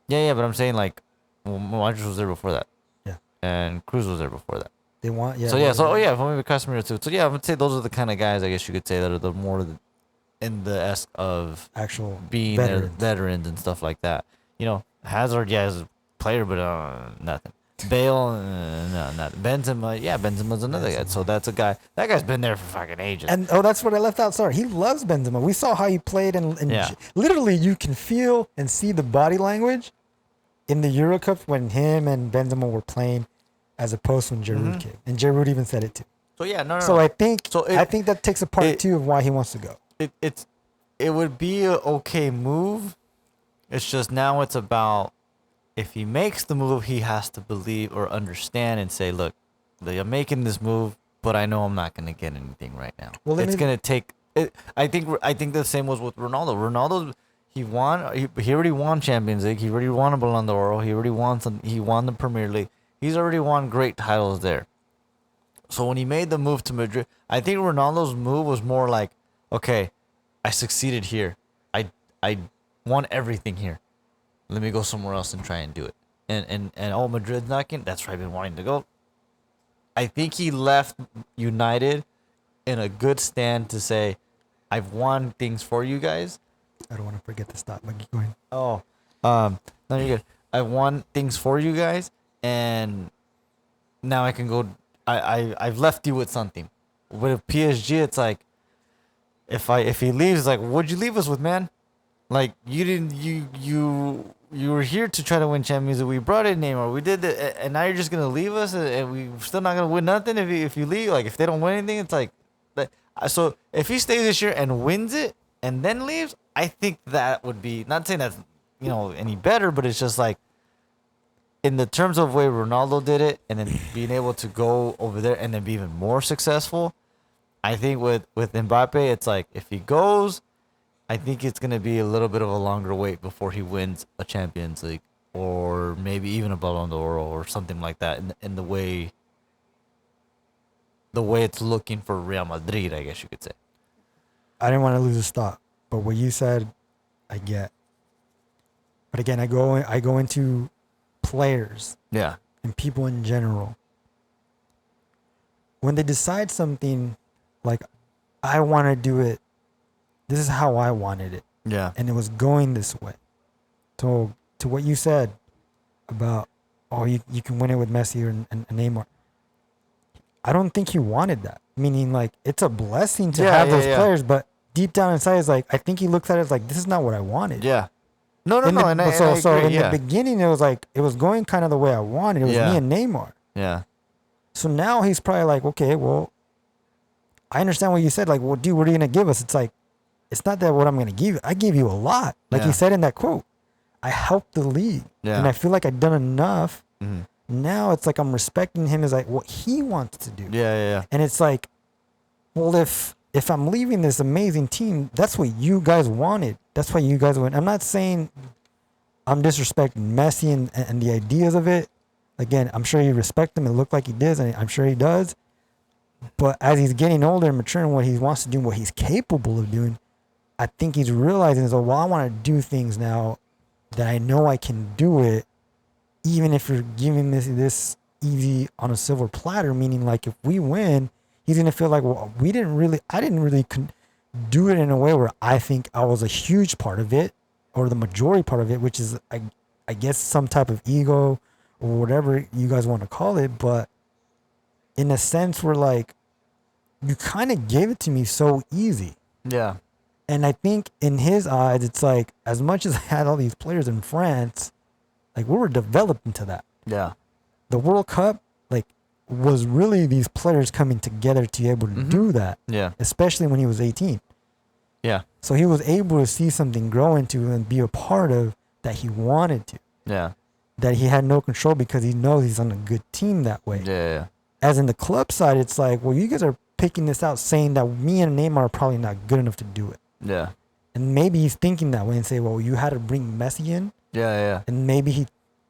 Speaker 1: Yeah, but I'm saying like Modric was there before that.
Speaker 2: Yeah.
Speaker 1: And Cruz was there before that.
Speaker 2: They want
Speaker 1: So maybe Casemiro too. So yeah, I would say those are the kind of guys I guess you could say that are the more in the esque of
Speaker 2: actual
Speaker 1: being veterans and stuff like that. You know, Hazard, yeah, is a player, but nothing. Bale, no, nothing. Benzema's another guy. So that's a guy. That guy's been there for fucking ages.
Speaker 2: And that's what I left out. Sorry, he loves Benzema. We saw how he played, and literally you can feel and see the body language in the Euro Cup when him and Benzema were playing, as opposed to when Giroud came. And Giroud even said it too.
Speaker 1: So yeah, no.
Speaker 2: So I think that takes a part too of why he wants to go.
Speaker 1: It would be an okay move. It's just now it's about if he makes the move, he has to believe or understand and say, look, I'm making this move, but I know I'm not going to get anything right now. Well, it's going to take it. I think the same was with Ronaldo. Ronaldo, he already won Champions League. He already won a Ballon d'Or. He won the Premier League. He's already won great titles there. So when he made the move to Madrid, I think Ronaldo's move was more like, okay, I succeeded here. I won everything here. Let me go somewhere else and try and do it. And Madrid's knocking. That's where I've been wanting to go. I think he left United in a good stand to say, I've won things for you guys.
Speaker 2: I don't want to forget to stop. But keep going.
Speaker 1: Oh, no, you're good. I've won things for you guys, and now I can go. I've left you with something. With PSG, it's like, if he leaves, it's like, what'd you leave us with, man? Like, you were here to try to win Champions League. We brought in Neymar. We did it, and now you're just gonna leave us, and we're still not gonna win nothing if you leave. Like, if they don't win anything, it's like, so if he stays this year and wins it and then leaves, I think that would be, not saying that's any better, but it's just like, in the terms of the way Ronaldo did it, and then being able to go over there and then be even more successful. I think with Mbappe, it's like if he goes, I think it's going to be a little bit of a longer wait before he wins a Champions League or maybe even a Ballon d'Or or something like that in the way it's looking for Real Madrid, I guess you could say.
Speaker 2: I didn't want to lose a thought, but what you said, I get. But again, I go into players and people in general. When they decide something like, I want to do it, this is how I wanted it.
Speaker 1: Yeah.
Speaker 2: And it was going this way. So to what you said about, you can win it with Messi and Neymar. I don't think he wanted that. Meaning, like, it's a blessing to have those players, but deep down inside, it's like, I think he looks at it as like, this is not what I wanted.
Speaker 1: Yeah. No.
Speaker 2: So in the beginning, it was like, it was going kind of the way I wanted. It was me and Neymar.
Speaker 1: Yeah.
Speaker 2: So now he's probably like, okay, well, I understand what you said. Like, well, dude, what are you going to give us? It's like, it's not that what I'm going to give you. I gave you a lot. Like you said in that quote, I helped the league. Yeah. And I feel like I've done enough. Mm-hmm. Now it's like I'm respecting him as like what he wants to do.
Speaker 1: Yeah.
Speaker 2: And it's like, well, if I'm leaving this amazing team, that's what you guys wanted. That's why you guys went. I'm not saying I'm disrespecting Messi and the ideas of it. Again, I'm sure he respects him. It looked like he does, and I'm sure he does. But as he's getting older and maturing, what he wants to do, what he's capable of doing, I think he's realizing is, well, I want to do things now that I know I can do it, even if you're giving this easy on a silver platter. Meaning, like, if we win, he's gonna feel like, well, I didn't really do it in a way where I think I was a huge part of it, or the majority part of it, which is, I guess, some type of ego or whatever you guys want to call it. But in a sense, where like you kind of gave it to me so easy.
Speaker 1: Yeah.
Speaker 2: And I think in his eyes, it's like, as much as I had all these players in France, like, we were developed into that.
Speaker 1: Yeah.
Speaker 2: The World Cup, like, was really these players coming together to be able to do that.
Speaker 1: Yeah.
Speaker 2: Especially when he was 18.
Speaker 1: Yeah.
Speaker 2: So he was able to see something grow into and be a part of that he wanted to.
Speaker 1: Yeah.
Speaker 2: That he had no control, because he knows he's on a good team that way.
Speaker 1: Yeah.
Speaker 2: As in the club side, it's like, well, you guys are picking this out saying that me and Neymar are probably not good enough to do it.
Speaker 1: Yeah.
Speaker 2: And maybe he's thinking that way and say, well, you had to bring Messi in.
Speaker 1: Yeah.
Speaker 2: And maybe he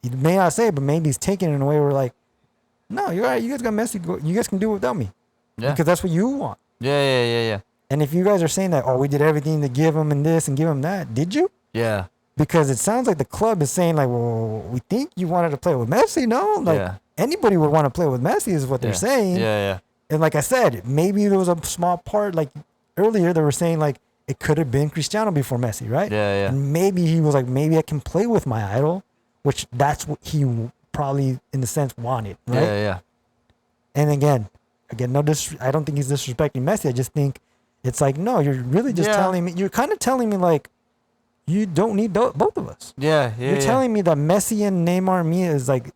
Speaker 2: may not say it, but maybe he's taking it in a way where, like, no, you're all right. You guys got Messi. You guys can do it without me.
Speaker 1: Yeah.
Speaker 2: Because that's what you want.
Speaker 1: Yeah.
Speaker 2: And if you guys are saying that, oh, we did everything to give him and this and give him that, did you?
Speaker 1: Yeah.
Speaker 2: Because it sounds like the club is saying, like, well, we think you wanted to play with Messi. No, like, anybody would want to play with Messi is what they're saying.
Speaker 1: Yeah.
Speaker 2: And like I said, maybe there was a small part, like earlier, they were saying, like, it could have been Cristiano before Messi, right?
Speaker 1: Yeah.
Speaker 2: And maybe he was like, maybe I can play with my idol, which that's what he probably, in the sense, wanted, right?
Speaker 1: Yeah.
Speaker 2: And again, no, I don't think he's disrespecting Messi. I just think it's like, no, you're really just telling me, you're kind of telling me, like, you don't need both of us.
Speaker 1: Yeah.
Speaker 2: You're telling me that Messi and Neymar and me is like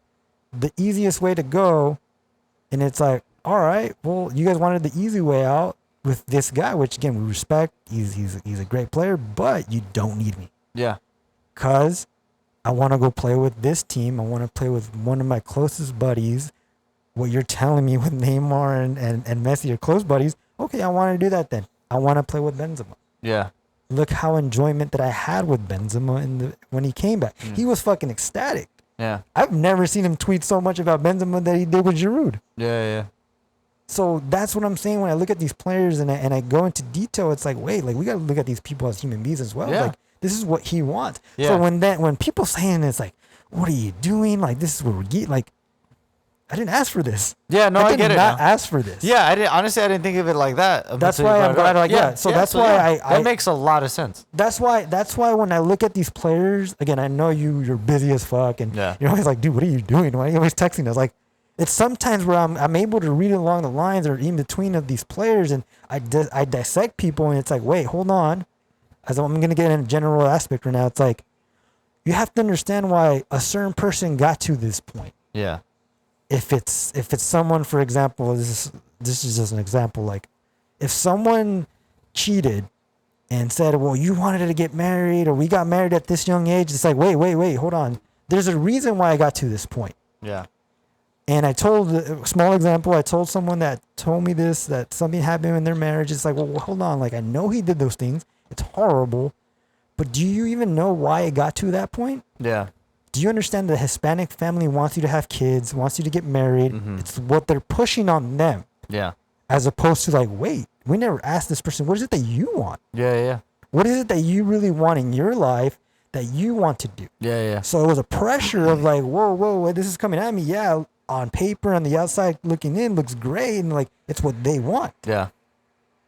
Speaker 2: the easiest way to go. And it's like, all right, well, you guys wanted the easy way out with this guy, which again, we respect. He's a great player, but you don't need me.
Speaker 1: Yeah.
Speaker 2: Because I want to go play with this team. I want to play with one of my closest buddies. What you're telling me with Neymar and Messi are close buddies. Okay, I want to do that then. I want to play with Benzema.
Speaker 1: Yeah.
Speaker 2: Look how enjoyment that I had with Benzema when he came back. He was fucking ecstatic.
Speaker 1: Yeah.
Speaker 2: I've never seen him tweet so much about Benzema that he did with Giroud.
Speaker 1: Yeah.
Speaker 2: So that's what I'm saying when I look at these players and I go into detail. It's like, wait, like, we got to look at these people as human beings as well.
Speaker 1: Yeah.
Speaker 2: Like, this is what he wants.
Speaker 1: Yeah.
Speaker 2: So when people saying it's like, what are you doing? Like, this is what we're getting. Like, I didn't ask for this.
Speaker 1: Yeah, no, I get it.
Speaker 2: I did not
Speaker 1: now.
Speaker 2: ask for this.
Speaker 1: Yeah, I didn't. Honestly, I didn't think of it like that.
Speaker 2: That's why I'm glad. Like, yeah. So that's why
Speaker 1: that makes a lot of sense.
Speaker 2: That's why when I look at these players, again, I know you're busy as fuck, and you're always like, dude, what are you doing? Why are you always texting us? Like, it's sometimes where I'm able to read along the lines or in between of these players, and I dissect people, and it's like, wait, hold on. As I'm gonna get in a general aspect right now, it's like, you have to understand why a certain person got to this point.
Speaker 1: Yeah.
Speaker 2: If it's someone, for example, this is just an example, like, if someone cheated and said, well, you wanted to get married, or we got married at this young age, it's like, wait, hold on. There's a reason why I got to this point.
Speaker 1: Yeah.
Speaker 2: And I told a small example, I told someone that told me this, that something happened in their marriage. It's like, well, hold on. Like, I know he did those things. It's horrible. But do you even know why it got to that point?
Speaker 1: Yeah.
Speaker 2: Do you understand the Hispanic family wants you to have kids, wants you to get married? Mm-hmm. It's what they're pushing on them.
Speaker 1: Yeah.
Speaker 2: As opposed to, like, wait, we never asked this person, what is it that you want?
Speaker 1: Yeah.
Speaker 2: What is it that you really want in your life that you want to do?
Speaker 1: Yeah.
Speaker 2: So it was a pressure of like, whoa, this is coming at me. Yeah, on paper, on the outside looking in, looks great, and like, it's what they want.
Speaker 1: Yeah.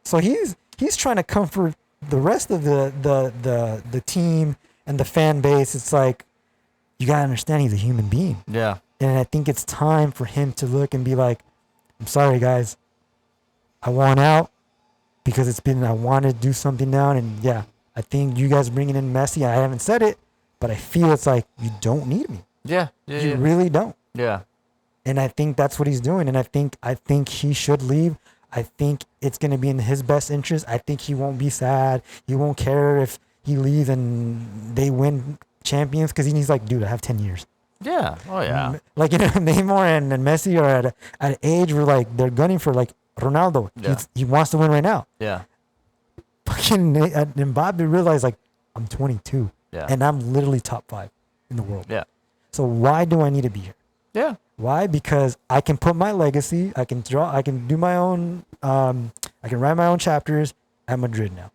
Speaker 2: So he's trying to comfort the rest of the team and the fan base. It's like, you gotta understand he's a human being.
Speaker 1: Yeah.
Speaker 2: And I think it's time for him to look and be like, I'm sorry, guys. I want out because I want to do something now. And yeah, I think you guys bringing in Messi, I haven't said it, but I feel it's like, you don't need me.
Speaker 1: Yeah.
Speaker 2: You really don't.
Speaker 1: Yeah.
Speaker 2: And I think that's what he's doing. And I think he should leave. I think it's going to be in his best interest. I think he won't be sad. He won't care if he leaves and they win champions, because he's like, dude, I have 10 years.
Speaker 1: Yeah. Oh, yeah.
Speaker 2: Like, you know, Neymar and Messi are at an age where, like, they're gunning for, like, Ronaldo.
Speaker 1: Yeah.
Speaker 2: He wants to win right now.
Speaker 1: Yeah.
Speaker 2: Fucking Mbappe realized, like, I'm 22.
Speaker 1: Yeah.
Speaker 2: And I'm literally top 5 in the world.
Speaker 1: Yeah.
Speaker 2: So why do I need to be here?
Speaker 1: Yeah.
Speaker 2: Why? Because I can put my legacy. I can draw. I can do my own. I can write my own chapters at Madrid now,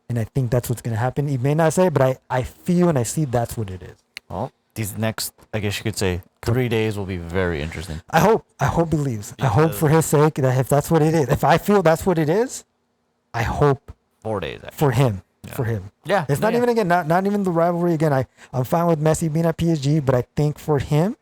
Speaker 2: and I think that's what's gonna happen. He may not say it, but I feel and I see that's what it is.
Speaker 1: Well, these next, I guess you could say, 3 days will be very interesting.
Speaker 2: I hope he leaves. I hope for his sake that if that's what it is, if I feel that's what it is, I hope
Speaker 1: 4 days, actually.
Speaker 2: for him.
Speaker 1: Yeah.
Speaker 2: For him.
Speaker 1: Yeah.
Speaker 2: It's not even again, not even the rivalry again. I'm fine with Messi being at PSG, but I think for him,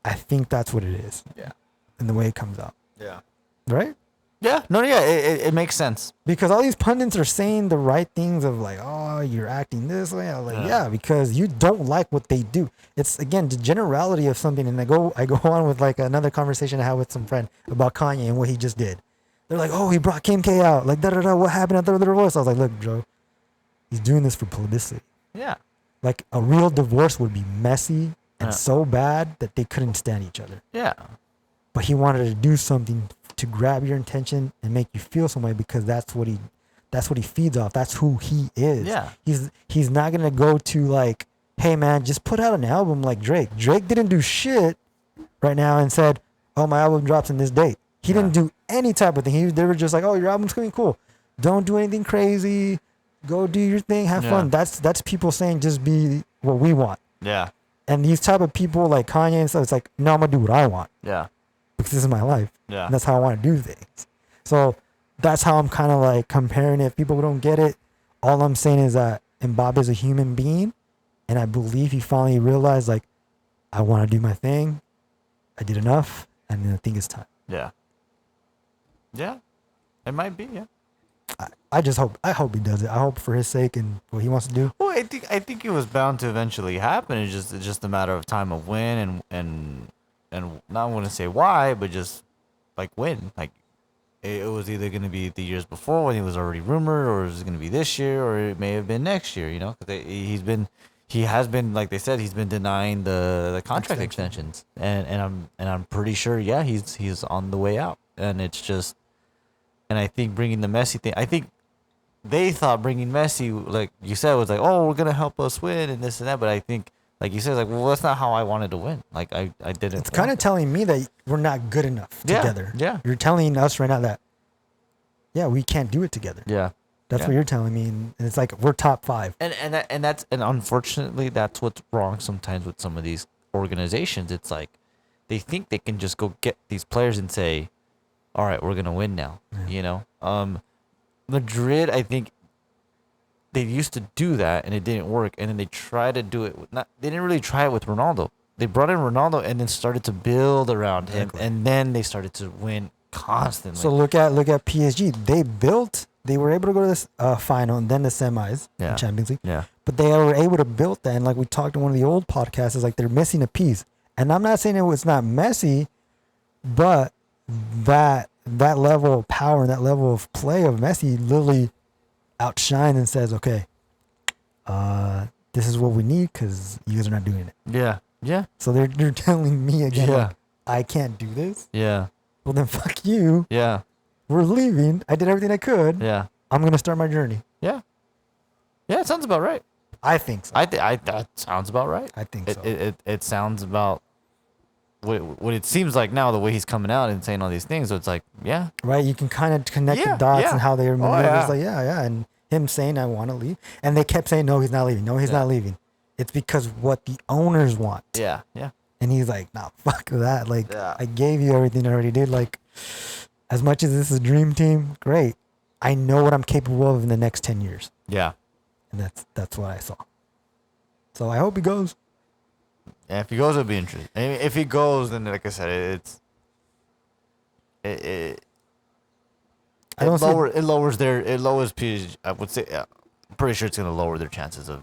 Speaker 2: I think that's what it is.
Speaker 1: Yeah.
Speaker 2: And the way it comes out.
Speaker 1: Yeah.
Speaker 2: Right?
Speaker 1: Yeah. No, yeah, it makes sense.
Speaker 2: Because all these pundits are saying the right things of like, oh, you're acting this way. I'm like, yeah, because you don't like what they do. It's again the generality of something. And I go on with like another conversation I had with some friend about Kanye and what he just did. They're like, oh, he brought Kim K out. Like, what happened at the voice? I was like, look, Joe, he's doing this for publicity.
Speaker 1: Yeah.
Speaker 2: Like a real divorce would be messy and so bad that they couldn't stand each other.
Speaker 1: Yeah.
Speaker 2: But he wanted to do something to grab your attention and make you feel some way because that's what he feeds off. That's who he is.
Speaker 1: Yeah.
Speaker 2: He's not gonna go to like, hey man, just put out an album like Drake. Drake didn't do shit right now and said, oh, my album drops in this date. He didn't do any type of thing. They were just like, oh, your album's coming, cool. Don't do anything crazy. Go do your thing, have fun. That's people saying just be what we want.
Speaker 1: Yeah.
Speaker 2: And these type of people like Kanye and stuff, it's like, no, I'm gonna do what I want.
Speaker 1: Yeah.
Speaker 2: Because this is my life.
Speaker 1: Yeah.
Speaker 2: And that's how I want to do things. So that's how I'm kind of like comparing it. If people don't get it, all I'm saying is that Mbappe is a human being. And I believe he finally realized, like, I want to do my thing. I did enough. And I think it's time.
Speaker 1: Yeah. Yeah. It might be, yeah.
Speaker 2: I hope he does it. I hope for his sake and what he wants to do.
Speaker 1: Well, I think it was bound to eventually happen. It's just a matter of time of when and not want to say why, but just like when. Like it was either going to be the years before when it was already rumored, or it was going to be this year, or it may have been next year. You know, 'cause he has been like they said, he's been denying the contract extensions, and I'm pretty sure, yeah, he's on the way out, and it's just, and I think bringing the Messi thing, I think they thought bringing Messi, like you said, was like, oh, we're gonna help us win and this and that, but I think, like you said, like, well, that's not how I wanted to win. Like I didn't.
Speaker 2: It's kind of telling me that we're not good enough together.
Speaker 1: Yeah.
Speaker 2: You're telling us right now that, yeah, we can't do it together.
Speaker 1: Yeah.
Speaker 2: That's what you're telling me, and it's like we're top 5.
Speaker 1: And unfortunately that's what's wrong sometimes with some of these organizations. It's like they think they can just go get these players and say, all right, we're gonna win now.
Speaker 2: Yeah.
Speaker 1: You know, Madrid, I think they used to do that and it didn't work, and then they tried to do it. They didn't really try it with Ronaldo. They brought in Ronaldo and then started to build around him, and then they started to win constantly.
Speaker 2: So look at PSG. They were able to go to this final and then the semis in Champions League.
Speaker 1: Yeah.
Speaker 2: But they were able to build that. And like we talked in one of the old podcasts, is like they're missing a piece. And I'm not saying it was not Messi, but that level of power and that level of play of Messi literally outshines and says, okay, this is what we need because you guys are not doing it.
Speaker 1: Yeah. Yeah.
Speaker 2: So they're telling me again, like, I can't do this.
Speaker 1: Yeah.
Speaker 2: Well, then fuck you.
Speaker 1: Yeah.
Speaker 2: We're leaving. I did everything I could.
Speaker 1: Yeah.
Speaker 2: I'm going to start my journey.
Speaker 1: Yeah. Yeah, it sounds about right.
Speaker 2: I think so.
Speaker 1: That sounds about right.
Speaker 2: I think so.
Speaker 1: It sounds about what it seems like now, the way he's coming out and saying all these things. So it's like, yeah.
Speaker 2: Right? You can kind of connect the dots and how they were maneuvered. It's like, yeah. And him saying, I want to leave. And they kept saying, no, he's not leaving. No, he's not leaving. It's because what the owners want.
Speaker 1: Yeah. Yeah.
Speaker 2: And he's like, nah, fuck that. Like, I gave you everything I already did. Like, as much as this is a dream team, great. I know what I'm capable of in the next 10 years.
Speaker 1: Yeah.
Speaker 2: And that's what I saw. So I hope he goes.
Speaker 1: Yeah, if he goes, it'll be interesting. I mean, if he goes, then like I said, it lowers PSG. I would say, I'm pretty sure it's gonna lower their chances of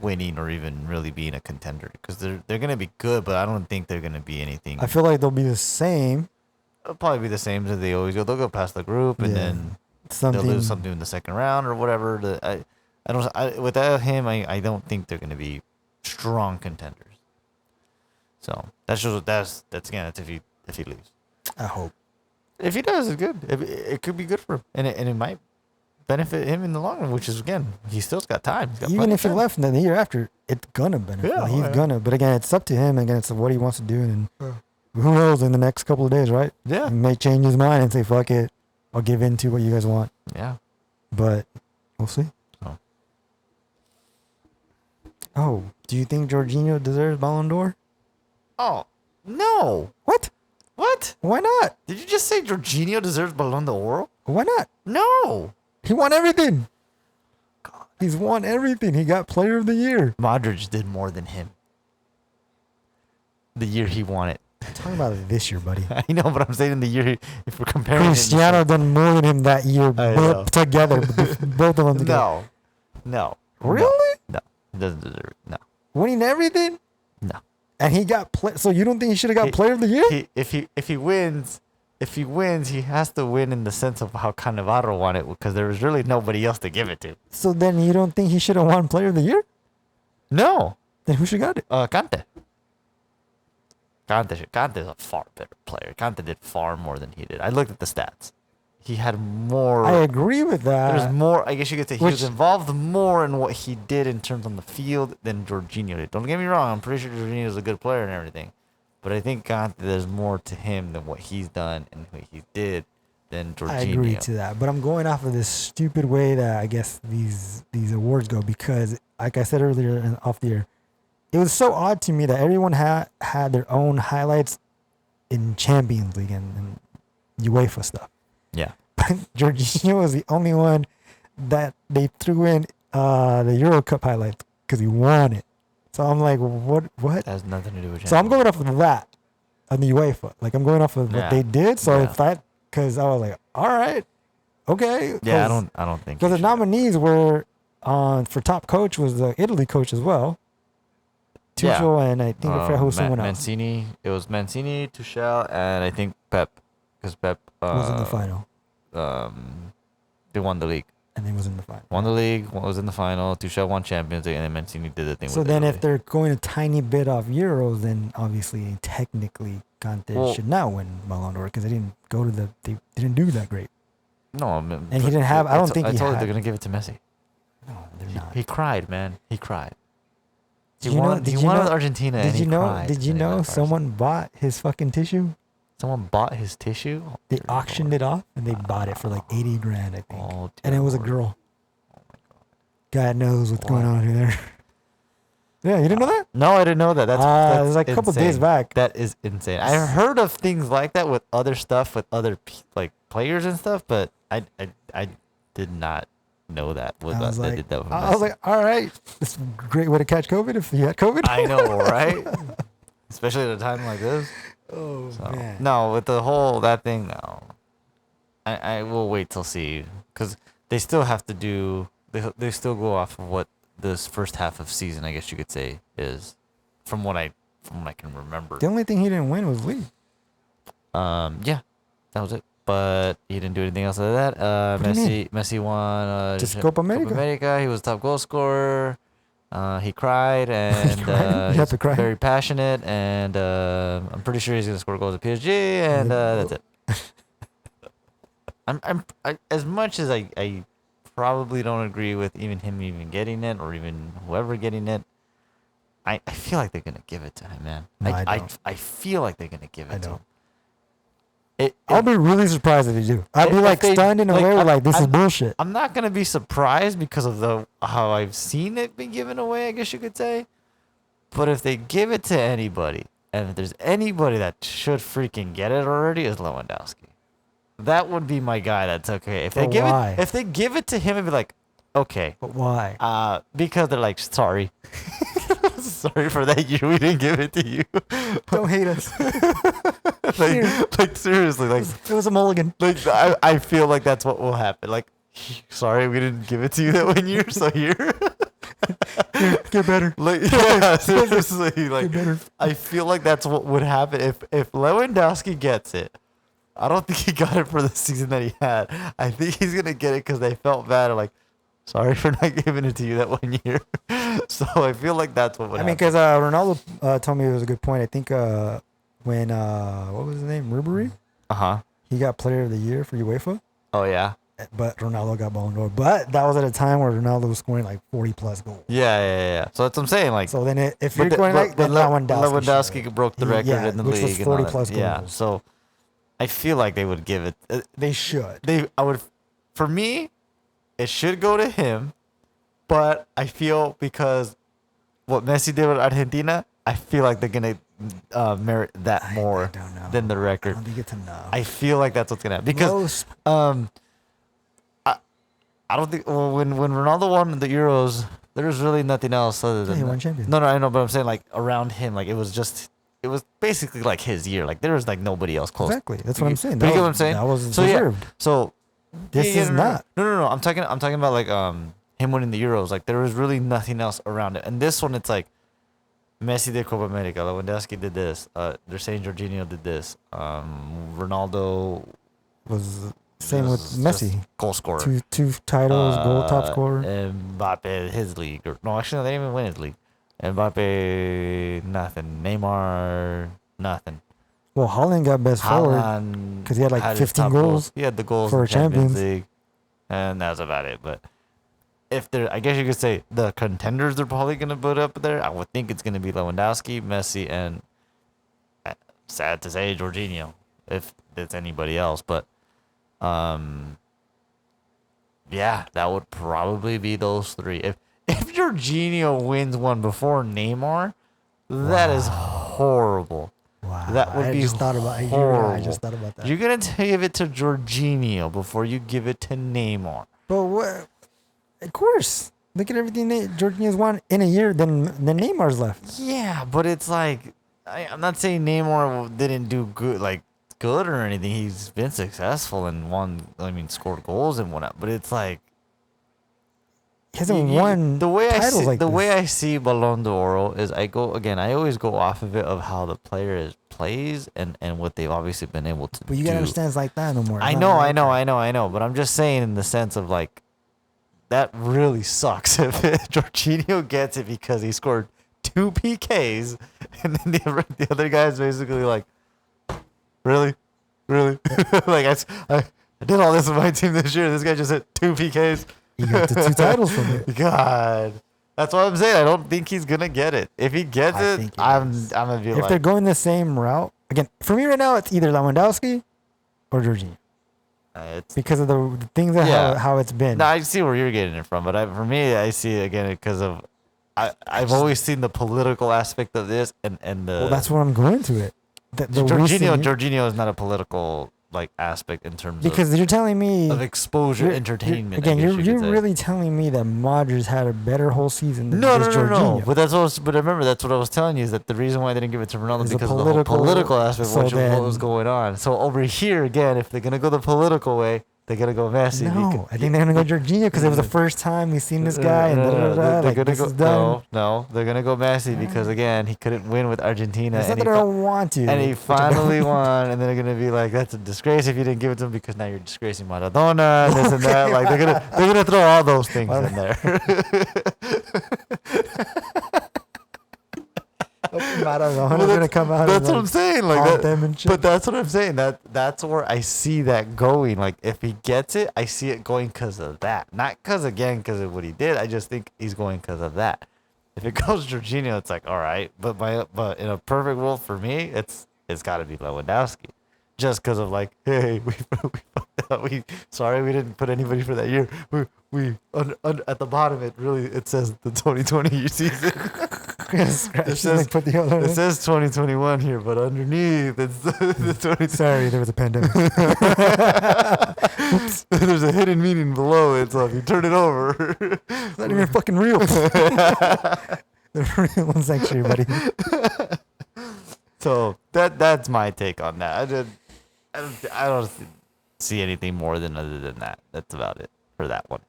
Speaker 1: winning or even really being a contender, because they're gonna be good, but I don't think they're gonna be anything.
Speaker 2: I feel like they'll be the same.
Speaker 1: It'll probably be the same as they always go. They'll go past the group, and then they'll lose something in the second round or whatever. Without him, I don't think they're gonna be strong contenders. So that's if he leaves.
Speaker 2: I hope.
Speaker 1: If he does, it's good. It could be good for him, and it might benefit him in the long run, which is, again, he still's got time. He's got
Speaker 2: Even
Speaker 1: plenty
Speaker 2: if he
Speaker 1: of time.
Speaker 2: left and then the year after, it's gonna benefit.
Speaker 1: Yeah,
Speaker 2: Like, he's
Speaker 1: yeah.
Speaker 2: gonna. But again, it's up to him. Again, it's what he wants to do, and who knows in the next couple of days, right?
Speaker 1: Yeah.
Speaker 2: He may change his mind and say, "Fuck it, I'll give in to what you guys want."
Speaker 1: Yeah.
Speaker 2: But we'll see.
Speaker 1: Oh.
Speaker 2: Oh, do you think Jorginho deserves Ballon d'Or?
Speaker 1: Oh, no.
Speaker 2: What?
Speaker 1: What?
Speaker 2: Why not?
Speaker 1: Did you just say Jorginho deserves Ballon d'Or?
Speaker 2: Why not?
Speaker 1: No.
Speaker 2: He won everything.
Speaker 1: God.
Speaker 2: He's won everything. He got Player of the Year.
Speaker 1: Modric did more than him. The year he won it.
Speaker 2: I'm talking about this year, buddy.
Speaker 1: I know, but I'm saying in the year, if we're comparing
Speaker 2: Cristiano done more than him that year,
Speaker 1: I know.
Speaker 2: together, both of them together.
Speaker 1: No.
Speaker 2: Really?
Speaker 1: No. He doesn't deserve it. No.
Speaker 2: Winning everything,
Speaker 1: No.
Speaker 2: and he got so you don't think he should have got
Speaker 1: He-
Speaker 2: Player of the Year?
Speaker 1: If he wins, he has to win in the sense of how Cannavaro won it, because there was really nobody else to give it to.
Speaker 2: So then you don't think he should have won Player of the Year?
Speaker 1: No.
Speaker 2: Then who should have got it?
Speaker 1: Kante. Kante's a far better player. Kante did far more than he did. I looked at the stats. He had more.
Speaker 2: I agree with
Speaker 1: There's
Speaker 2: that.
Speaker 1: more. I guess you could say he was
Speaker 2: Which-
Speaker 1: involved more in what he did in terms on the field than Jorginho did. Don't get me wrong. I'm pretty sure Jorginho is a good player and everything, but I think Kante, there's more to him than what he's done and what he did than Jorginho.
Speaker 2: I agree to that, but I'm going off of this stupid way that I guess these awards go because, like I said earlier off the air, it was so odd to me that everyone had their own highlights in Champions League and UEFA stuff.
Speaker 1: Yeah.
Speaker 2: But Jorginho was the only one that they threw in the Euro Cup highlights because he won it. So I'm like, what?
Speaker 1: That has nothing to do with.
Speaker 2: So I'm going off of that on the UEFA. Like I'm going off of what
Speaker 1: Yeah.
Speaker 2: they did. So
Speaker 1: Yeah.
Speaker 2: if that, because I was like, all right, okay.
Speaker 1: Yeah, I don't think.
Speaker 2: Because
Speaker 1: he
Speaker 2: the
Speaker 1: should.
Speaker 2: nominees were for top coach was the Italy coach as well.
Speaker 1: Yeah.
Speaker 2: Tuchel and I think I forgot who was someone else
Speaker 1: Mancini. It was Mancini, Tuchel, and I think Pep, because Pep
Speaker 2: was in the final,
Speaker 1: they won the league.
Speaker 2: and he was in the final.
Speaker 1: Won the league. Was in the final. Tuchel won Champions League, and then Mancini did the thing.
Speaker 2: So
Speaker 1: with
Speaker 2: then,
Speaker 1: Italy.
Speaker 2: if they're going a tiny bit off Euros, then obviously technically Conte should not win Ballon d'Or because they didn't go to they didn't do that great.
Speaker 1: No, I mean,
Speaker 2: And he didn't have- I don't think
Speaker 1: I
Speaker 2: he
Speaker 1: told you
Speaker 2: had-
Speaker 1: they're gonna give it to Messi.
Speaker 2: No, they're not.
Speaker 1: He cried, man. He cried. He
Speaker 2: Did you know-
Speaker 1: won.
Speaker 2: did
Speaker 1: He
Speaker 2: you
Speaker 1: won
Speaker 2: know-
Speaker 1: with Argentina, and
Speaker 2: Did
Speaker 1: he
Speaker 2: you know?
Speaker 1: cried.
Speaker 2: Did you
Speaker 1: when they
Speaker 2: know
Speaker 1: left
Speaker 2: someone bought his fucking tissue?
Speaker 1: Arsenal. Someone bought his tissue? Oh,
Speaker 2: They
Speaker 1: dear
Speaker 2: auctioned
Speaker 1: Lord.
Speaker 2: it off and they bought it for like 80 grand, I think.
Speaker 1: Oh,
Speaker 2: And
Speaker 1: dear
Speaker 2: it was a
Speaker 1: Lord.
Speaker 2: girl.
Speaker 1: Oh my God.
Speaker 2: God knows what's going
Speaker 1: What?
Speaker 2: on here. Yeah, you didn't know that?
Speaker 1: No, I didn't know that. That's
Speaker 2: It was like a couple days
Speaker 1: insane.
Speaker 2: back.
Speaker 1: That is insane. I heard of things like that with other stuff, with other like players and stuff, but I did not know that.
Speaker 2: I was
Speaker 1: They
Speaker 2: like,
Speaker 1: did that with
Speaker 2: I was
Speaker 1: Messi.
Speaker 2: like, all right, this is a great way to catch COVID if you had COVID.
Speaker 1: I know, right? Especially at a time like this.
Speaker 2: Oh
Speaker 1: So,
Speaker 2: man.
Speaker 1: no, with the whole that thing, no. I will wait till see, because they still have to do. They still go off of what this first half of season, I guess you could say, is, from what I can remember.
Speaker 2: The only thing he didn't win was league.
Speaker 1: Yeah, that was it. But he didn't do anything else other than that.
Speaker 2: What do you mean?
Speaker 1: Messi won
Speaker 2: Just Copa America.
Speaker 1: He was top goal scorer. He cried and
Speaker 2: cried? You have to cry?
Speaker 1: very passionate, and I'm pretty sure he's gonna score goals at PSG, and that's it. I as much as I probably don't agree with even him even getting it, or even whoever getting it. I feel like they're gonna give it to him, man.
Speaker 2: No, I don't.
Speaker 1: I feel like they're gonna give
Speaker 2: I
Speaker 1: it to
Speaker 2: don't.
Speaker 1: him. It,
Speaker 2: I'll be really surprised if you do. I'd be
Speaker 1: If
Speaker 2: like
Speaker 1: they-
Speaker 2: stunned in a
Speaker 1: like,
Speaker 2: way where like this is
Speaker 1: I'm-
Speaker 2: bullshit.
Speaker 1: I'm not gonna be surprised because of how I've seen it be given away, I guess you could say. But if they give it to anybody, and if there's anybody that should freaking get it already, is Lewandowski. That would be my guy. That's okay. If they
Speaker 2: But
Speaker 1: give
Speaker 2: why?
Speaker 1: if they give it to him, and be like, okay,
Speaker 2: But why?
Speaker 1: because they're like, sorry, sorry for that year we didn't give it to you.
Speaker 2: Don't hate us.
Speaker 1: like seriously, like.
Speaker 2: It was a mulligan.
Speaker 1: Like I feel like that's what will happen. Like, sorry, we didn't give it to you that 1 year, so here.
Speaker 2: Get better.
Speaker 1: Like, yeah, seriously.
Speaker 2: Get
Speaker 1: Like,
Speaker 2: better.
Speaker 1: I feel like that's what would happen if Lewandowski gets it. I don't think he got it for the season that he had. I think he's gonna get it because they felt bad. Like, sorry for not giving it to you that 1 year. So I feel like that's what would
Speaker 2: I mean,
Speaker 1: happen.
Speaker 2: because Ronaldo told me it was a good point. I think when what was his name, Ribery,
Speaker 1: Uh huh.
Speaker 2: he got Player of the Year for UEFA,
Speaker 1: Oh yeah.
Speaker 2: but Ronaldo got Ballon d'Or. But that was at a time where Ronaldo was scoring like 40 plus goals.
Speaker 1: Yeah. So that's what I'm saying. Like,
Speaker 2: So then if you're going like that,
Speaker 1: Lewandowski broke the record in the
Speaker 2: which
Speaker 1: league.
Speaker 2: was 40
Speaker 1: and all that.
Speaker 2: plus
Speaker 1: Yeah.
Speaker 2: goals.
Speaker 1: So I feel like they would give it.
Speaker 2: They should.
Speaker 1: I would. For me, it should go to him, but I feel because what Messi did with Argentina, I feel like they're gonna merit that more than the record.
Speaker 2: I don't think it's enough.
Speaker 1: I feel like that's what's gonna happen because I don't think when Ronaldo won the Euros, there was really nothing else other than
Speaker 2: he won champions.
Speaker 1: No, I know, but I'm saying like around him, like it was basically like his year. Like there was like nobody else close.
Speaker 2: Exactly, that's what I'm saying.
Speaker 1: You get what I'm saying?
Speaker 2: That was
Speaker 1: so
Speaker 2: deserved.
Speaker 1: yeah, so
Speaker 2: This is not.
Speaker 1: No. I'm talking about like him winning the Euros. Like there was really nothing else around it. And this one, it's like Messi did Copa America, Lewandowski did this. They're saying Jorginho did this. Ronaldo
Speaker 2: Was same with Messi.
Speaker 1: Goal scorer.
Speaker 2: Two titles, goal top scorer.
Speaker 1: Mbappe, his league. No, actually, no, they didn't even win his league. Mbappe, nothing. Neymar, nothing.
Speaker 2: Well, Holland got best forward because he had like 15 goals.
Speaker 1: He had the goals
Speaker 2: for
Speaker 1: in Champions
Speaker 2: Champions
Speaker 1: League, and that's about it. But if they're, I guess you could say the contenders they're probably gonna put up there. I would think it's gonna be Lewandowski, Messi, and sad to say, Jorginho, if it's anybody else. But yeah, that would probably be those three. If Jorginho wins one before Neymar, that is horrible.
Speaker 2: Wow,
Speaker 1: That would be horrible.
Speaker 2: I just thought about that.
Speaker 1: You're gonna give it to Jorginho before you give it to Neymar.
Speaker 2: But what? Of course, look at everything Jorginho's won in a year. Then Neymar's left.
Speaker 1: Yeah, but it's like I'm not saying Neymar didn't do good or anything. He's been successful and won. I mean, scored goals and whatnot. But it's like
Speaker 2: he hasn't won
Speaker 1: the way
Speaker 2: titles
Speaker 1: I see
Speaker 2: like
Speaker 1: the
Speaker 2: this.
Speaker 1: way I see Ballon d'Or is I always go off of it of how the player plays and what they've obviously been able to do.
Speaker 2: But you gotta understand it's like that no more.
Speaker 1: I know. But I'm just saying in the sense of like that really sucks if Jorginho gets it because he scored 2 PKs and then the other guy's basically like, really? Like I did all this with my team this year. This guy just hit 2 PKs.
Speaker 2: He got the 2 titles from it.
Speaker 1: God. That's what I'm saying. I don't think he's gonna get it. If he gets it, I'm gonna be
Speaker 2: if they're going the same route again. For me right now, it's either Lewandowski or Jorginho. Because of the things that how it's been.
Speaker 1: No, I see where you're getting it from, but for me, I see it again because of I've always seen the political aspect of this and the.
Speaker 2: Well, that's what I'm going to it.
Speaker 1: Jorginho is not a political aspect in terms
Speaker 2: because you're telling me
Speaker 1: of exposure, entertainment.
Speaker 2: Again, you're really telling me that Modric had a better whole season than Jorginho.
Speaker 1: No. But remember, that's what I was telling you is that the reason why they didn't give it to Ronaldo is because of the whole political aspect of what was going on. So over here again, if they're gonna go the political way, they're gonna go Messi.
Speaker 2: No, I think they're gonna go Jorginho because it was the first time we've seen this guy. And
Speaker 1: they're gonna go. No, they're gonna go Messi because again, he couldn't win with Argentina.
Speaker 2: It's not that I don't want to.
Speaker 1: And he finally won, and they're gonna be like, "That's a disgrace if you didn't give it to him because now you're disgracing Maradona, this and that." Like they're gonna throw all those things in there.
Speaker 2: Maradona's gonna come out.
Speaker 1: That's what I'm saying. Like
Speaker 2: that,
Speaker 1: but that's what I'm saying. That's where I see that going. Like if he gets it, I see it going because of that, not because of what he did. I just think he's going because of that. If it goes Jorginho, it's like all right. But in a perfect world for me, it's got to be Lewandowski, just because of like, hey, we fucked up. Sorry we didn't put anybody for that year. We at the bottom it says the 2020 season. It says 2021 here, but underneath it's the 20.
Speaker 2: Sorry, there was a pandemic.
Speaker 1: There's a hidden meaning below it, so if you turn it over,
Speaker 2: it's not even fucking real. The real one's actually, buddy.
Speaker 1: So that's my take on that. I don't see anything more than other than that. That's about it for that one.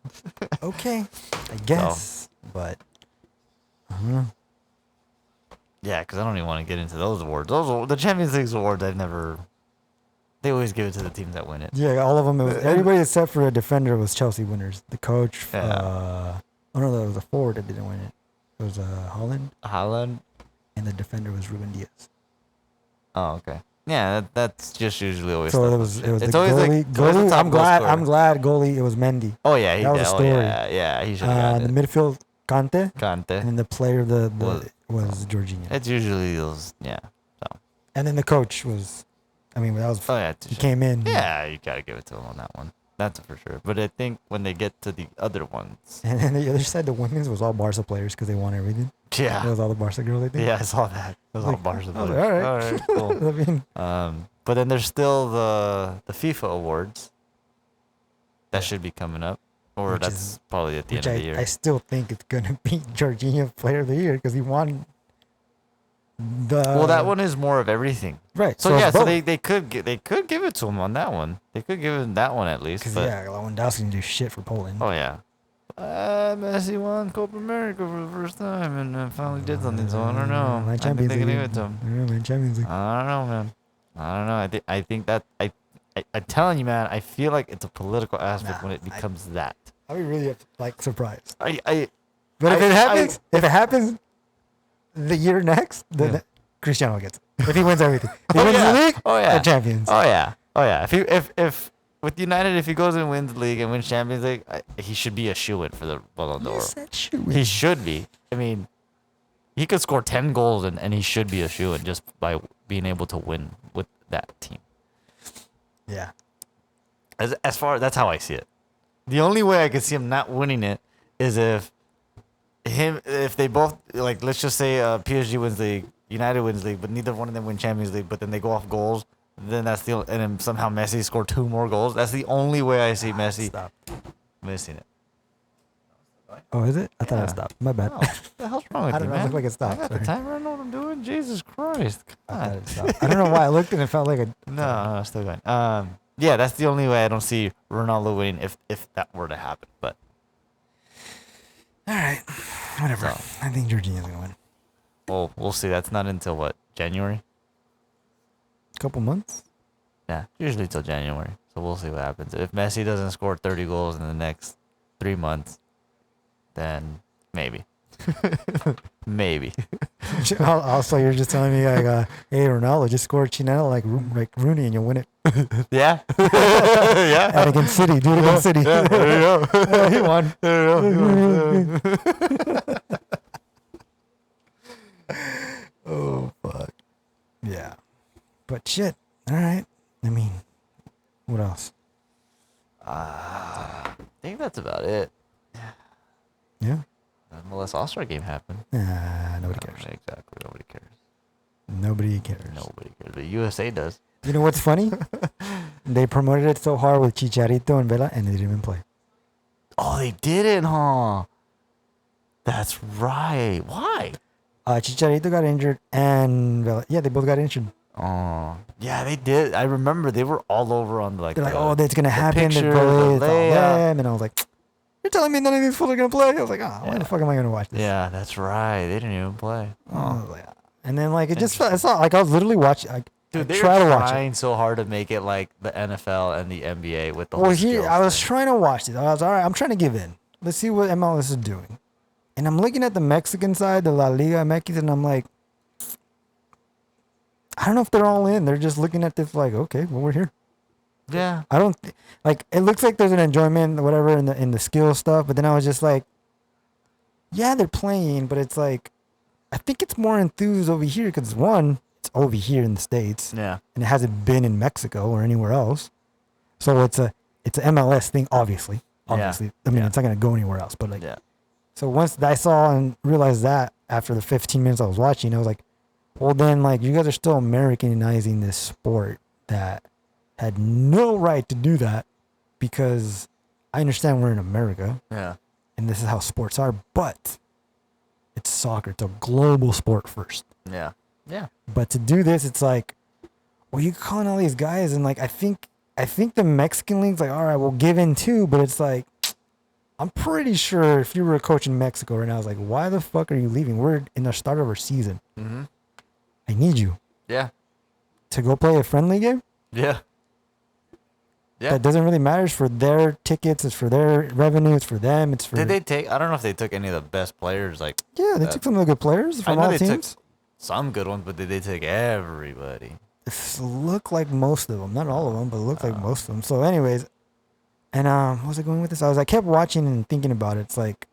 Speaker 2: Okay, I guess, but I don't know.
Speaker 1: Yeah, because I don't even want to get into those awards. The Champions League awards, they always give it to the teams that win it.
Speaker 2: Yeah, all of them. Everybody except for a defender was Chelsea winners. The coach. Yeah. There was a forward that didn't win it. It was Holland.
Speaker 1: Holland.
Speaker 2: And the defender was Ruben Diaz.
Speaker 1: Oh, okay. Yeah, that's just usually always.
Speaker 2: So
Speaker 1: the
Speaker 2: it was
Speaker 1: bullshit.
Speaker 2: the
Speaker 1: It's always
Speaker 2: goalie.
Speaker 1: it's always the
Speaker 2: Goalie.
Speaker 1: top
Speaker 2: I'm
Speaker 1: goal
Speaker 2: glad.
Speaker 1: scorer.
Speaker 2: I'm glad goalie. It was Mendy.
Speaker 1: Oh yeah, he
Speaker 2: That was
Speaker 1: did.
Speaker 2: a
Speaker 1: Oh
Speaker 2: story.
Speaker 1: yeah, he should have
Speaker 2: The
Speaker 1: gotten it.
Speaker 2: midfield, Kante, and
Speaker 1: Conte.
Speaker 2: then the player of the
Speaker 1: Was-
Speaker 2: was Jorginho.
Speaker 1: It's usually those. Yeah. So.
Speaker 2: And then the coach was, I mean, that was
Speaker 1: Oh yeah.
Speaker 2: he came in.
Speaker 1: Yeah, you gotta give it to him on that one. That's for sure. But I think when they get to the other ones,
Speaker 2: And then the other side, the women's was all Barca players because they won everything. It
Speaker 1: yeah,
Speaker 2: was all the Barca girls, I think.
Speaker 1: yeah, I saw that. It was all
Speaker 2: Like,
Speaker 1: Barca
Speaker 2: I was
Speaker 1: players.
Speaker 2: like,
Speaker 1: All right, cool.
Speaker 2: I mean,
Speaker 1: But then there's still the FIFA awards that should be coming up, or
Speaker 2: Which
Speaker 1: that's
Speaker 2: is-
Speaker 1: probably at the
Speaker 2: which
Speaker 1: end of the year.
Speaker 2: I still think it's gonna be Jorginho Player of the Year because he won.
Speaker 1: Well, that one is more of everything.
Speaker 2: Right.
Speaker 1: So yeah,
Speaker 2: it's
Speaker 1: so
Speaker 2: both.
Speaker 1: they could give it to him on that one. They could give him that one at least.
Speaker 2: Because
Speaker 1: But
Speaker 2: yeah, Lewandowski didn't do shit for Poland.
Speaker 1: oh yeah, Messi won Copa America for the first time and finally did something. So I don't know.
Speaker 2: My
Speaker 1: I think
Speaker 2: Champions
Speaker 1: they
Speaker 2: League.
Speaker 1: can give it to him.
Speaker 2: I don't know, man. Champions League.
Speaker 1: I don't know, man. I don't know. I think that I'm telling you, man. I feel like it's a political aspect
Speaker 2: Nah,
Speaker 1: when it becomes that.
Speaker 2: I'll be really surprised.
Speaker 1: I
Speaker 2: But if
Speaker 1: I-
Speaker 2: it happens, the year next, then
Speaker 1: Yeah.
Speaker 2: Cristiano gets it. If he wins everything, if he
Speaker 1: Oh,
Speaker 2: wins
Speaker 1: yeah.
Speaker 2: the league,
Speaker 1: Oh, yeah.
Speaker 2: they're champions.
Speaker 1: Oh yeah. If with United, if he goes and wins the league and wins Champions League, he should be a shoo-in for the Ballon d'Or.
Speaker 2: Yes, that should win.
Speaker 1: He should be. I mean, he could score 10 goals and he should be a shoo-in just by being able to win with that team.
Speaker 2: Yeah.
Speaker 1: As far that's how I see it. The only way I could see him not winning it is if they both, like, let's just say PSG wins league, United wins league, but neither one of them win Champions League, but then they go off goals. Then and then somehow Messi scored 2 more goals. That's the only way I see Messi
Speaker 2: Stop.
Speaker 1: missing it.
Speaker 2: Oh, is it? I thought
Speaker 1: Yeah.
Speaker 2: I stopped. My bad.
Speaker 1: Oh, what the hell's wrong with
Speaker 2: I
Speaker 1: you,
Speaker 2: don't know. It
Speaker 1: man?
Speaker 2: looked like it stopped.
Speaker 1: I got the
Speaker 2: Sorry.
Speaker 1: timer. I know what I'm doing. Jesus Christ.
Speaker 2: I thought
Speaker 1: God.
Speaker 2: it stopped. I don't know why I looked and it felt like a.
Speaker 1: No, still going. Yeah, that's the only way I don't see Ronaldo winning if that were to happen. But
Speaker 2: All right. Whatever.
Speaker 1: So.
Speaker 2: I think Jorginho's gonna win.
Speaker 1: we'll see. That's not until what, January?
Speaker 2: Couple months.
Speaker 1: Yeah, usually till January. So we'll see what happens. If Messi doesn't score 30 goals in the next 3 months, then maybe. Maybe.
Speaker 2: Also, you're just telling me like, hey, Ronaldo just scored Chinelo like Rooney and you'll win it.
Speaker 1: Yeah. Yeah.
Speaker 2: And against City, do it against City.
Speaker 1: Yeah, there you go.
Speaker 2: Yeah, he won.
Speaker 1: There you go.
Speaker 2: Oh fuck. Yeah. But shit. All right. I mean, what else?
Speaker 1: I think that's about it.
Speaker 2: Yeah.
Speaker 1: Unless All-Star game happened.
Speaker 2: Nobody cares.
Speaker 1: Exactly. Nobody cares.
Speaker 2: Nobody cares.
Speaker 1: Nobody cares. But USA does.
Speaker 2: You know what's funny? They promoted it so hard with Chicharito and Vela, and they didn't even play.
Speaker 1: Oh, they didn't, huh? That's right. Why?
Speaker 2: Chicharito got injured, and Vela, yeah, they both got injured.
Speaker 1: Oh, yeah, they did. I remember they were all over on
Speaker 2: They're like, oh, that's gonna happen.
Speaker 1: picture,
Speaker 2: They're probably
Speaker 1: the
Speaker 2: it's all
Speaker 1: layout.
Speaker 2: them. And I was like, you're telling me none of these fools are gonna play? I was like, why the fuck am I gonna watch this?
Speaker 1: Yeah, that's right. They didn't even play.
Speaker 2: I was like, and then like it just felt, it's not like I was literally watching. I
Speaker 1: Dude, they
Speaker 2: try
Speaker 1: were
Speaker 2: to watch it.
Speaker 1: trying so hard to make it like the NFL and the NBA with the
Speaker 2: Well,
Speaker 1: whole
Speaker 2: here
Speaker 1: skills
Speaker 2: I was
Speaker 1: thing.
Speaker 2: trying to watch it. I was all right. I'm trying to give in. Let's see what MLS is doing. And I'm looking at the Mexican side, the La Liga MX, and I'm like, I don't know if they're all in. They're just looking at this like, okay, well, we're here.
Speaker 1: Yeah.
Speaker 2: I don't like. It looks like there's an enjoyment, whatever, in the skill stuff. But then I was just like, yeah, they're playing, but it's like, I think it's more enthused over here because one, it's over here in the States,
Speaker 1: Yeah.
Speaker 2: and it hasn't been in Mexico or anywhere else. So it's an MLS thing, obviously. Obviously, I mean,
Speaker 1: Yeah.
Speaker 2: it's not gonna go anywhere else. But like,
Speaker 1: Yeah.
Speaker 2: so once I saw and realized that after the 15 minutes I was watching, I was like, well, then like you guys are still Americanizing this sport that had no right to do that, because I understand we're in America
Speaker 1: Yeah.
Speaker 2: and this is how sports are, but it's soccer. It's a global sport first.
Speaker 1: Yeah. Yeah.
Speaker 2: But to do this, it's like, well, you calling all these guys, and like I think the Mexican league's like, all right, we'll give in too, but it's like, I'm pretty sure if you were a coach in Mexico right now, it's like, why the fuck are you leaving? We're in the start of our season.
Speaker 1: Mm-hmm.
Speaker 2: I need you
Speaker 1: Yeah.
Speaker 2: to go play a friendly game.
Speaker 1: Yeah. Yeah.
Speaker 2: That doesn't really matter. It's for their tickets. It's for their revenue. It's for them. It's for.
Speaker 1: Did they take? I don't know if they took any of the best players.
Speaker 2: Yeah, they took some of the good players
Speaker 1: I
Speaker 2: from
Speaker 1: know
Speaker 2: all
Speaker 1: they
Speaker 2: teams.
Speaker 1: took some good ones, but did they take everybody?
Speaker 2: look like most of them, not all of them, but look like most of them. So, anyways, and what was I going with this? I kept watching and thinking about it. It's like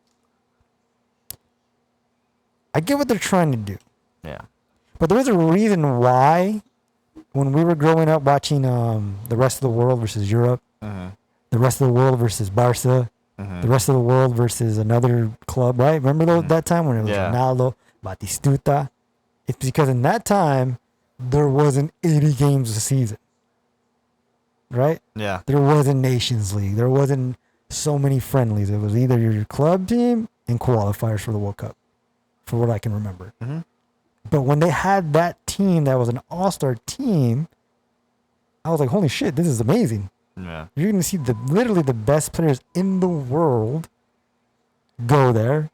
Speaker 2: I get what they're trying to do,
Speaker 1: Yeah.
Speaker 2: but there is a reason why. When we were growing up watching the rest of the world versus Europe, the rest of the world versus Barca, the rest of the world versus another club, right? Remember that time when it was Ronaldo, Batistuta? It's because in that time, there wasn't 80 games a season, right?
Speaker 1: Yeah.
Speaker 2: There wasn't Nations League. There wasn't so many friendlies. It was either your club team and qualifiers for the World Cup, for what I can remember.
Speaker 1: Mm-hmm.
Speaker 2: But when they had that team that was an all-star team, I was like, holy shit, this is amazing.
Speaker 1: Yeah.
Speaker 2: You're going to see literally the best players in the world go there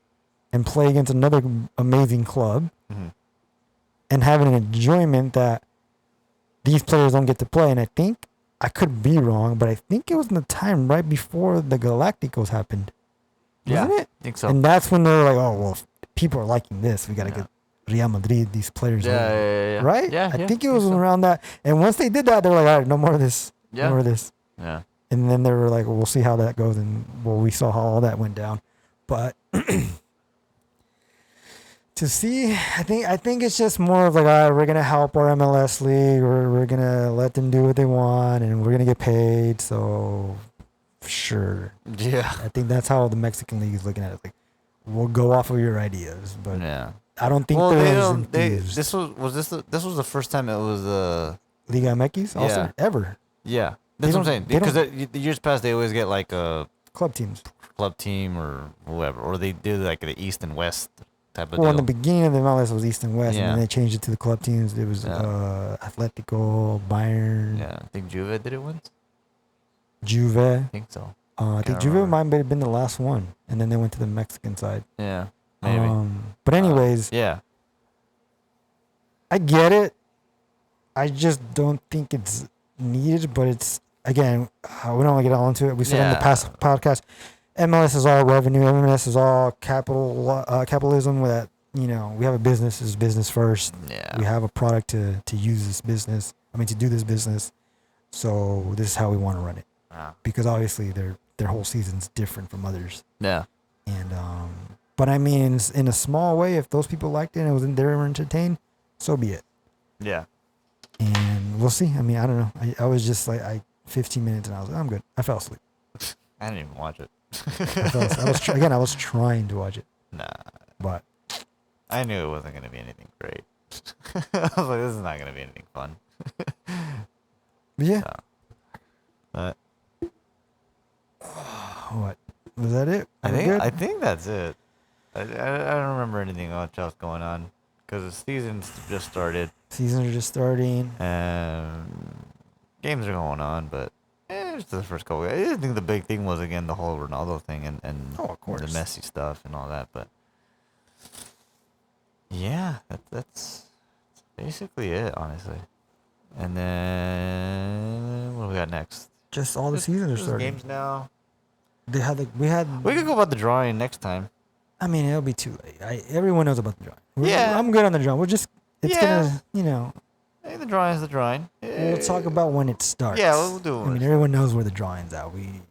Speaker 2: and play against another amazing club and having an enjoyment that these players don't get to play. And I think, I could be wrong, but I think it was in the time right before the Galacticos happened. Wasn't it?
Speaker 1: I think so.
Speaker 2: And that's when they were like, oh, well, if people are liking this, we got to get Real Madrid, these players.
Speaker 1: Yeah.
Speaker 2: Right?
Speaker 1: Yeah.
Speaker 2: I think it was around that. And once they did that, they were like, all right, no more of this.
Speaker 1: Yeah.
Speaker 2: No more of this.
Speaker 1: Yeah.
Speaker 2: And then they were like, well, we'll see how that goes. And well, we saw how all that went down. But to see, I think it's just more of like, all right, we're going to help our MLS league, or we're going to let them do what they want, and we're going to get paid. So, sure.
Speaker 1: Yeah.
Speaker 2: I think that's how the Mexican league is looking at it. Like, we'll go off of your ideas. But
Speaker 1: Yeah.
Speaker 2: I don't think
Speaker 1: this was the first time it was
Speaker 2: Liga MX also ever.
Speaker 1: Yeah. That's what I'm saying. Because the years past they always get like a
Speaker 2: club teams.
Speaker 1: Club team or whoever, or they do like the East and West type of
Speaker 2: Well,
Speaker 1: deal.
Speaker 2: in the beginning of the MLS was East and West,
Speaker 1: Yeah.
Speaker 2: and then they changed it to the club teams. It was Atletico, Bayern,
Speaker 1: Yeah, I think Juve did it once.
Speaker 2: Juve.
Speaker 1: I think so.
Speaker 2: I think
Speaker 1: Can't
Speaker 2: Juve
Speaker 1: remember.
Speaker 2: might have been the last one, and then they went to the Mexican side.
Speaker 1: Yeah, maybe.
Speaker 2: But anyways,
Speaker 1: Yeah.
Speaker 2: I get it. I just don't think it's needed, but it's, again, we don't want to get all into it. We said in the past podcast, MLS is all revenue. MLS is all capitalism. That, you know, we have a business. Is business first.
Speaker 1: Yeah.
Speaker 2: We have a product to use this business. To do this business. So this is how we want to run it. Because obviously their whole season's different from others.
Speaker 1: Yeah.
Speaker 2: And but I mean, in a small way, if those people liked it and they were entertained, so be it.
Speaker 1: Yeah.
Speaker 2: And we'll see. I mean, I don't know. I was just like 15 minutes and I was like, I'm good. I fell asleep.
Speaker 1: I didn't even watch it.
Speaker 2: I was trying to watch it.
Speaker 1: Nah.
Speaker 2: But
Speaker 1: I knew it wasn't gonna be anything great. I was like, this is not gonna be anything fun.
Speaker 2: yeah.
Speaker 1: So, but
Speaker 2: What? Was that it?
Speaker 1: I think that's it. I don't remember anything else going on because the season's just started.
Speaker 2: Seasons are just starting.
Speaker 1: Games are going on, but it's the first couple. I think the big thing was again the whole Ronaldo thing and
Speaker 2: of course,
Speaker 1: the Messi stuff and all that. But yeah, that's basically it, honestly. And then what do we got next?
Speaker 2: Just all the seasons are starting.
Speaker 1: Games now.
Speaker 2: We
Speaker 1: could go about the drawing next time.
Speaker 2: I mean, it'll be too late. Everyone knows about the drawing.
Speaker 1: Yeah.
Speaker 2: I'm good on the drawing. It's gonna,
Speaker 1: Hey, the drawing is the drawing.
Speaker 2: We'll talk about when it starts.
Speaker 1: Yeah, we'll do it.
Speaker 2: I mean, everyone knows where the drawing's at. We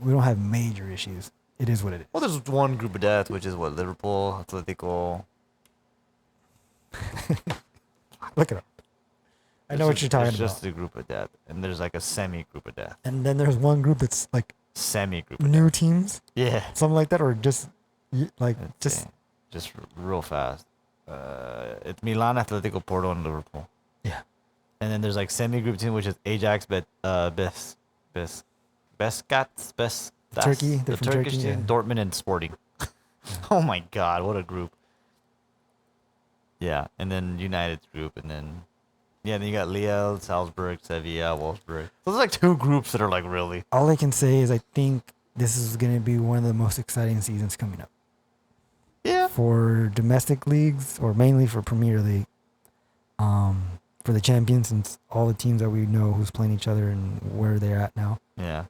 Speaker 2: don't have major issues. It is what it is.
Speaker 1: Well, there's one group of death, which is what, Liverpool, Atletico.
Speaker 2: Look it up. I know what you're talking about.
Speaker 1: It's just a group of death, and there's like a semi-group of death.
Speaker 2: And then there's one group that's like
Speaker 1: Semi-group.
Speaker 2: new teams,
Speaker 1: Yeah.
Speaker 2: something like that, or just
Speaker 1: Just real fast. It's Milan, Atletico, Porto, and Liverpool.
Speaker 2: Yeah.
Speaker 1: And then there's like semi-group team, which is Ajax, Beskat,
Speaker 2: Turkey.
Speaker 1: the
Speaker 2: They're from
Speaker 1: Turkish
Speaker 2: Turkey,
Speaker 1: team, Dortmund, and Sporting. Oh my God, what a group! Yeah, and then United's group, and then then you got Lille, Salzburg, Sevilla, Wolfsburg. So there's like two groups that are like really.
Speaker 2: All I can say is I think this is going to be one of the most exciting seasons coming up.
Speaker 1: Yeah.
Speaker 2: For domestic leagues, or mainly for Premier League. For the champions, and all the teams that we know who's playing each other and where they're at now.
Speaker 1: Yeah.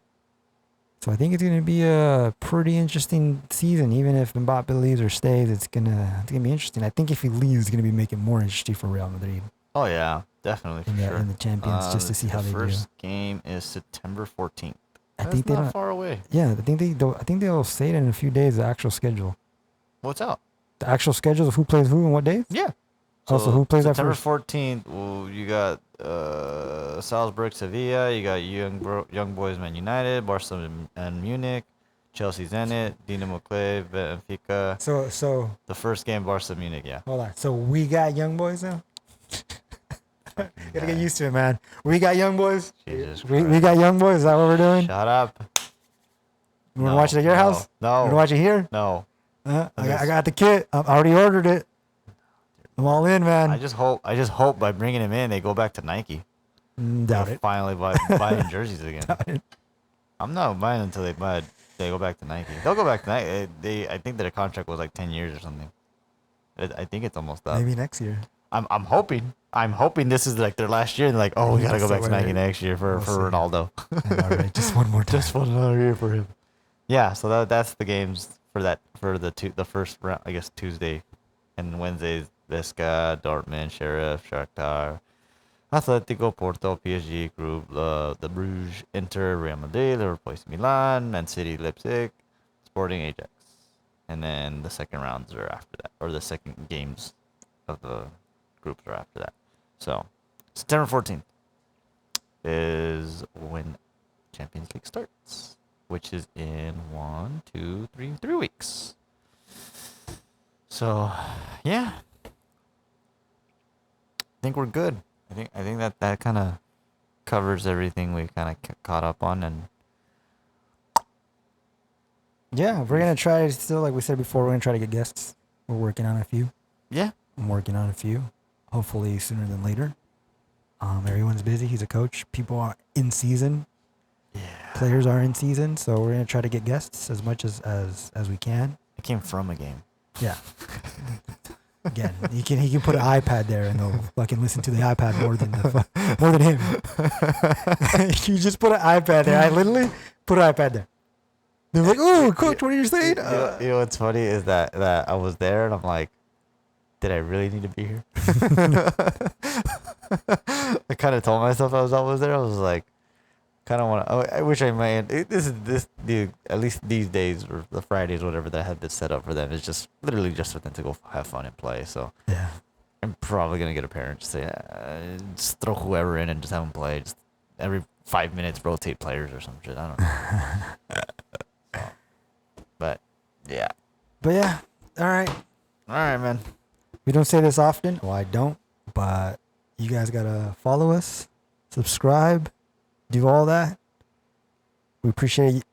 Speaker 2: So I think it's going to be a pretty interesting season. Even if Mbappe leaves or stays, it's gonna be interesting. I think if he leaves, it's going to be making it more interesting for Real Madrid.
Speaker 1: Oh yeah, definitely for sure.
Speaker 2: in the Champions just to
Speaker 1: Let's
Speaker 2: see how
Speaker 1: the
Speaker 2: they do.
Speaker 1: first game is September 14th.
Speaker 2: I
Speaker 1: That's
Speaker 2: think they
Speaker 1: not
Speaker 2: don't.
Speaker 1: far away.
Speaker 2: Yeah, I think they'll say it in a few days. The actual schedule.
Speaker 1: What's out?
Speaker 2: The actual schedule of who plays who and what days.
Speaker 1: Yeah.
Speaker 2: Also,
Speaker 1: So
Speaker 2: who plays that
Speaker 1: September
Speaker 2: first?
Speaker 1: 14th, well, you got Salzburg, Sevilla. You got Young Boys, Man United, Barcelona and Munich, Chelsea, Zenit, Dinamo Kiev, Benfica.
Speaker 2: So
Speaker 1: The first game, Barca, Munich. Yeah.
Speaker 2: hold on. So we got young boys now. Gotta get
Speaker 1: guy.
Speaker 2: used to it, man. We got young boys.
Speaker 1: Jesus
Speaker 2: We
Speaker 1: Christ.
Speaker 2: got young boys. Is that what we're doing?
Speaker 1: Shut up.
Speaker 2: You wanna watch it at your house? You wanna
Speaker 1: No.
Speaker 2: watch it here?
Speaker 1: No.
Speaker 2: I got the kit. I already ordered it. I'm all in, man.
Speaker 1: I just hope by bringing him in, they go back to Nike.
Speaker 2: Doubt
Speaker 1: They'll
Speaker 2: it.
Speaker 1: finally buying jerseys again.
Speaker 2: Doubt it.
Speaker 1: I'm not buying until they go back to Nike. They'll go back to Nike. I think their contract was like 10 years or something. I think it's almost up.
Speaker 2: Maybe next year.
Speaker 1: I'm hoping. I'm hoping this is like their last year. And like, oh, we gotta go back to Nike next year for
Speaker 2: We'll see.
Speaker 1: Ronaldo.
Speaker 2: All right, just one more time.
Speaker 1: Just one another year for him. Yeah, so that's the games for the first round. I guess Tuesday and Wednesdays. Vesca, Dortmund, Sheriff, Shakhtar, Atletico, Porto, PSG, Group, the Bruges, Inter, Real Madrid, Liverpool, AC Milan, Man City, Leipzig, Sporting, Ajax, and then the second rounds are after that, or the second games of the groups are after that. So September 14th is when Champions League starts, which is in 3 weeks. So, yeah. I think we're good. I think that kind of covers everything we kind of caught up on, and
Speaker 2: Yeah, we're gonna try still, like we said before. We're gonna try to get guests. We're working on a few.
Speaker 1: yeah,
Speaker 2: I'm working on a few. Hopefully sooner than later. Everyone's busy. He's a coach. People are in season.
Speaker 1: yeah.
Speaker 2: Players are in season. So we're gonna try to get guests as much as we can.
Speaker 1: It came from a game.
Speaker 2: Yeah. Again, he can put an iPad there and they'll fucking listen to the iPad more than him. You just put an iPad there. I literally put an iPad there. They're like, "Oh, coach, what are you saying?"
Speaker 1: You know what's funny is that I was there and I'm like, did I really need to be here? I kind of told myself I was always there. I was like, kind of want to. I wish I might. Dude. At least these days or the Fridays, whatever that I had this set up for them, is just literally just for them to go have fun and play. So
Speaker 2: Yeah.
Speaker 1: I'm probably gonna get a parent to say, just throw whoever in and just have them play. Just every 5 minutes, rotate players or some shit. I don't know. So, but yeah.
Speaker 2: But yeah, all right.
Speaker 1: All right, man.
Speaker 2: We don't say this often. Well, I don't. But you guys gotta follow us, subscribe, do all that. We appreciate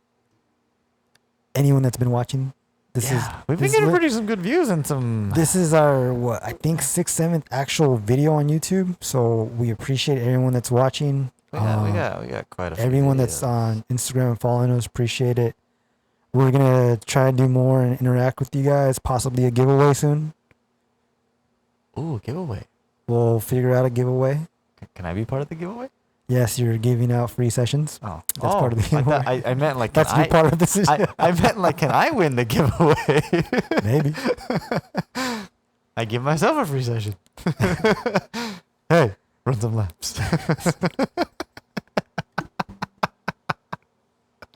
Speaker 2: anyone that's been watching.
Speaker 1: We've been getting pretty some good views and some.
Speaker 2: This is our I think 6th, 7th actual video on YouTube. So we appreciate everyone that's watching.
Speaker 1: We got quite a few
Speaker 2: Everyone that's
Speaker 1: videos.
Speaker 2: on Instagram and following us, appreciate it. We're gonna try to do more and interact with you guys. Possibly a giveaway soon.
Speaker 1: Ooh, giveaway.
Speaker 2: We'll figure out a giveaway.
Speaker 1: Can I be part of the giveaway?
Speaker 2: Yes, you're giving out free sessions.
Speaker 1: Oh,
Speaker 2: That's part of the giveaway.
Speaker 1: I meant like
Speaker 2: That's be part of this.
Speaker 1: I meant like, can I win the giveaway?
Speaker 2: Maybe.
Speaker 1: I give myself a free session. Hey, run some laps.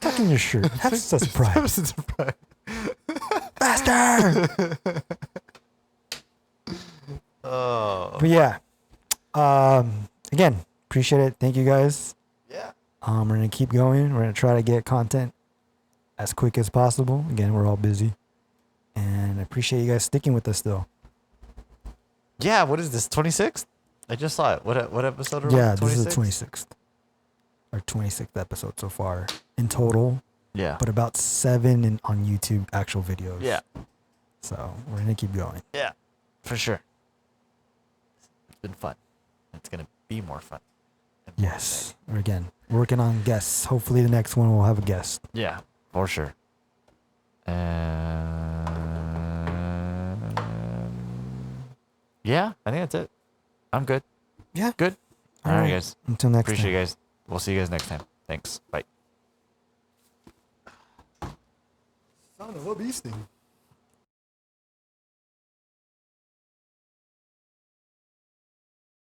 Speaker 2: Tuck in your shirt. Have a surprise. Faster!
Speaker 1: Oh.
Speaker 2: But yeah. Again, appreciate it. Thank you guys.
Speaker 1: Yeah.
Speaker 2: We're gonna keep going. We're gonna try to get content as quick as possible. Again, we're all busy. And I appreciate you guys sticking with us though.
Speaker 1: Yeah, what is this? 26th? I just saw it. What episode are we
Speaker 2: Yeah,
Speaker 1: on?
Speaker 2: this is the
Speaker 1: 26th?
Speaker 2: 26th. Our 26th episode so far in total.
Speaker 1: Yeah.
Speaker 2: But about 7 on YouTube actual videos.
Speaker 1: Yeah.
Speaker 2: So we're gonna keep going.
Speaker 1: Yeah. For sure. It's been fun. It's gonna be more fun. and more
Speaker 2: Yes. We're again working on guests. Hopefully the next one will have a guest.
Speaker 1: exciting. Yeah, for sure. Yeah, I think that's it. I'm good.
Speaker 2: Yeah.
Speaker 1: Good. All right, guys.
Speaker 2: Until next
Speaker 1: Appreciate
Speaker 2: time.
Speaker 1: you guys. We'll see you guys next time. Thanks. Bye.
Speaker 2: Son of a beasting.